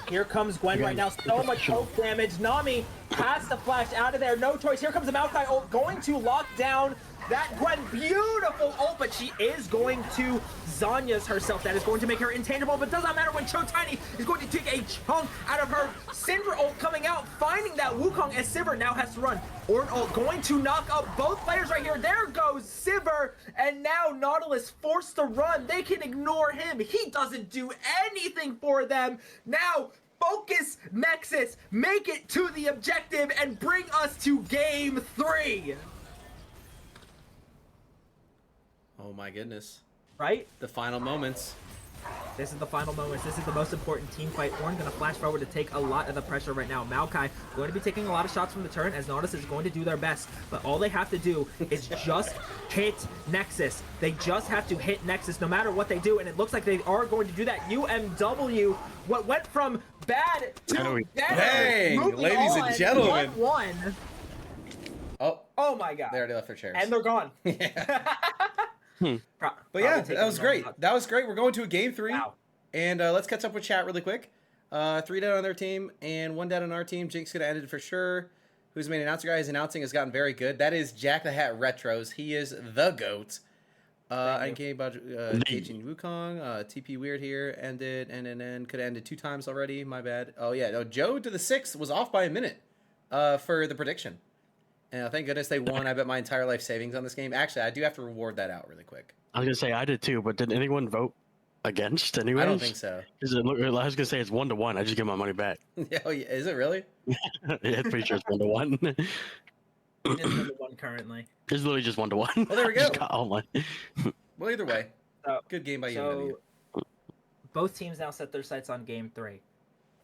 here comes Gwen right now. So much ult damage. Nami has to flash out of there. No choice. Here comes the Maokai ult going to lock down that Gwen. Beautiful ult, but she is going to Zanya's herself. That is going to make her intangible, but does not matter when Cho Tiny is going to take a chunk out of her. Syndra ult coming out, finding that Wukong as Sivir now has to run. Ornn ult going to knock up both players right here. There goes Sivir, and now Nautilus forced to run. They can ignore him. He doesn't do anything for them. Now, focus Nexus, make it to the objective, and bring us to game 3. Oh my goodness. Right? The final moments. This is the final moments. This is the most important team fight. Ornn gonna flash forward to take a lot of the pressure right now. Maokai going to be taking a lot of shots from the turn as Nautilus is going to do their best. But all they have to do is just hit Nexus. They just have to hit Nexus no matter what they do. And it looks like they are going to do that. UMW, what went from bad to better. Bang, ladies and gentlemen. 1-1. Oh my god. They already left their chairs. And they're gone. But yeah, that was great. That was great. We're going to a game 3. Wow. And let's catch up with chat really quick. 3 dead on their team and 1 dead on our team. Jake's going to end it for sure. Who's the main announcer guy? His announcing has gotten very good. That is Jack the Hat Retros. He is the GOAT. NK Cajun Wukong. TP Weird here. Ended. And could have ended 2 times already. My bad. Oh, yeah. No, Joe to the 6th was off by a minute for the prediction. And thank goodness they won. I bet my entire life savings on this game. Actually, I do have to reward that out really quick. I was gonna say I did too, but did anyone vote against anyways? I don't think so. I was gonna say it's 1-1. I just get my money back. Oh, yeah. Is it really? Yeah, I'm pretty sure it's 1-1. It is 1-1 currently. It's literally just 1-1. Well, there we go. Just got all mine. Well, either way, good game by UMW. Both teams now set their sights on game 3.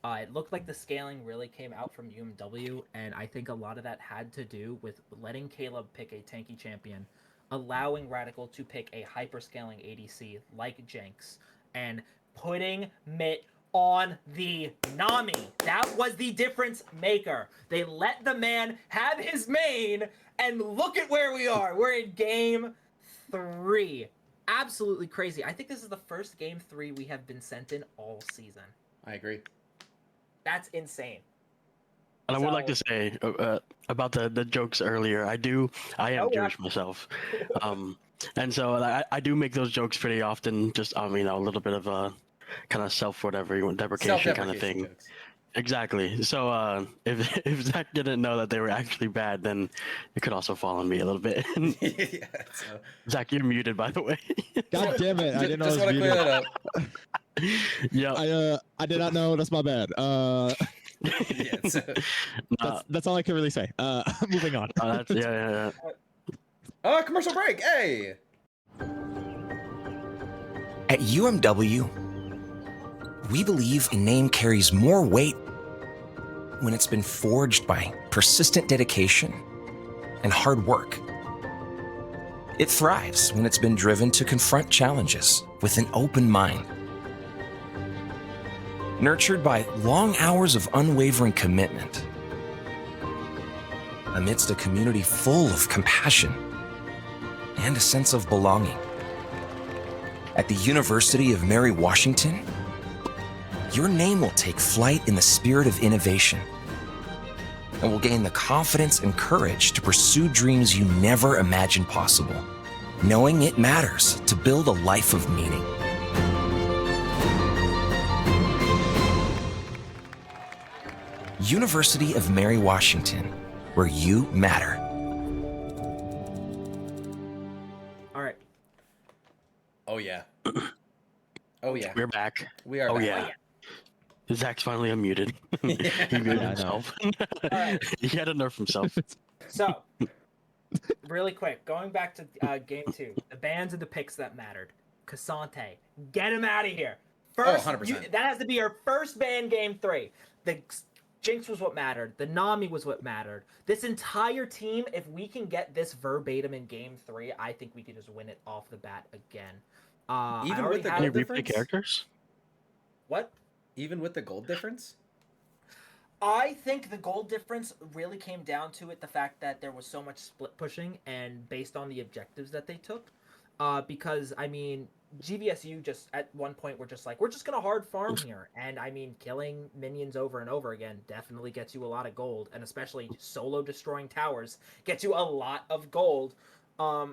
It looked like the scaling really came out from UMW, and I think a lot of that had to do with letting Caleb pick a tanky champion, allowing Radical to pick a hyper-scaling ADC like Jinx, and putting Mitt on the Nami. That was the difference maker. They let the man have his main, and look at where we are. We're in game 3. Absolutely crazy. I think this is the first game 3 we have been sent in all season. I agree. That's insane. And I would like to say about the jokes earlier. I am Jewish myself, and so I do make those jokes pretty often. Just a little bit of a kind of deprecation kind of thing. Jokes. Exactly. So if Zach didn't know that they were actually bad, then it could also fall on me a little bit. Yeah, so. Zach, you're muted, by the way. God damn it! I didn't know Just I was want to clear muted. that up. Yeah. I did not know. That's my bad. Yeah, that's all I can really say. Moving on. Yeah. Commercial break. Hey. At UMW, we believe a name carries more weight when it's been forged by persistent dedication and hard work. It thrives when it's been driven to confront challenges with an open mind. Nurtured by long hours of unwavering commitment, amidst a community full of compassion and a sense of belonging. At the University of Mary Washington, your name will take flight in the spirit of innovation and will gain the confidence and courage to pursue dreams you never imagined possible. knowing it matters to build a life of meaning. University of Mary Washington, where you matter. All right. Oh yeah. Oh yeah. We're back. We are Oh back. yeah. Zach's finally unmuted. He muted Yeah, I know. himself. Alright. He had to nerf himself. So, really quick, going back to game 2, the bans and the picks that mattered. Cassante, get him out of here. First, 100%. that has to be your first ban game 3. The Jinx was what mattered. The Nami was what mattered. This entire team, if we can get this verbatim in game 3, I think we could just win it off the bat again. Even with the Can you gold replay difference? characters? What? Even with the gold difference? I think the goal difference really came down to the fact that there was so much split pushing and based on the objectives that they took. Because, I mean, GVSU just at one point were just like, we're just going to hard farm here. And, I mean, killing minions over and over again definitely gets you a lot of gold. And especially solo destroying towers gets you a lot of gold.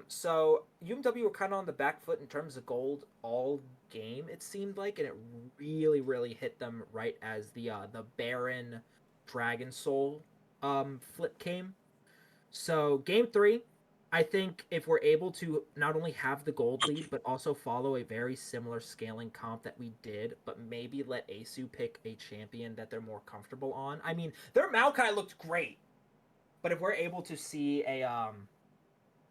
So UMW were kind of on the back foot in terms of gold all game, it seemed like. And it really, really hit them right as the Baron Dragon Soul flip came. So game 3, I think if we're able to not only have the gold lead, but also follow a very similar scaling comp that we did, but maybe let ASU pick a champion that they're more comfortable on. I mean, their Maokai looked great, but if we're able to see a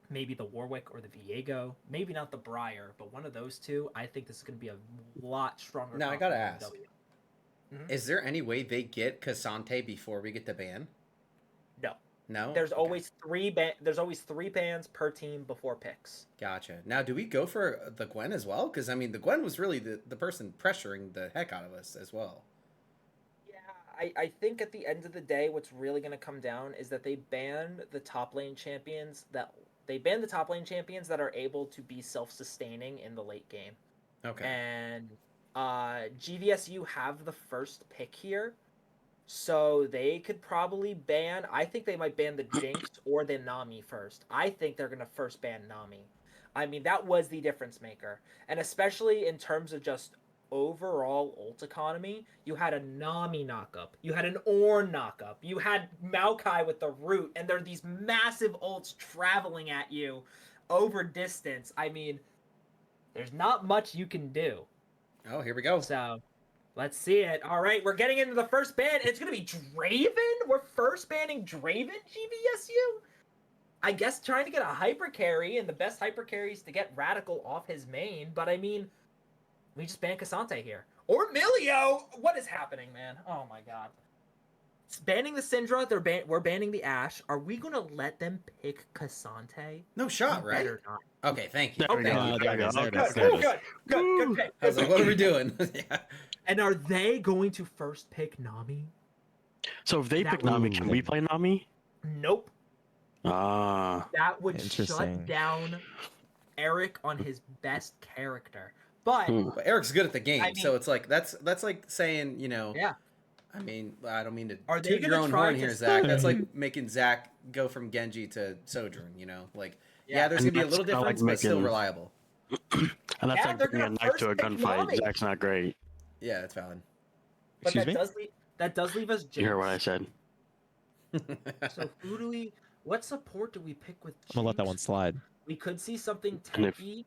maybe the Warwick or the Viego, maybe not the Briar, but one of those two, I think this is going to be a lot stronger. Now I gotta ask. Mhm. Is there any way they get Cassante before we get the ban? No. No? There's Okay. always there's always 3 bans per team before picks. Gotcha. Now, do we go for the Gwen as well? Because, I mean, the Gwen was really the person pressuring the heck out of us as well. Yeah, I think at the end of the day, what's really going to come down is that they banned the top lane champions that are able to be self-sustaining in the late game. Okay. And GVSU have the first pick here, so they could probably ban. I think they might ban the Jinx or the Nami first. I think they're gonna first ban Nami. I mean, that was the difference maker, and especially in terms of just overall ult economy, you had a Nami knockup, you had an Ornn knockup, you had Maokai with the root, and there are these massive ults traveling at you over distance. I mean, there's not much you can do. Oh, here we go. So, let's see it. All right, we're getting into the first ban. It's going to be Draven? We're first banning Draven, GVSU? I guess trying to get a hyper carry, and the best hyper carry is to get Radical off his main, but I mean, we just ban Cassante here. Or Milio! What is happening, man? Oh my god. It's banning the Syndra, we're banning the Ashe. Are we going to let them pick Cassante? No shot, We right? better not. Okay, thank you. There we Thank go. you. There it is, there it is, Good, there it good, is. good pick. I was like, what are we doing? Yeah. And are they going to first pick Nami? So if they That pick Nami, can we would- play Nami? Nope. Ah. That would Interesting. shut down Eric on his best character. But Hmm. But Eric's good at the game, I mean- so it's like that's like saying, you know. yeah, I mean, I don't mean to Are they toot your gonna own try horn to here, Zach. That's like making Zach go from Genji to Sojourn. You know, like yeah, there's And gonna be a that's little kinda like difference, but still making- reliable. And that's Yeah, like they're bringing a gonna knife to a first pick gunfight. Nami. Zach's not great. Yeah, that's valid. but Excuse me? that does leave us Jinx. You heard what I said. So who do we? What support do we pick with? I'm gonna let that Jinx? one slide. We could see something And if- tanky.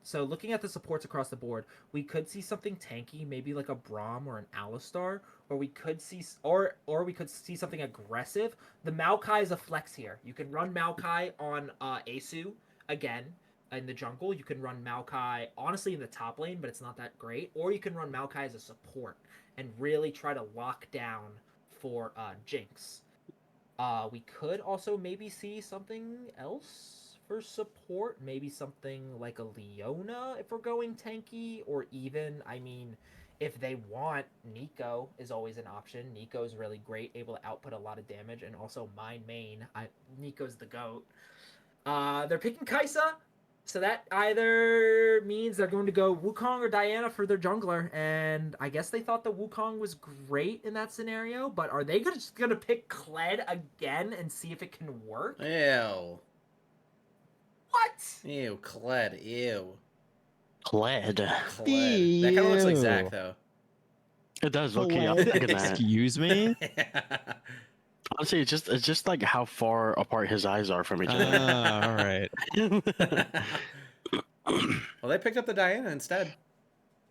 So looking at the supports across the board, we could see something tanky, maybe like a Braum or an Alistar, or we could see something aggressive. The Maokai is a flex here. You can run Maokai on Asu again in the jungle. You can run Maokai honestly in the top lane, but it's not that great. Or you can run Maokai as a support and really try to lock down for Jinx. We could also maybe see something else for support, maybe something like a Leona if we're going tanky, or even, I mean, if they want, Nico is always an option. Nico's really great, able to output a lot of damage, and also mine main. Nico's the GOAT. They're picking Kai'Sa, so that either means they're going to go Wukong or Diana for their jungler, and I guess they thought the Wukong was great in that scenario, but are they just going to pick Kled again and see if it can work? Ew. What? Ew, Kled. Ew. Kled. Kled. That kind of looks like Zach, Ew. though. It does look key. I'm Bled? thinking that. Excuse me? Honestly, it's just like how far apart his eyes are from each other. All right. Well, they picked up the Diana instead.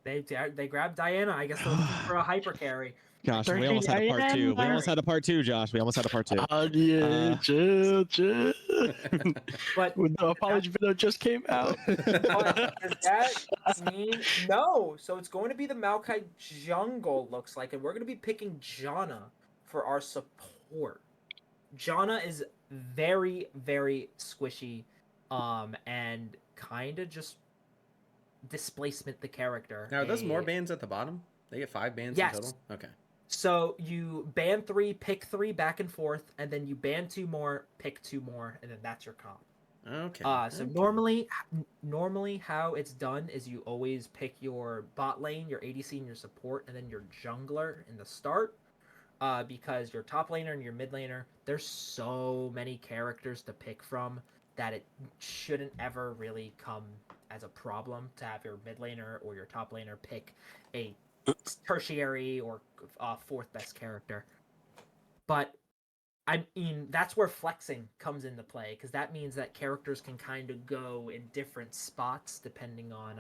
They grabbed Diana. I guess they're looking for a hyper carry. Josh, we almost had a part two. We almost had a part two, Josh. We almost had a part two. Yeah, chill. But When the apology video just came out. But does that mean no? So it's going to be the Maokai jungle, looks like, and we're going to be picking Janna for our support. Janna is very, very squishy, and kind of just displacement the character. Now, are those more bans at the bottom? They get 5 bans Yes. in total? Okay. So you ban 3, pick 3 back and forth, and then you ban 2 more, pick 2 more, and then that's your comp. Okay. So normally how it's done is you always pick your bot lane, your ADC, and your support, and then your jungler in the start. Because your top laner and your mid laner, there's so many characters to pick from that it shouldn't ever really come as a problem to have your mid laner or your top laner pick a tertiary or fourth best character. But I mean, that's where flexing comes into play, because that means that characters can kind of go in different spots depending on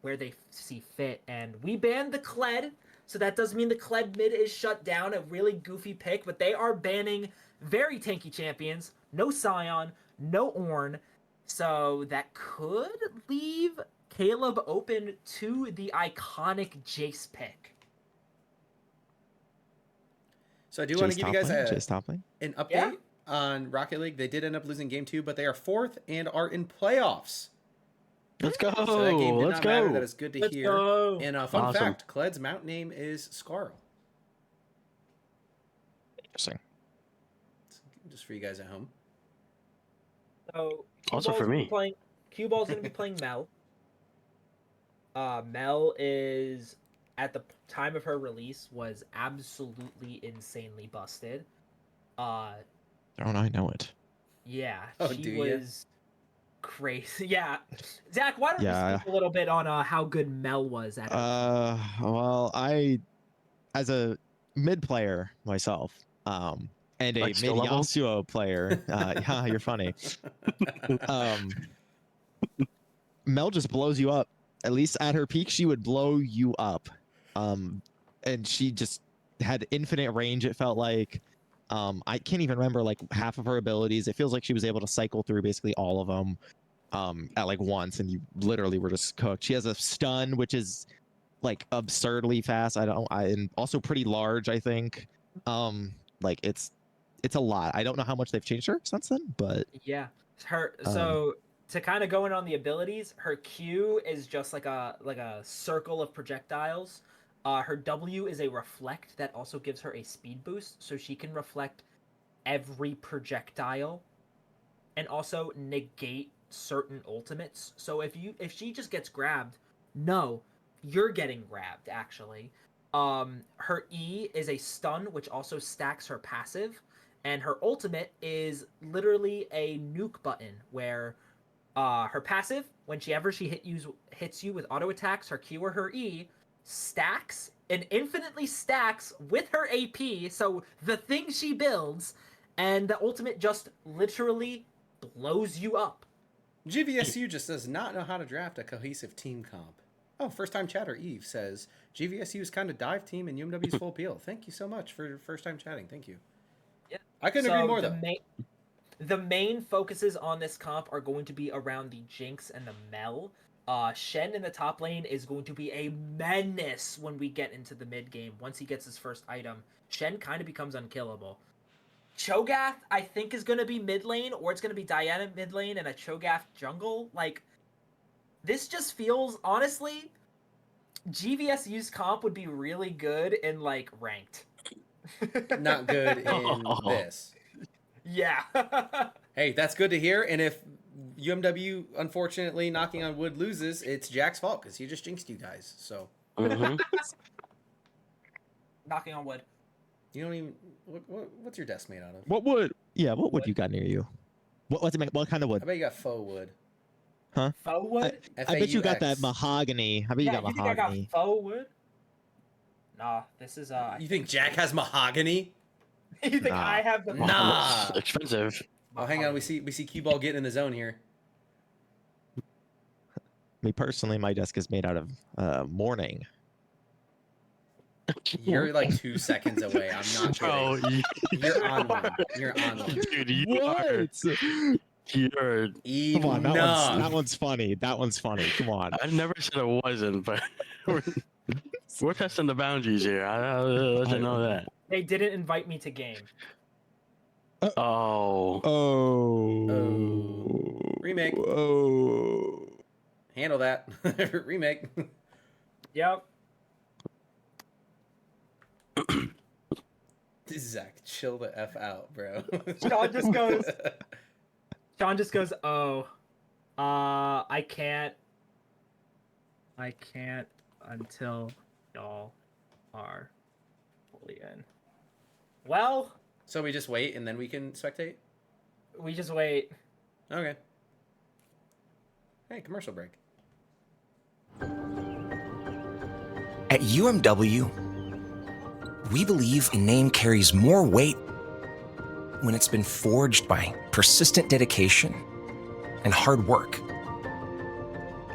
where they see fit. And we banned the Kled, so that does mean the Kled mid is shut down, a really goofy pick, but they are banning very tanky champions, no Scion, no Ornn, so that could leave Caleb open to the iconic Jace pick. So I do want to give you guys an update Yeah. on Rocket League. They did end up losing game 2, but they are 4th and are in playoffs. Let's go. So that game did Let's not go. matter. That is good to Let's hear. go. And fun Awesome. fact, Kled's mount name is Scarl. Interesting. Just for you guys at home. So Also for me. Cue Ball's going to be playing Mel. Mel is, at the time of her release, was absolutely insanely busted. Don't I know it? Yeah, Oh, she do ya? was crazy. Yeah, Zach, why don't Yeah. you speak a little bit on how good Mel was at it? Well, as a mid player myself, and a Like mid skill level? Yasuo player, yeah, you're funny. Mel just blows you up. At least at her peak, she would blow you up. And she just had infinite range, it felt like. I can't even remember like half of her abilities. It feels like she was able to cycle through basically all of them at like once, and you literally were just cooked. She has a stun, which is like absurdly fast. And also pretty large, I think. Like it's a lot. I don't know how much they've changed her since then, but Yeah, her. So to kind of go in on the abilities, her Q is just like a circle of projectiles. Her W is a reflect that also gives her a speed boost, so she can reflect every projectile, and also negate certain ultimates. So if she just gets grabbed, no, you're getting grabbed actually. Her E is a stun, which also stacks her passive, and her ultimate is literally a nuke button where her passive, whenever she hits you with auto attacks, her Q or her E stacks and infinitely stacks with her AP, so the thing she builds, and the ultimate just literally blows you up. GVSU just does not know how to draft a cohesive team comp. Oh, first time chatter Eve says GVSU's kind of dive team and UMW's full appeal. Thank you so much for first time chatting. Thank you. Yeah. I couldn't agree more though. The main focuses on this comp are going to be around the Jinx and the Mel. Shen in the top lane is going to be a menace when we get into the mid game. Once he gets his first item, Shen kind of becomes unkillable. Cho'Gath, I think, is going to be mid lane, or it's going to be Diana mid lane and a Cho'Gath jungle. Like, this just feels, honestly, GVSU's comp would be really good in, like, ranked. Not good in this. Yeah. Hey, that's good to hear. And if UMW, unfortunately, knocking on wood, loses, it's Jack's fault because he just jinxed you guys. So Knocking on wood. you don't even. What's your desk made out of? what would you got near you? What's it? What kind of I wood? bet you got faux wood. Huh? Faux wood? I bet you got that FAUX. mahogany. I bet you Yeah, got you think I got mahogany. faux wood? Nah, this is You think Jack has mahogany? you think Nah. I have the Nah. It's expensive. Oh, hang on. We see cue ball getting in the zone here. Me personally, my desk is made out of mourning. You're like 2 seconds away. I'm not Bro, kidding. You're on one. You're on one. dude, you're Come on, Enough. that one's funny. That one's funny. Come on. I never said it wasn't, but we're testing the boundaries here. I'll let you know that. They didn't invite me to game. Oh. Oh. Remake. Oh. Handle that. Remake. Yep. Zach, chill the F out, bro. Sean just goes, oh, I can't until y'all are fully in. Well, So we just wait and then we can spectate? we just wait. Okay. Hey, commercial break. At UMW, we believe a name carries more weight when it's been forged by persistent dedication and hard work.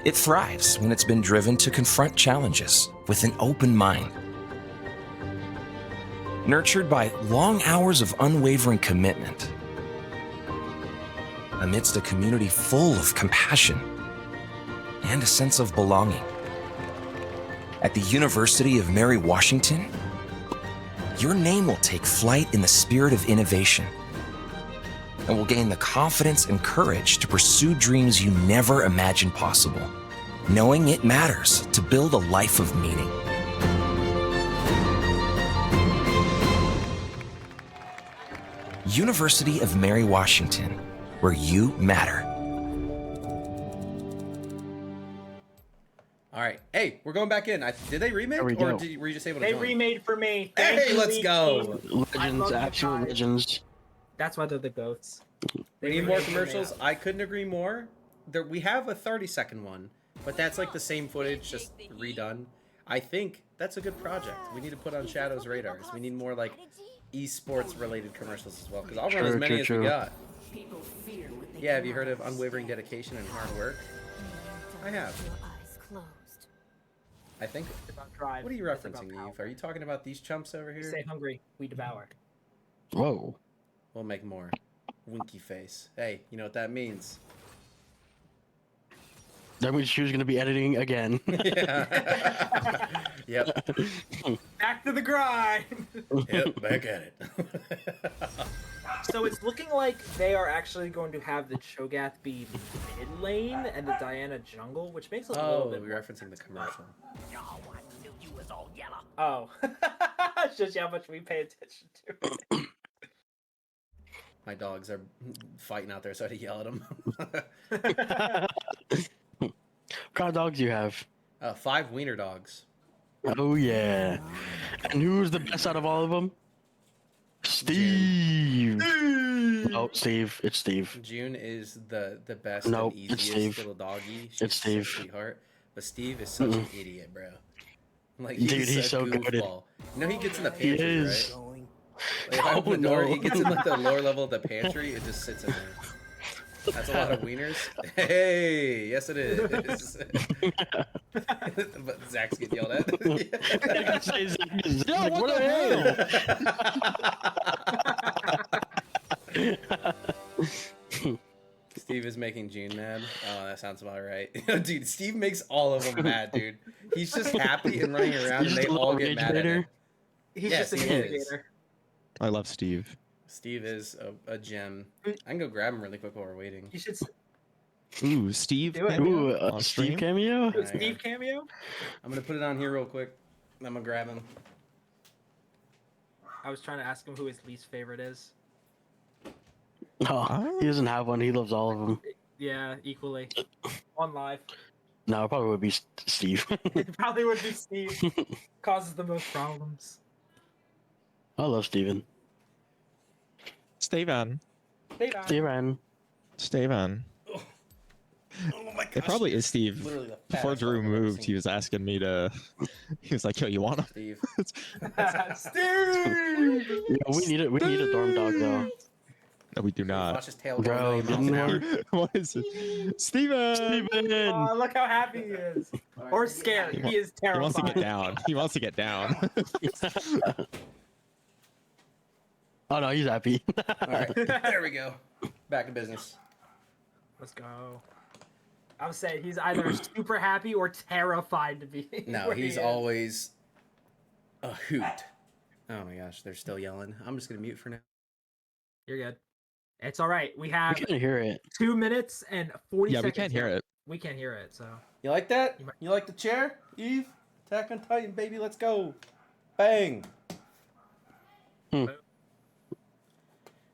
It thrives when it's been driven to confront challenges with an open mind. Nurtured by long hours of unwavering commitment, amidst a community full of compassion and a sense of belonging. At the University of Mary Washington, your name will take flight in the spirit of innovation and will gain the confidence and courage to pursue dreams you never imagined possible, knowing it matters to build a life of meaning. University of Mary Washington, where you matter. All right. Hey, we're going back in. Did they remake There we or go. were you just able to They join? remade for me. Hey, Thank you, let's League go. team. I love Legends, you absolute guys. legends. That's why they're the goats. We need more commercials. I couldn't agree more. We have a 30-second one, but that's like the same footage, just redone. I think that's a good project. We need to put on Shadow's radars. We need more like esports related commercials as well, because I'll run as many as we got. Yeah, have you heard of unwavering dedication and hard work? I have. I think. What are you referencing, Eve? Are you talking about these chumps over here? Stay hungry, we devour. Whoa. We'll make more. Winky face. Hey, you know what that means? That means she was going to be editing again. Yeah. Yep. Back to the grind. Yep. Back at it. So it's looking like they are actually going to have the Cho'Gath be mid lane and the Diana jungle, which makes it a little Oh, bit. we're referencing the commercial. Oh, shows you how much we pay attention to. My dogs are fighting out there, so I had to yell at them. What kind of dogs do you have? 5 wiener dogs. Oh, yeah. And who's the best out of all of them? Steve. Oh, Steve. It's Steve. June is the best Nope, and it's easiest Steve. little doggy. She's It's Steve. such a sweetheart. But Steve is such an idiot, bro. Like Dude, he's so goated. goofball. You know he gets in the He pantry, is. right? Like, if I open the door, no. he gets in like the lower level of the pantry. It just sits in there. That's a lot of wieners. Hey, yes it is. But Zach's getting yelled at. Say Zach is Zach, Yo, like, what the hell? Steve is making June mad. Oh, that sounds about right. Dude, Steve makes all of them mad, dude. He's just happy and running around, and He's they just a all little get mad at him. He's Yes, just an he is. instigator. I love Steve. Steve is a gem. I can go grab him really quick while we're waiting. You should Ooh, Steve. Do it. cameo Ooh, on Steve stream? cameo? do a Steve cameo. I'm gonna put it on here real quick. I'm gonna grab him. I was trying to ask him who his least favorite is. Oh, he doesn't have one. He loves all of them. Yeah, equally. On live. No, it probably would be Steve. It probably would be Steve. Causes the most problems. I love Steven. Steven. Hey, Don. Steven. Steven. Oh my gosh. It probably is Steve. Literally the Before fattest Drew dog I've ever moved, seen. he was asking me to. He was like, "Yo, you want him?" Steve. Steve! Yeah, we need a dorm dog though. No, we do not. Watch his tail go a Bro, million miles an hour. What is it? Steven! Steven! Oh, look how happy he is. Or scared. He is He wants to terrified. get down. He wants to get down. Oh no, he's happy. All right, there we go. Back in business. Let's go. I would say he's either super happy or terrified to be. No, where he he's is. always a hoot. Oh my gosh, they're still yelling. I'm just gonna mute for now. You're good. It's all right. We We have can hear it. 2 minutes and 40 Yeah, seconds. we can't hear it. We can't hear it, so. You like that? You might- You like the chair, Eve? Attack on Titan, baby. Let's go. Bang. Hmm.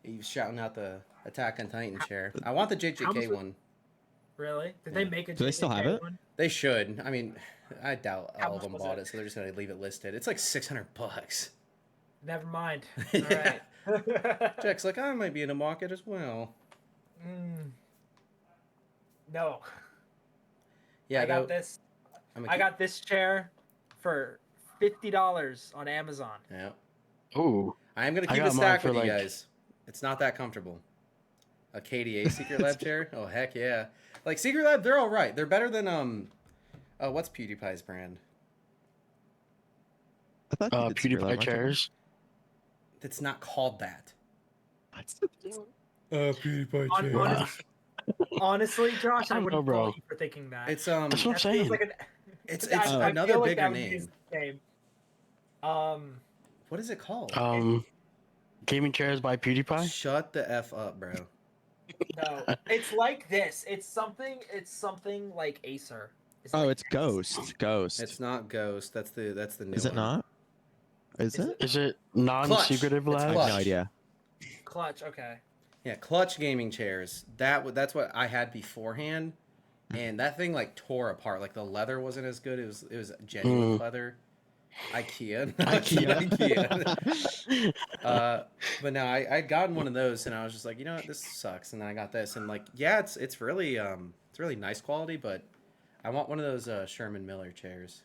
Eve's shouting out the Attack on Titan chair. I want the How JJK much- one. Really? Did they make a Do they still have JJK it? one? They should. I mean, I doubt How all of much them was bought it? it, so they're just gonna leave it listed. It's like $600. Never mind. All Yeah. right. Jack's like, I might be in the market as well. No. Yeah, I got though, this. I'm I got this chair for $50 on Amazon. Yeah. Ooh. I am gonna I keep got it mine stacked for, with you like- guys. It's not that comfortable. A KDA Secret Lab chair? Oh heck yeah! Like Secret Lab, they're all right. They're better than what's PewDiePie's brand? I thought you did Secret Lab, PewDiePie weren't you? chairs. It's not called that. What? PewDiePie Hon- honestly, Josh, I don't know, wouldn't bro. fault you for thinking that. It's That's what I'm That feels saying. like an- it's I another feel like bigger that would be his name. name. What is it called? Gaming chairs by PewDiePie. Shut the f up, bro. No, it's like this. It's something like Acer. Oh, like it's Ghost. Ghost. It's not Ghost. That's the new Is it one. not? Is Is it? Is it non-secretive It's I labs? have Clutch. no idea. Clutch. Okay. Yeah, Clutch gaming chairs. That's what I had beforehand, and that thing like tore apart. Like the leather wasn't as good. It was genuine leather. IKEA. IKEA. But no, I'd gotten one of those, and I was just like, you know what, this sucks. And then I got this, and like, yeah, it's really nice quality, but I want one of those Sherman Miller chairs.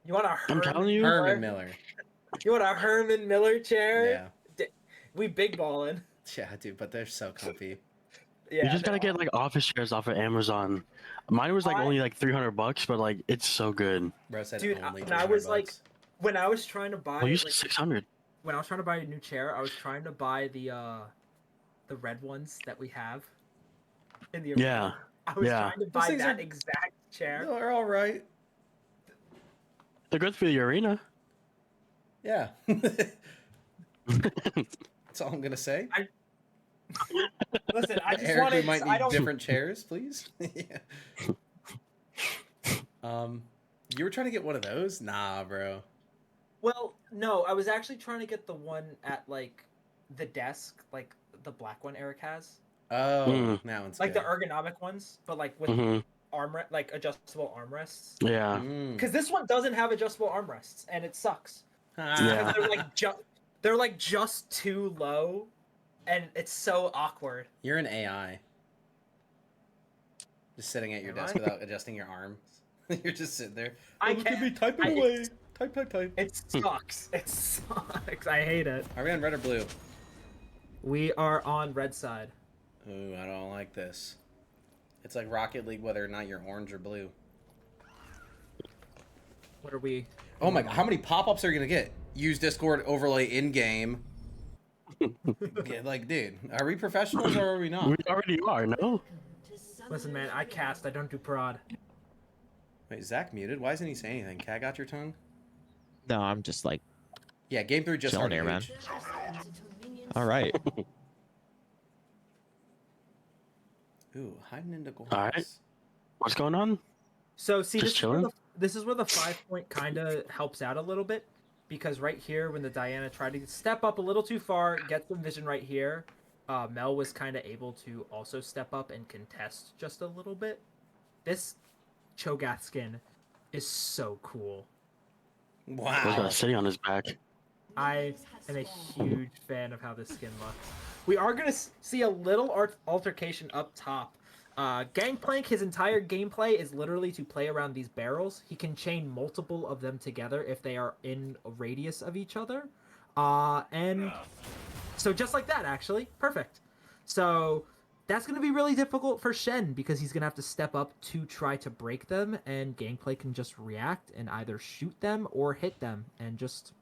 You want a I'm telling you. Herman Miller. You want a Herman Miller chair? Yeah, We big ballin'. yeah, dude, but they're so comfy. Yeah. You just gotta get like office chairs off of Amazon. Mine was like I- only like $300, but like it's so good. Bro said Dude, only when I was, like, $300. when I was trying to buy Well, you said like, 600. when I was trying to buy a new chair, I was trying to buy the red ones that we have in the Yeah. arena. I was Yeah. trying to buy things that are- exact chair. They're all right. They're good for the arena. Yeah. That's all I'm gonna say. Listen, I just Eric, we wanted. might I need don't. different chairs, please. Yeah. You were trying to get one of those? Nah, bro. Well, no, I was actually trying to get the one at like the desk, like the black one Eric has, Oh, Mm. that one's like good. the ergonomic ones, but like with Hmm. like adjustable armrests. Yeah. Mm. Because this one doesn't have adjustable armrests, and it sucks. Ah. Yeah. Because they're like just too low, and it's so awkward. You're an AI. Just sitting at your Am desk I? without adjusting your arms. You're just sitting there. I Look at can't- me typing I- away. Type, type, type. It sucks. It sucks. I hate it. Are we on red or blue? We are on red side. Ooh, I don't like this. It's like Rocket League, whether or not you're orange or blue. What are we? Oh my god, how many pop-ups are you gonna get? Use Discord overlay in-game. Yeah, like, dude, are we professionals or are we not? We already are, no? Listen, man, I cast. I don't do prod. Wait, Zach muted? Why isn't he saying anything? Cat got your tongue? No, I'm just like, Yeah, game 3 just Chilling started, here, man. dude. all right. Ooh, hiding into goals. Alright. What's going on? So see, Just chilling? this is where the 5-point kind of helps out a little bit, because right here when the Diana tried to step up a little too far, get some vision right here, Mel was kind of able to also step up and contest just a little bit. This Cho'Gath skin is so cool. I was Wow. gonna sit on his back. I am a huge fan of how this skin looks. We are going to see a little altercation up top. Gangplank, his entire gameplay is literally to play around these barrels. He can chain multiple of them together if they are in a radius of each other. And so just like that, actually. Perfect. So that's going to be really difficult for Shen because he's going to have to step up to try to break them, and Gameplay can just react and either shoot them or hit them and just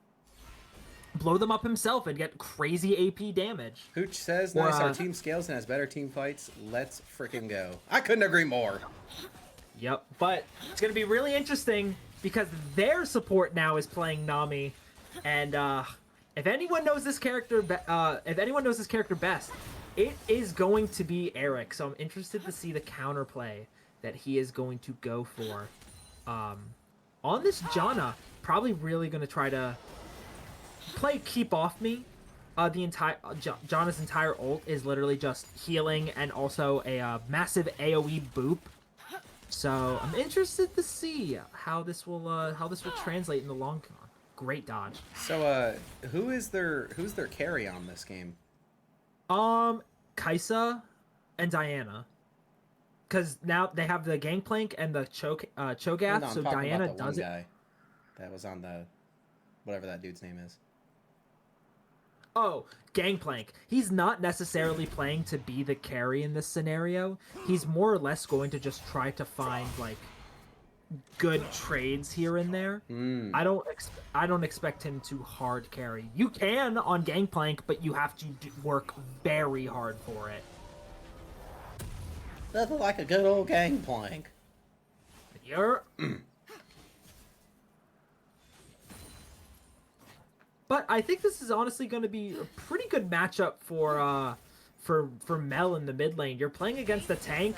blow them up himself and get crazy AP damage. Hooch says, nice, our team scales and has better team fights. Let's freaking go. I couldn't agree more. Yep, but it's going to be really interesting because their support now is playing Nami, and if anyone knows this character, best, it is going to be Eric. So I'm interested to see the counterplay that he is going to go for. On this Janna, probably really going to try to play keep off me. The entire Janna's entire ult is literally just healing and also a massive AOE boop. So I'm interested to see how this will translate in the long run. Great dodge. So who's their carry on this game? Kaisa and Diana. Because now they have the Gangplank and the Cho'Gath, No, so I'm talking Diana about the does one it. guy that was on the whatever that dude's name is. Oh, Gangplank. He's not necessarily playing to be the carry in this scenario. He's more or less going to just try to find like good trades here and there. I don't expect him to hard carry. You can on Gangplank, but you have to work very hard for it. Nothing like a good old Gangplank. You're. But I think this is honestly going to be a pretty good matchup for Mel in the mid lane. You're playing against a tank.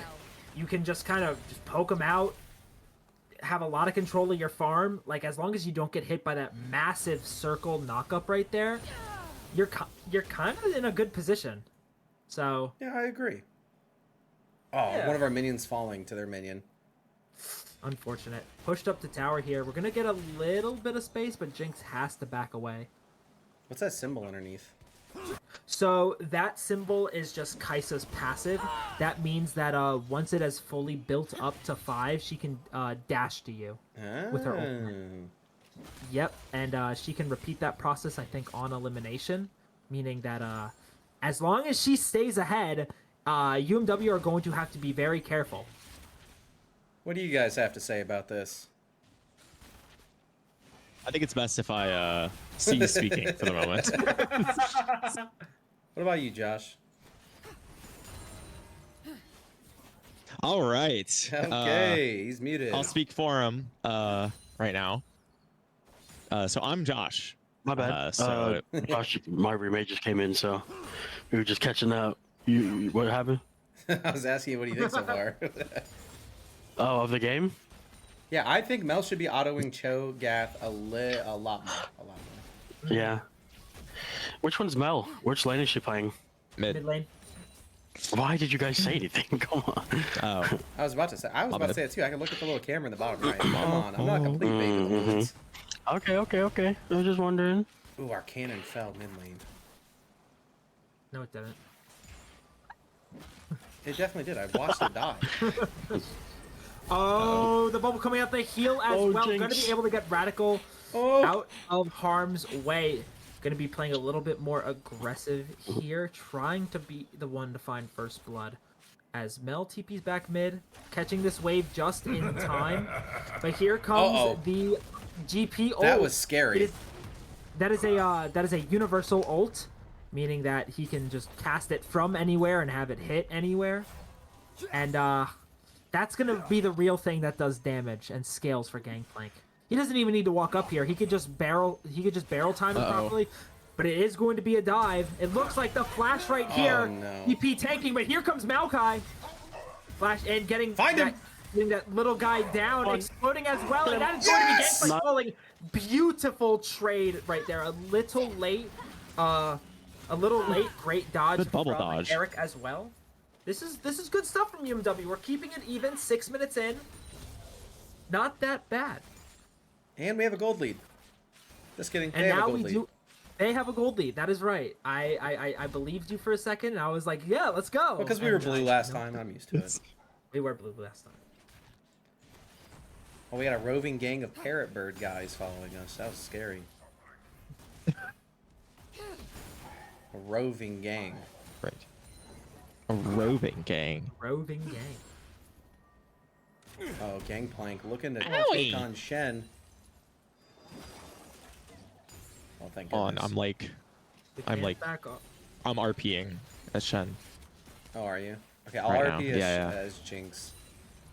You can just kind of just poke him out, have a lot of control of your farm. Like, as long as you don't get hit by that massive circle knockup right there, you're kind of in a good position. So Yeah, I agree. Oh, Yeah. one of our minions falling to their minion. unfortunate. Pushed up to tower here. We're gonna get a little bit of space, but Jinx has to back away. What's that symbol underneath? So that symbol is just Kai'Sa's passive. That means that once it has fully built up to 5, she can dash to you with her ultimate. Yep, and she can repeat that process, I think, on elimination, meaning that as long as she stays ahead, UMW are going to have to be very careful. What do you guys have to say about this? I think it's best if I cease speaking for the moment. What about you, Josh? All right. Okay, he's muted. I'll speak for him right now. So I'm Josh. My bad. So Josh, my roommate just came in, so we were just catching up. What happened? I was asking you what do you think so far. Oh, of the game? Yeah, I think Mel should be autoing Cho'Gath a lot more. Yeah. Which one's Mel? Which lane is she playing? Mid lane. Why did you guys say anything? Come on. oh, I was about to say it too. I can look at the little camera in the bottom right. Come on, I'm not a complete baby in the Mhm. woods. Okay. I was just wondering. Ooh, our cannon fell mid lane. No, it didn't. It definitely did. I watched it die. Oh, the bubble coming out the heel as well. Jinx. Going to be able to get Radical out of harm's way. Going to be playing a little bit more aggressive here, trying to be the one to find first blood. As Mel TP's back mid, catching this wave just in time. But here comes the GP ult. That was scary. That is a universal ult, meaning that he can just cast it from anywhere and have it hit anywhere. And that's gonna be the real thing that does damage and scales for Gangplank. He doesn't even need to walk up here. He could just barrel time it properly. But it is going to be a dive. It looks like the flash right here. No. EP tanking, but here comes Maokai. Flash and getting him! Getting that little guy down, exploding as well, and that is going to be Gangplank falling. Beautiful trade right there. A little late, great dodge Good bubble from dodge. Eric as well. This is good stuff from UMW. We're keeping it even. 6 minutes in. Not that bad. And we have a gold lead. Just kidding. And They have a now gold we lead. do. They have a gold lead. That is right. I believed you for a second, and I was like, yeah, let's go. Because we were blue last time. I'm used to it. We were blue last time. Oh, we got a roving gang of parrot bird guys following us. That was scary. A roving gang. Right. A roving gang. Roving gang. Oh, Gangplank looking to Owie. take on Shen. Oh, thank On, goodness. I'm like, Back up. I'm RPing as Shen. Oh, are you? Okay, I'll Right RP now. as, Yeah. as Jinx.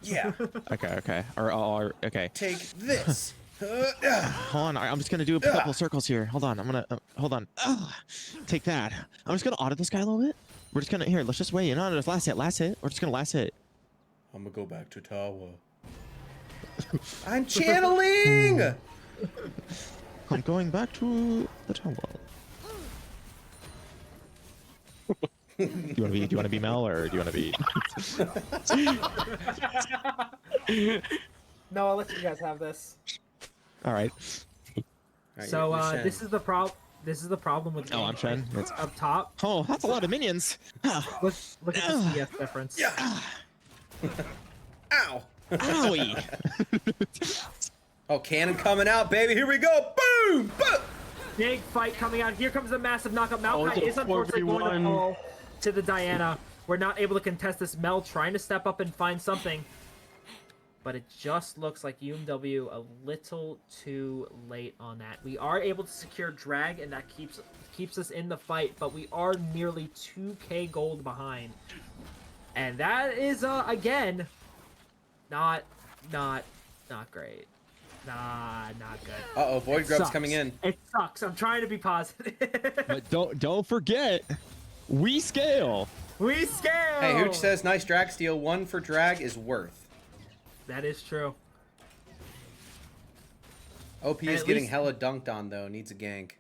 Yeah. Okay. Or okay. Take this. Hold on. I'm just gonna do a couple circles here. Hold on. I'm gonna hold on. Take that. I'm just gonna audit this guy a little bit. We're just gonna here. Let's just wait. No, just last hit. Last hit. We're just gonna last hit. I'm gonna go back to tower. I'm channeling. I'm going back to the tower. Do you want to be Mel or do you want to be? No, I'll let you guys have this. All right. Alright, So you're Shen. this is the problem with Oh, I'm Shen. It's... up top. Oh, that's a lot of minions. Look at the CS difference. Yeah. Ow. Owie. Oh, cannon coming out, baby. Here we go. Boom. Boom. Big fight coming out. Here comes the massive knockup. Maokai it's is a unfortunately going to 4v1. fall to the Diana. We're not able to contest this. Mel trying to step up and find something. But it just looks like UMW a little too late on that. We are able to secure drag, and that keeps us in the fight, but we are nearly 2k gold behind. And that is, again, not great. Not good. Uh-oh, Void It Grub's sucks. coming in. It sucks. I'm trying to be positive. But don't forget, we scale. We scale! Hey, Hooch says, nice drag steal. 1 for drag is worth. That is true. OP And is at getting least- hella dunked on, though. Needs a gank.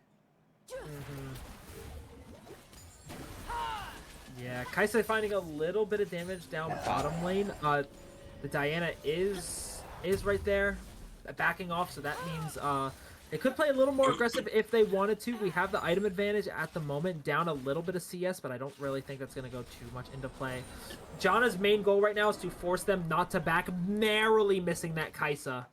Yeah, Kaisa finding a little bit of damage down bottom lane. The Diana is right there, backing off, so that means they could play a little more aggressive if they wanted to. We have the item advantage at the moment, down a little bit of CS, but I don't really think that's going to go too much into play. Janna's main goal right now is to force them not to back, narrowly missing that Kaisa.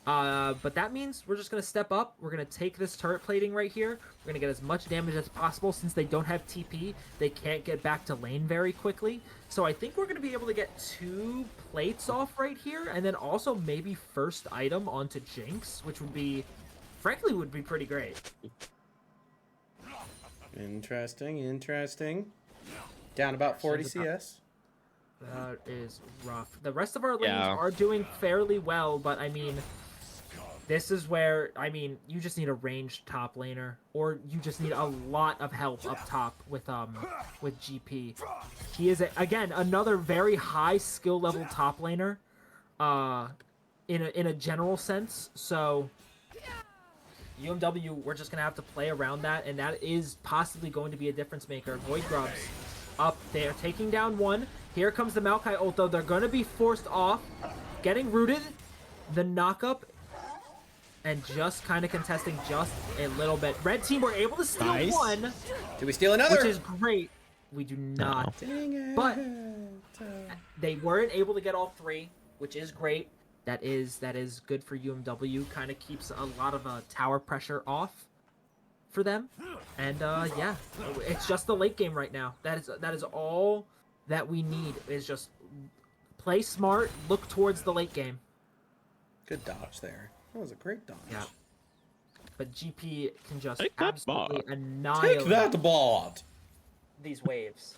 But that means we're just going to step up. We're going to take this turret plating right here. We're going to get as much damage as possible. Since they don't have TP, they can't get back to lane very quickly. So I think we're going to be able to get 2 plates off right here. And then also maybe first item onto Jinx, which would be, frankly, would be pretty great. Interesting. Down about 40 CS. That is rough. The rest of our lanes Yeah. are doing fairly well, but I mean, this is where, I mean, you just need a ranged top laner, or you just need a lot of help up top with GP. He is again another very high skill level top laner, in a general sense. So UMW, we're just gonna have to play around that, and that is possibly going to be a difference maker. Void Grubs up there, taking down 1. Here comes the Maokai ult, though. They're going to be forced off, getting rooted. The knockup, and just kind of contesting just a little bit. Red team were able to steal Nice. 1, Do we steal another? which is great. We do not. Dang it. But they weren't able to get all 3, which is great. That is good for UMW. Kind of keeps a lot of tower pressure off for them. And yeah, it's just the late game right now. That is all that we need, is just play smart, look towards the late game. Good dodge there. That was a great dodge. Yeah. But GP can just Take that absolutely bot. annihilate Take that, bot. these waves.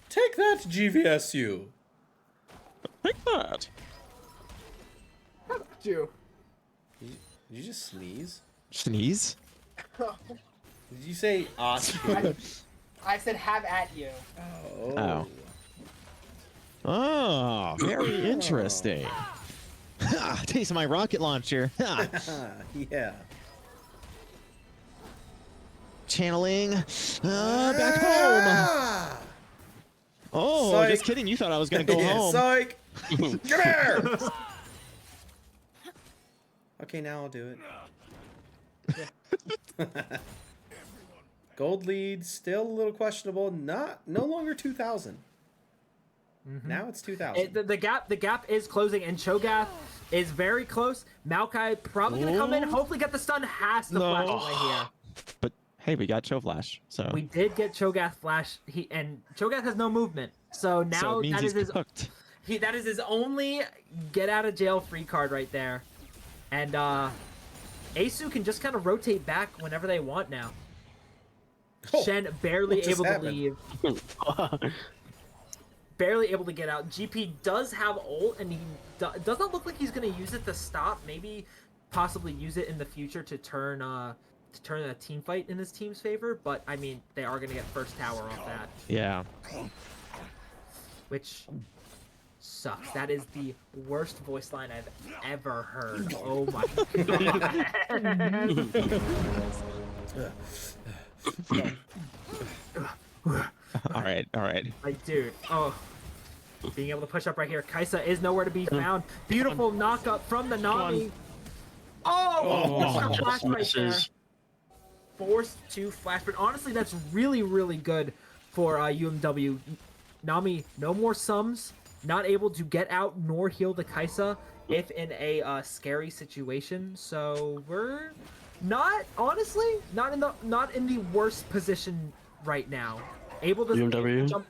Take that, GVSU. Like that. You. Did you just sneeze? Sneeze. Did you say Oscar? I said have at you. Oh. Oh, very interesting. Taste of my rocket launcher. Ha. Yeah. Channeling. Back home. Ah! Oh, Psych. just kidding. You thought I was gonna go Yeah, home. Psych! Come here! Okay, now I'll do it. Gold lead still a little questionable. No longer 2,000. Now it's 2,000. The gap is closing, and Cho'Gath is very close. Maokai probably gonna come in, hopefully get the stun. Has to flash away here. But hey, we got Cho Flash, so We did get Cho'Gath flash. And Cho'Gath has no movement, so now so it means that he's is his cooked. that is his only get out of jail free card right there. And Asu can just kind of rotate back whenever they want now. Oh, Shen barely what just able to happened? leave. Barely able to get out. GP does have ult, and he does not look like he's going to use it to stop. Maybe possibly use it in the future to turn a team fight in his team's favor. But I mean, they are going to get first tower off that, Yeah. which sucks. That is the worst voice line I've ever heard. Oh my god. All right. Like, dude, being able to push up right here. Kaisa is nowhere to be found. Beautiful knock-up from the Nami. Forced to flash right there. Forced to flash, but honestly, that's really, really good for UMW. Nami, no more sums, not able to get out nor heal the Kaisa if in a scary situation. So we're not in the worst position right now. Able to UMW? jump.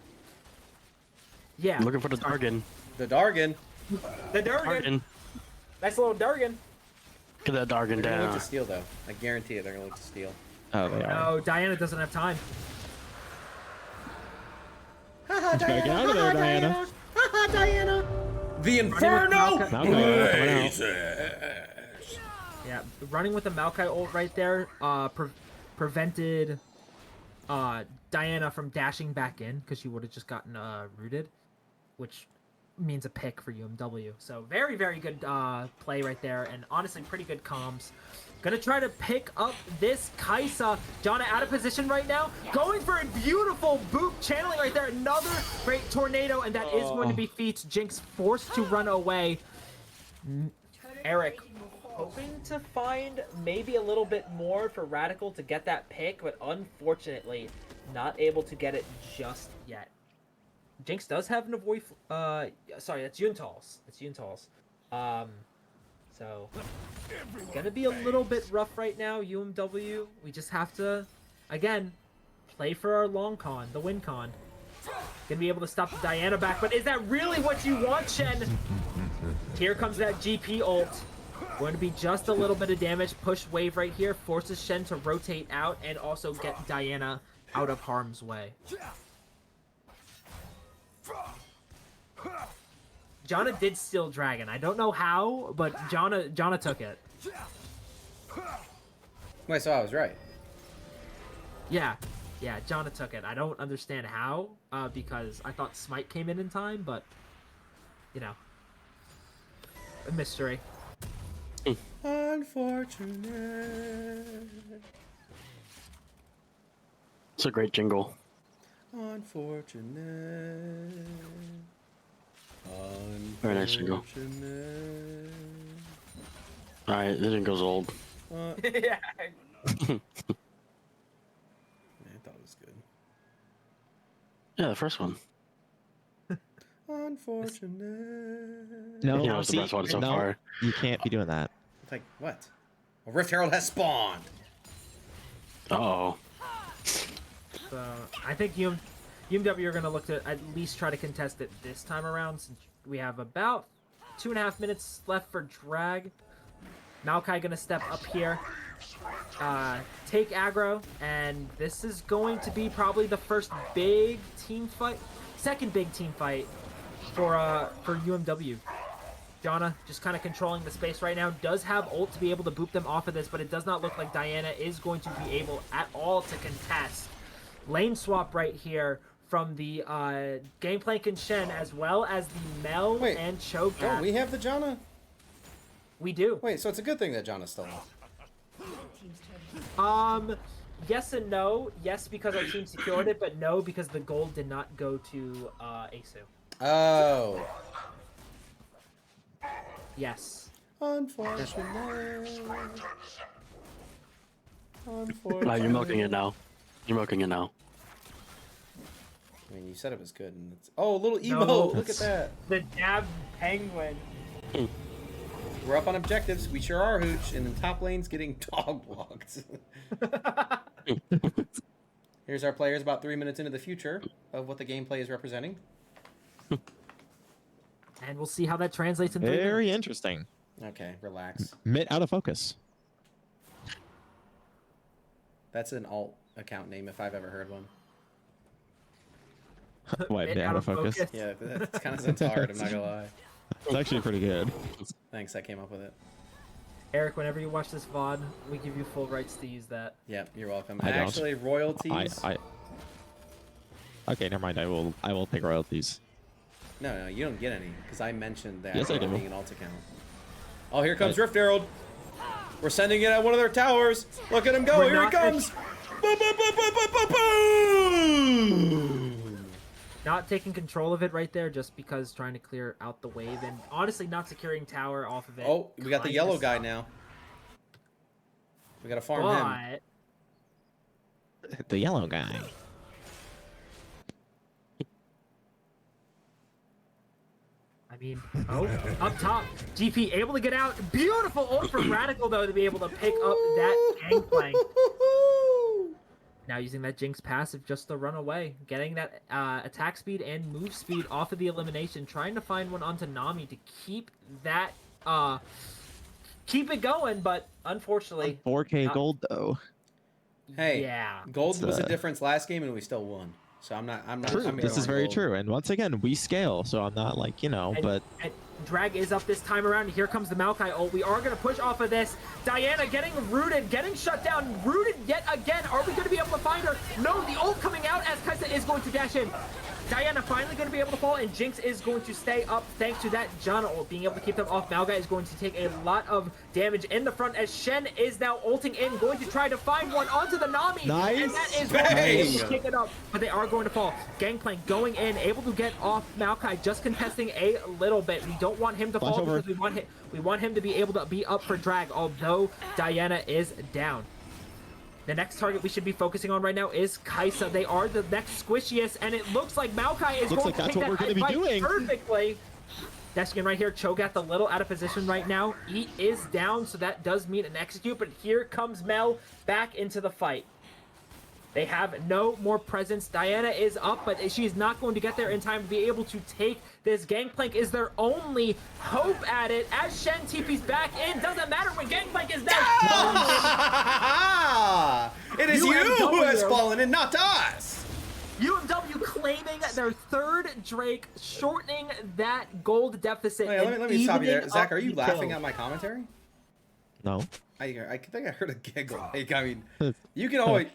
Yeah. I'm looking for the Dargan. The Dargan. The Durgan. Nice little Durgan. Get that Dargan They're gonna look down. to steal though. I guarantee it. They're gonna look to steal. Oh, they are. No, Diana doesn't have time. Haha, Get out of there, Diana. Haha, Diana. The Inferno. Maokai. Yeah, running with the Maokai ult right there prevented Diana from dashing back in because she would have just gotten rooted, which means a pick for UMW. So very, very good play right there, and honestly pretty good comms. Gonna try to pick up this Kaisa. Jana out of position right now, going for a beautiful boop, channeling right there. Another great tornado, and that is going to be Feats. Jinx forced to run away. Eric hoping to find maybe a little bit more for Radical to get that pick, but unfortunately not able to get it just yet. Jinx does have an avoid. Sorry, that's Yuntal's. It's Yuntal's. So gonna be a little bit rough right now, UMW. We just have to, again, play for our long con, the win con. Gonna be able to stop the Diana back, but is that really what you want, Shen? Here comes that GP ult. Going to be just a little bit of damage. Push wave right here forces Shen to rotate out and also get Diana out of harm's way. Jana did steal Dragon. I don't know how, but Jana took it. Wait, so I was right. Yeah, Jana took it. I don't understand how, because I thought Smite came in time, but, you know, a mystery. Unfortunate. It's a great jingle. Unfortunate. Very nice jingle. Unfortunate. Alright, the jingle's old. Yeah. Yeah, I thought it was good. Yeah, the first one. Unfortunate. No, Yeah, it was the best one so far. You can't be doing that. It's like, what? A Rift Herald has spawned. Uh-oh. So I think UMW are going to look to at least try to contest it this time around, since we have about 2.5 minutes left for drag. Maokai going to step up here, take aggro, and this is going to be probably the first big team fight, second big team fight for UMW. Jana just kind of controlling the space right now, does have ult to be able to boop them off of this, but it does not look like Diana is going to be able at all to contest. Lane swap right here from the Gangplank and Shen, as well as the Mel and Cho'Gath. Oh, we have the Jana. We do. Wait, so it's a good thing that Jana's still on. Yes and no. Yes, because our team secured it, but no, because the gold did not go to Asu. Oh. Yes. Unfortunate. Nah, you're milking it now. You're milking it now. I mean, you said it was good. And it's... Oh, a little emo. No. Look at that. The dab penguin. We're up on objectives. We sure are, Hooch. And the top lane's getting dog walked. Here's our players about 3 minutes into the future of what the gameplay is representing. And we'll see how that translates into. Very interesting. Okay, relax. Mid out of focus. That's an alt account name if I've ever heard one. What, mid out of focus? Yeah, that kind of sounds hard. I'm not gonna lie. It's actually pretty good. Thanks, I came up with it. Eric, whenever you watch this VOD, we give you full rights to use that. Yep, you're welcome. I don't. Actually, royalties. Okay, never mind. I will take royalties. No, you don't get any because I mentioned that Yes, I do. being an alt account. Oh, here comes Rift Herald. We're sending it at one of their towers. Look at him go. Here he comes. Boom, boom, boom, boom, boom, boom, boom. Not taking control of it right there just because trying to clear out the wave and honestly not securing tower off of it. Oh, we got the yellow guy now. We got to farm him. The yellow guy. I mean, oh, up top, GP able to get out. Beautiful ult from Radical though to be able to pick up that gangplank. Now using that Jinx passive just to run away, getting that attack speed and move speed off of the elimination, trying to find one onto Nami to keep that keep it going, but unfortunately 4K gold though. Hey, yeah, gold was a difference last game and we still won. So I'm not. True. This is very true. And once again, we scale, so I'm not like, but and Drag is up this time around. Here comes the Maokai ult. We are going to push off of this. Diana getting rooted, getting shut down, rooted yet again. Are we going to be able to find her? No, the ult coming out as Kaisa is going to dash in. Diana finally going to be able to fall, and Jinx is going to stay up thanks to that Janna ult. Being able to keep them off, Malgai is going to take a lot of damage in the front as Shen is now ulting in, going to try to find one onto the Nami. Nice. And that is going to be able to kick it up, but they are going to fall. Gangplank going in, able to get off Maokai, just contesting a little bit. We don't want him to fall because we want him to be able to be up for drag, although Diana is down. The next target we should be focusing on right now is Kaisa. They are the next squishiest, and it looks like Maokai is going to take that fight perfectly. Dashing in right here, Cho'Gath a little out of position right now. He is down, so that does mean an execute, but here comes Mel back into the fight. They have no more presence. Diana is up, but she's not going to get there in time to be able to take this. Gangplank is their only hope at it. As Shen TP's back in, doesn't matter when Gangplank is there. It is you who has fallen and not us. UMW claiming their third Drake, shortening that gold deficit. Wait, let me stop you there. Zach, are you laughing at my commentary? No. I think I heard a giggle. Like, I mean, you can always...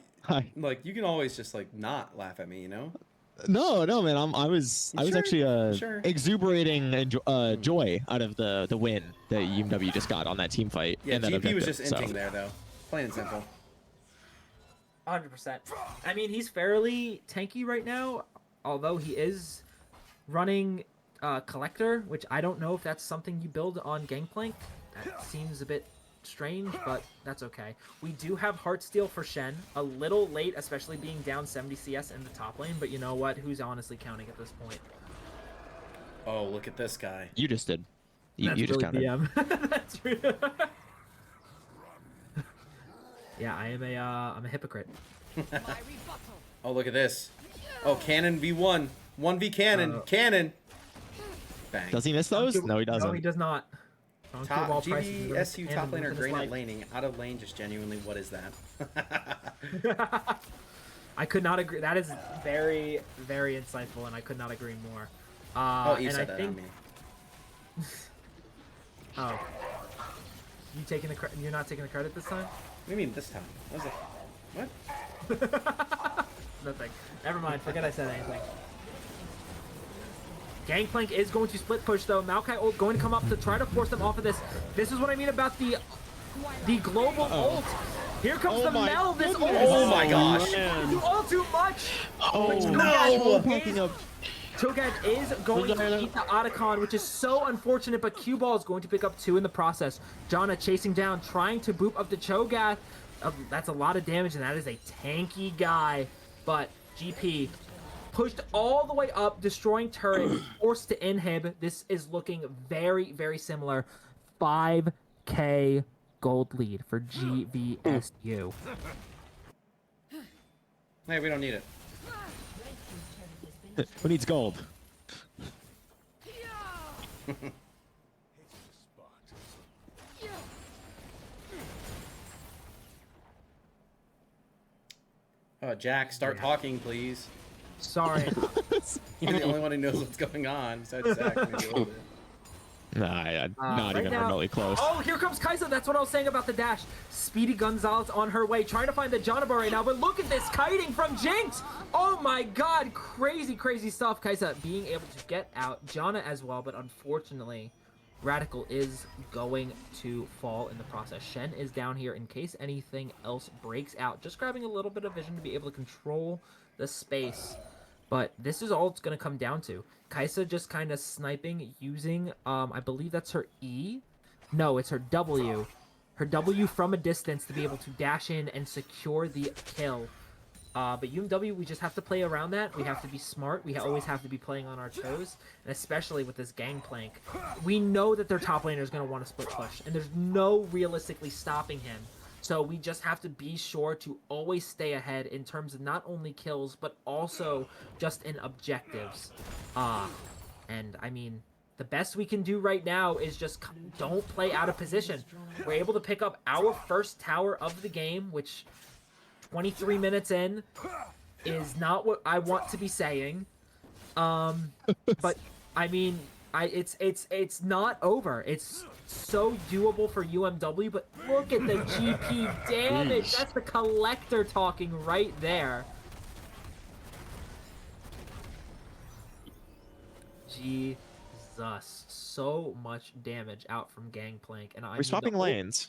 Like, you can always just like not laugh at me, you know? No, man. I was actually exuberating joy out of the win that UMW just got on that team fight. Yeah, GP was just inting so. there though, plain and simple. 100%. I mean, he's fairly tanky right now, although he is running Collector, which I don't know if that's something you build on Gangplank. That seems a bit strange, but that's okay. We do have Heartsteel for Shen, a little late, especially being down 70 CS in the top lane, but you know what? Who's honestly counting at this point? Oh, look at this guy. You just did. You just really counted. DM. That's real. Yeah, I'm a hypocrite. Oh, look at this. Oh, Cannon V1. 1v Cannon. Cannon. Bang. Does he miss those? No, he doesn't. No, he does not. Top GVSU top laner grain at laning. Out of lane, just genuinely, what is that? I could not agree. That is very, very insightful, and I could not agree more. Oh, you said that, not me. Oh. You're not taking the credit this time? What do you mean this time? I was like, what? Nothing. Never mind. Forget I said anything. Gangplank is going to split push though. Maokai ult going to come up to try to force them off of this. This is what I mean about the global ult. Here comes the Mel. This ult. Oh my gosh. You all too much. Oh no. Cho'Gath is going to eat the Otacon, which is so unfortunate, but Q-Ball is going to pick up 2 in the process. Janna chasing down, trying to boop up the Cho'Gath, That's a lot of damage, and that is a tanky guy. But GP pushed all the way up, destroying turret, forced to inhib. This is looking very, very similar. 5K gold lead for GVSU. Hey, we don't need it. Who needs gold? Jack, start talking, please. Sorry. You're the only one who knows what's going on besides Zach. Maybe a little bit. Nah, not right even now- remotely close. Oh, here comes Kaisa. That's what I was saying about the dash. Speedy Gonzalez on her way, trying to find the Jonaba right now. But look at this kiting from Jinx. Oh my god, crazy, crazy stuff. Kaisa being able to get out. Jana as well, but unfortunately, Radical is going to fall in the process. Shen is down here in case anything else breaks out. Just grabbing a little bit of vision to be able to control the space. But this is all it's going to come down to. Kaisa just kind of sniping using, I believe that's her E. No, it's her W. Her W from a distance to be able to dash in and secure the kill. But UMW, we just have to play around that. We have to be smart. We always have to be playing on our toes. And especially with this gangplank. We know that their top laner is going to want to split push. And there's no realistically stopping him. So we just have to be sure to always stay ahead in terms of not only kills, but also just in objectives. And I mean, the best we can do right now is just don't play out of position. We're able to pick up our first tower of the game, which 23 minutes in is not what I want to be saying. But I mean, it's not over. It's so doable for UMW, but look at the GP damage. That's the collector talking right there. Jesus, so much damage out from Gangplank, and We're swapping lanes.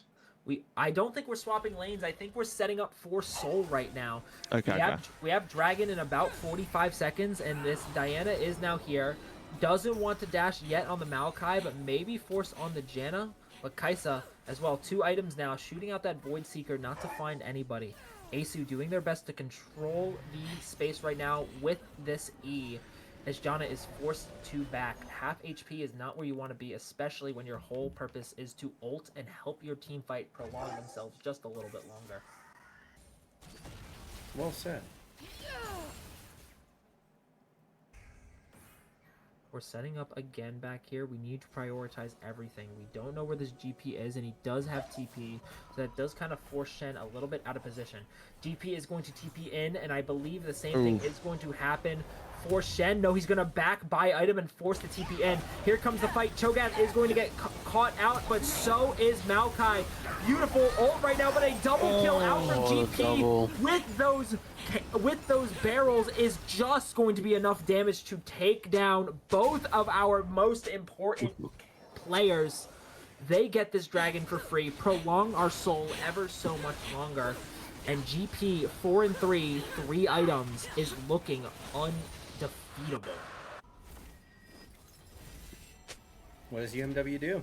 I don't think we're swapping lanes. I think we're setting up for Soul right now. Okay, we have Dragon in about 45 seconds, and this Diana is now here. Doesn't want to dash yet on the Maokai, but maybe force on the Janna. But Kaisa as well. 2 items now, shooting out that Void Seeker not to find anybody. Asu doing their best to control the space right now with this E, as Janna is forced to back. Half HP is not where you want to be, especially when your whole purpose is to ult and help your team fight prolong themselves just a little bit longer. Well said. We're setting up again back here. We need to prioritize everything. We don't know where this GP is, and he does have TP, so that does kind of force Shen a little bit out of position. GP is going to TP in, and I believe the same thing is going to happen for Shen. No, he's going to back buy item and force the TP in. Here comes the fight. Cho'Gath is going to get caught out, but so is Maokai. Beautiful ult right now, but a double kill out from GP with those barrels is just going to be enough damage to take down both of our most important players. They get this dragon for free, prolong our soul ever so much longer, and GP 4-3, 3 items is looking undefeatable. What does UMW do?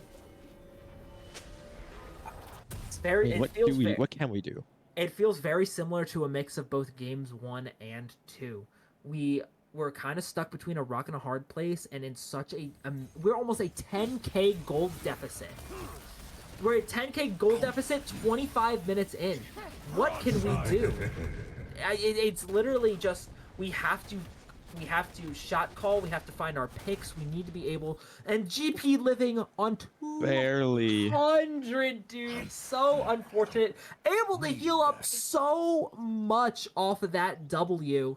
It's very. What can we do? It feels very similar to a mix of both games 1 and 2. We were kind of stuck between a rock and a hard place, and in such a we're almost a 10k gold deficit. We're at 10k gold deficit 25 minutes in. What can we do? It's literally just we have to shot call. We have to find our picks. We need to be able, and GP living on 200, dude. So unfortunate. Able to heal up so much off of that W,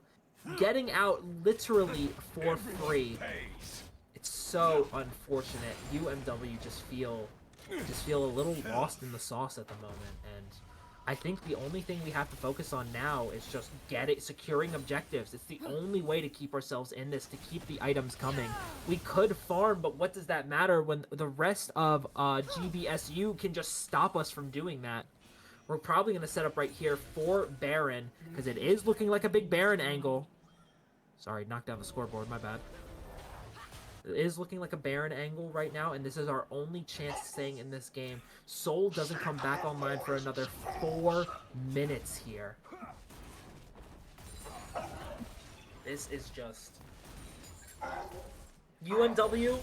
getting out literally for free. It's so unfortunate. UMW just feel a little lost in the sauce at the moment, and I think the only thing we have to focus on now is just securing objectives. It's the only way to keep ourselves in this, to keep the items coming. We could farm, but what does that matter when the rest of GVSU can just stop us from doing that? We're probably going to set up right here for Baron, because it is looking like a big Baron angle. Sorry, knocked down the scoreboard, my bad. It is looking like a Baron angle right now, and this is our only chance staying in this game. Soul doesn't come back online for another 4 minutes here. This is just... UMW,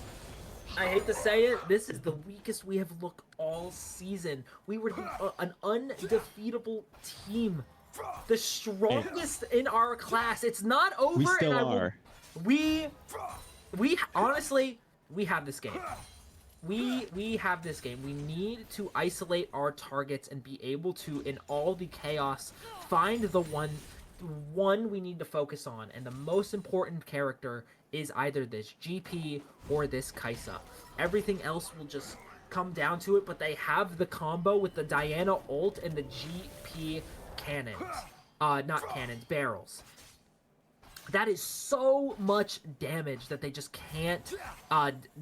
I hate to say it, this is the weakest we have looked all season. We were an undefeatable team. The strongest in our class. It's not over. We still and are. We honestly, we have this game. We have this game. We need to isolate our targets and be able to, in all the chaos, find the one we need to focus on. And the most important character is either this GP or this Kaisa. Everything else will just come down to it, but they have the combo with the Diana ult and the GP cannons. Not cannons, barrels. That is so much damage that they just can't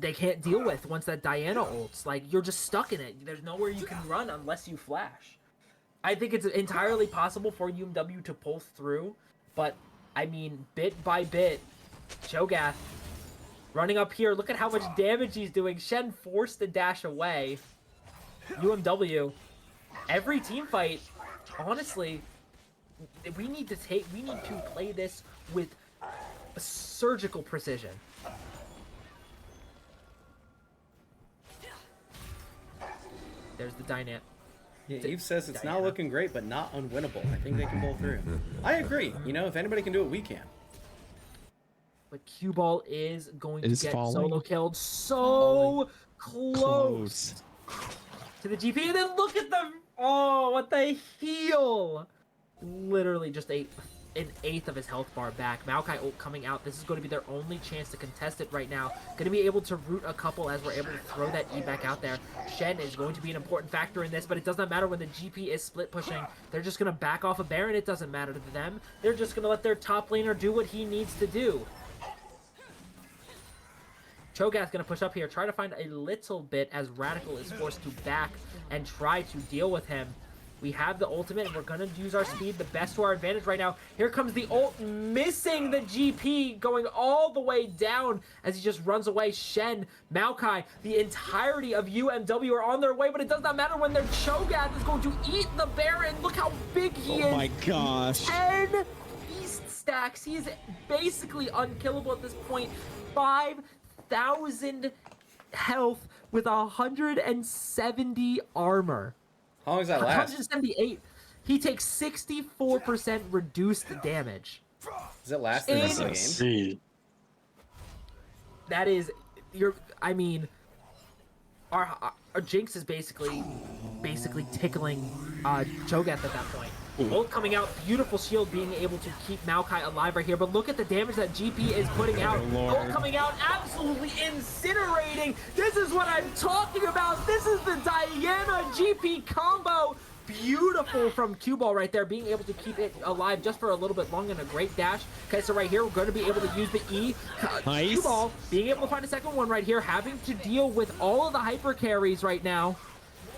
deal with once that Diana ults. Like, you're just stuck in it. There's nowhere you can run unless you flash. I think it's entirely possible for UMW to pull through, but I mean, bit by bit, Cho'Gath running up here. Look at how much damage he's doing. Shen forced the dash away. UMW, every team fight, honestly, we need to play this with surgical precision. There's the dynamic. Yeah, Eve says it's not looking great, but not unwinnable. I think they can pull through. I agree. You know, if anybody can do it, we can. But Cue Ball is going to get falling. solo killed so close to the GP. And then look at them. Oh, what the heal. Literally just an eighth of his health bar back. Maokai ult coming out. This is going to be their only chance to contest it right now. Going to be able to root a couple as we're able to throw that E back out there. Shen is going to be an important factor in this, but it does not matter when the GP is split pushing. They're just going to back off a Baron. It doesn't matter to them. They're just going to let their top laner do what he needs to do. Cho'Gath going to push up here, try to find a little bit as Radical is forced to back and try to deal with him. We have the ultimate, and we're going to use our speed the best to our advantage right now. Here comes the ult, missing the GP, going all the way down as he just runs away. Shen, Maokai, the entirety of UMW are on their way, but it does not matter when their Cho'Gath is going to eat the Baron. Look how big he is. Oh my gosh. 10 beast stacks. He is basically unkillable at this point. 5,000 health with 170 armor. How long does that last? 178. He takes 64% reduced damage. Does it last the rest of the game? That is, I mean, our Jinx is basically tickling Cho'Gath at that point. Ult coming out, beautiful shield being able to keep Maokai alive right here, but look at the damage that GP is putting out. Ult coming out, absolutely incinerating. This is what I'm talking about. This is the Diana GP combo. Beautiful from Cue Ball right there, being able to keep it alive just for a little bit long and a great dash. Okay, so right here, we're going to be able to use the E. Nice. Cue Ball being able to find a second one right here, having to deal with all of the hyper carries right now.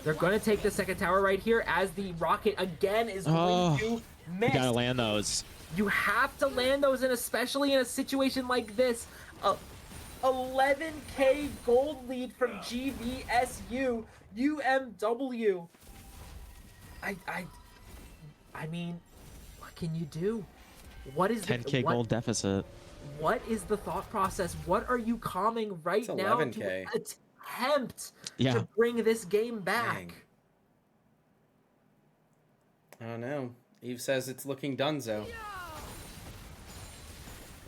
They're going to take the second tower right here as the rocket again is going to miss. You gotta land those. You have to land those, and especially in a situation like this. 11k gold lead from GVSU. UMW. I mean, what can you do? What is 10k gold deficit. What is the thought process? What are you calming right It's now 11K. to attempt Yeah. to bring this game back? Dang. I don't know. Eve says it's looking donezo.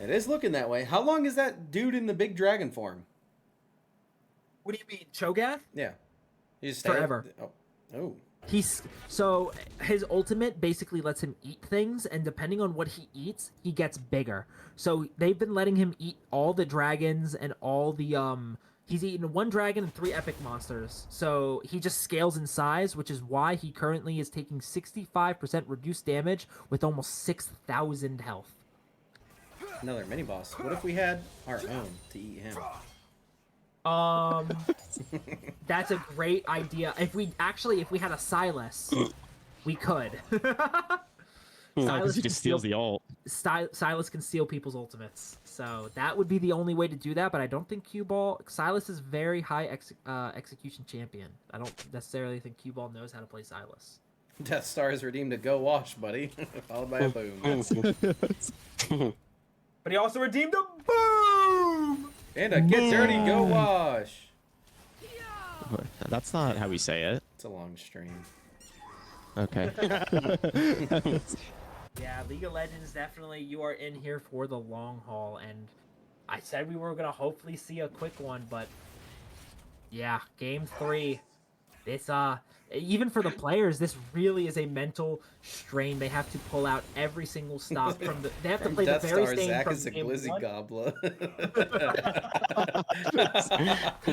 It is looking that way. How long is that dude in the big dragon form? What do you mean, Cho'Gath? Yeah. You just Forever. Oh. So his ultimate basically lets him eat things, and depending on what he eats, he gets bigger. So they've been letting him eat all the dragons and all the he's eaten 1 dragon and 3 epic monsters. So he just scales in size, which is why he currently is taking 65% reduced damage with almost 6,000 health. Another mini boss. What if we had our own to eat him? That's a great idea. If we had a Silas, we could. Because he just steals the ult. Silas can steal people's ultimates, so that would be the only way to do that. But I don't think Cue Ball. Silas is very high execution champion. I don't necessarily think Cue Ball knows how to play Silas. Death Star is redeemed a go wash, buddy. Followed by a boom. But he also redeemed a boom! And a get dirty go wash. That's not how we say it. It's a long stream. Okay. Yeah, League of Legends, definitely you are in here for the long haul, and I said we were going to hopefully see a quick one, but yeah, game 3, this, even for the players, this really is a mental strain. They have to pull out every single stop from the, they have to play Death the very Star, same Zach from is a game glizzy 1. gobbler.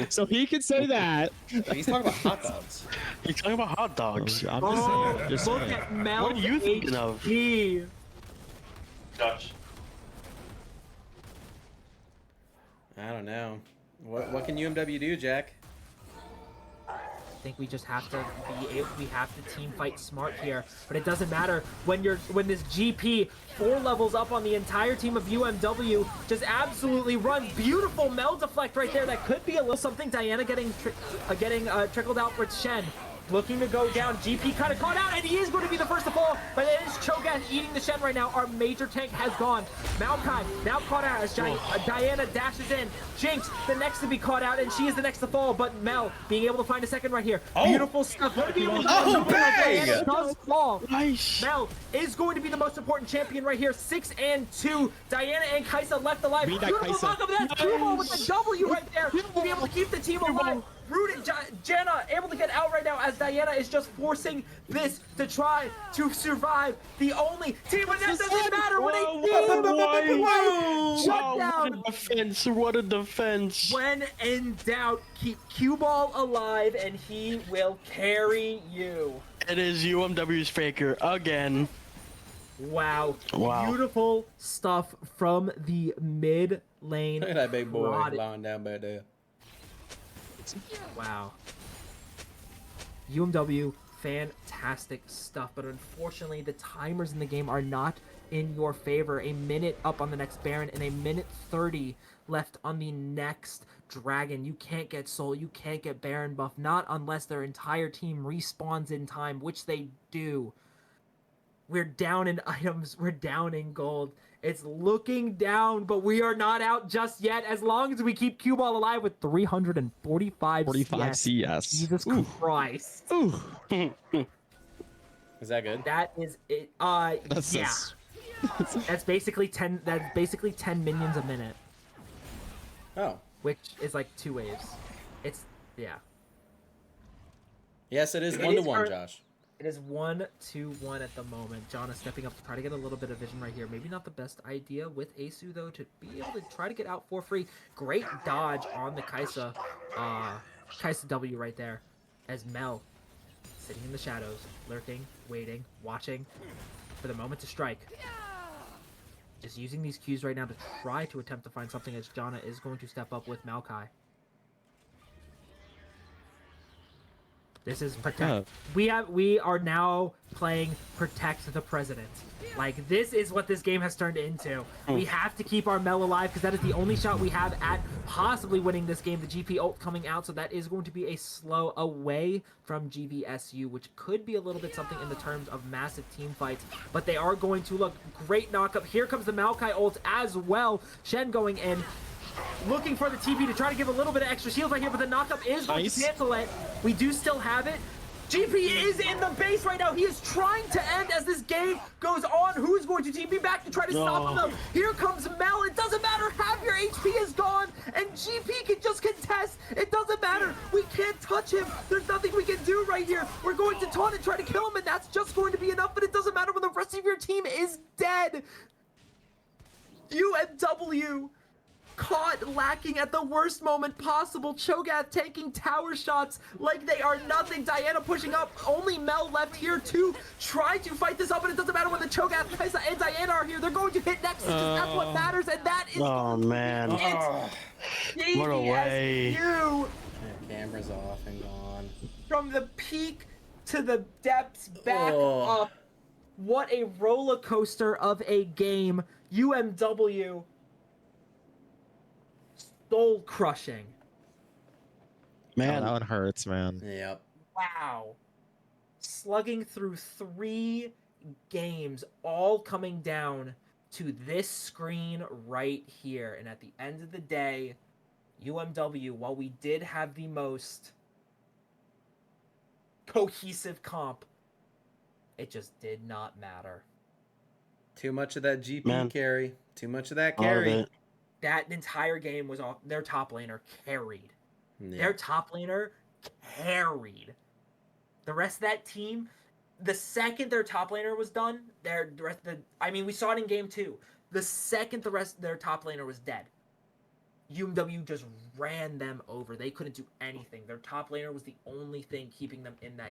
So he could say that. He's talking about hot dogs. He's talking about hot dogs. I'm just saying. Just Look saying. at Mel. What are you thinking of? HP. Gosh. I don't know. What can UMW do, Jack? I think we just have to we have to team fight smart here, but it doesn't matter when this GP 4 levels up on the entire team of UMW just absolutely runs. Beautiful Mel deflect right there. That could be a little something. Diana getting trickled out for Shen. Looking to go down. GP kind of caught out, and he is going to be the first to fall, but it is Cho'Gath eating the Shen right now. Our major tank has gone. Maokai now caught out as Diana dashes in. Jinx, the next to be caught out, and she is the next to fall, but Mel being able to find a second right here. Oh. Beautiful stuff. Going to be able to bang! Diana does fall. Nice. Mel is going to be the most important champion right here. 6 and 2. Diana and Kaisa left alive. Read that, Beautiful Kaisa. knock of that. Cue with the W right there to be able to keep the team alive. Rooted Jenna able to get out right now as Diana is just forcing this to try to survive. The only team, but that doesn't matter when a team shut down. What a defense! What a defense! When in doubt, keep Cue Ball alive and he will carry you. It is UMW's Faker again. Wow. Wow. Beautiful stuff from the mid lane. Look at that big boy Prodded. lying down back there. Wow. UMW, fantastic stuff, but unfortunately the timers in the game are not in your favor. A minute up on the next Baron and a minute 30 left on the next Dragon. You can't get Soul, you can't get Baron buff, not unless their entire team respawns in time, which they do. We're down in items, we're down in gold. It's looking down, but we are not out just yet as long as we keep Cue Ball alive with 345 CS. Jesus Christ. Ooh. Is that good? That is it. That's Yeah. That's basically 10 minions a minute, Oh. which is like 2 waves. It's yeah. Yes, it is It 1 to is 1, current- Josh. It is 1-2-1 at the moment. John is stepping up to try to get a little bit of vision right here. Maybe not the best idea with Asu though to be able to try to get out for free. Great dodge on the Kaisa W right there as Mel sitting in the shadows, lurking, waiting, watching for the moment to strike. Just using these cues right now to try to attempt to find something as Jana is going to step up with Maokai. This is protect. We are now playing protect the president. Like this is what this game has turned into. We have to keep our Mel alive because that is the only shot we have at possibly winning this game. The GP ult coming out, so that is going to be a slow away from GVSU, which could be a little bit something in the terms of massive team fights. But they are going to look great knock up. Here comes the Maokai ult as well. Shen going in. Looking for the TP to try to give a little bit of extra shield right here, but the knockup is going to cancel it. We do still have it. GP is in the base right now. He is trying to end as this game goes on. Who's going to TP back to try to stop him? Here comes Mel. It doesn't matter. Half your HP is gone, and GP can just contest. It doesn't matter. We can't touch him. There's nothing we can do right here. We're going to taunt and try to kill him, and that's just going to be enough, but it doesn't matter when the rest of your team is dead. UMW caught lacking at the worst moment possible. Cho'Gath taking tower shots like they are nothing. Diana pushing up. Only Mel left here to try to fight this up, and it doesn't matter when the Cho'Gath, Kaisa, and Diana are here. They're going to hit next. That's what matters, and that is Oh man. What a way. GVSU. Camera's off and gone. From the peak to the depths back Oh. up. What a roller coaster of a game. UMW soul crushing. Oh, Man, that one hurts, man. Yep. Wow. Slugging through 3 games, all coming down to this screen right here. And at the end of the day, UMW, while we did have the most cohesive comp, it just did not matter. Too much of that GP Man. carry. Too much of that all of carry. it. That entire game was off. Their top laner carried. Yeah. Their top laner carried. The rest of that team, the second their top laner was done, we saw it in game 2. The second the rest of their top laner was dead, UMW just ran them over. They couldn't do anything. Their top laner was the only thing keeping them in that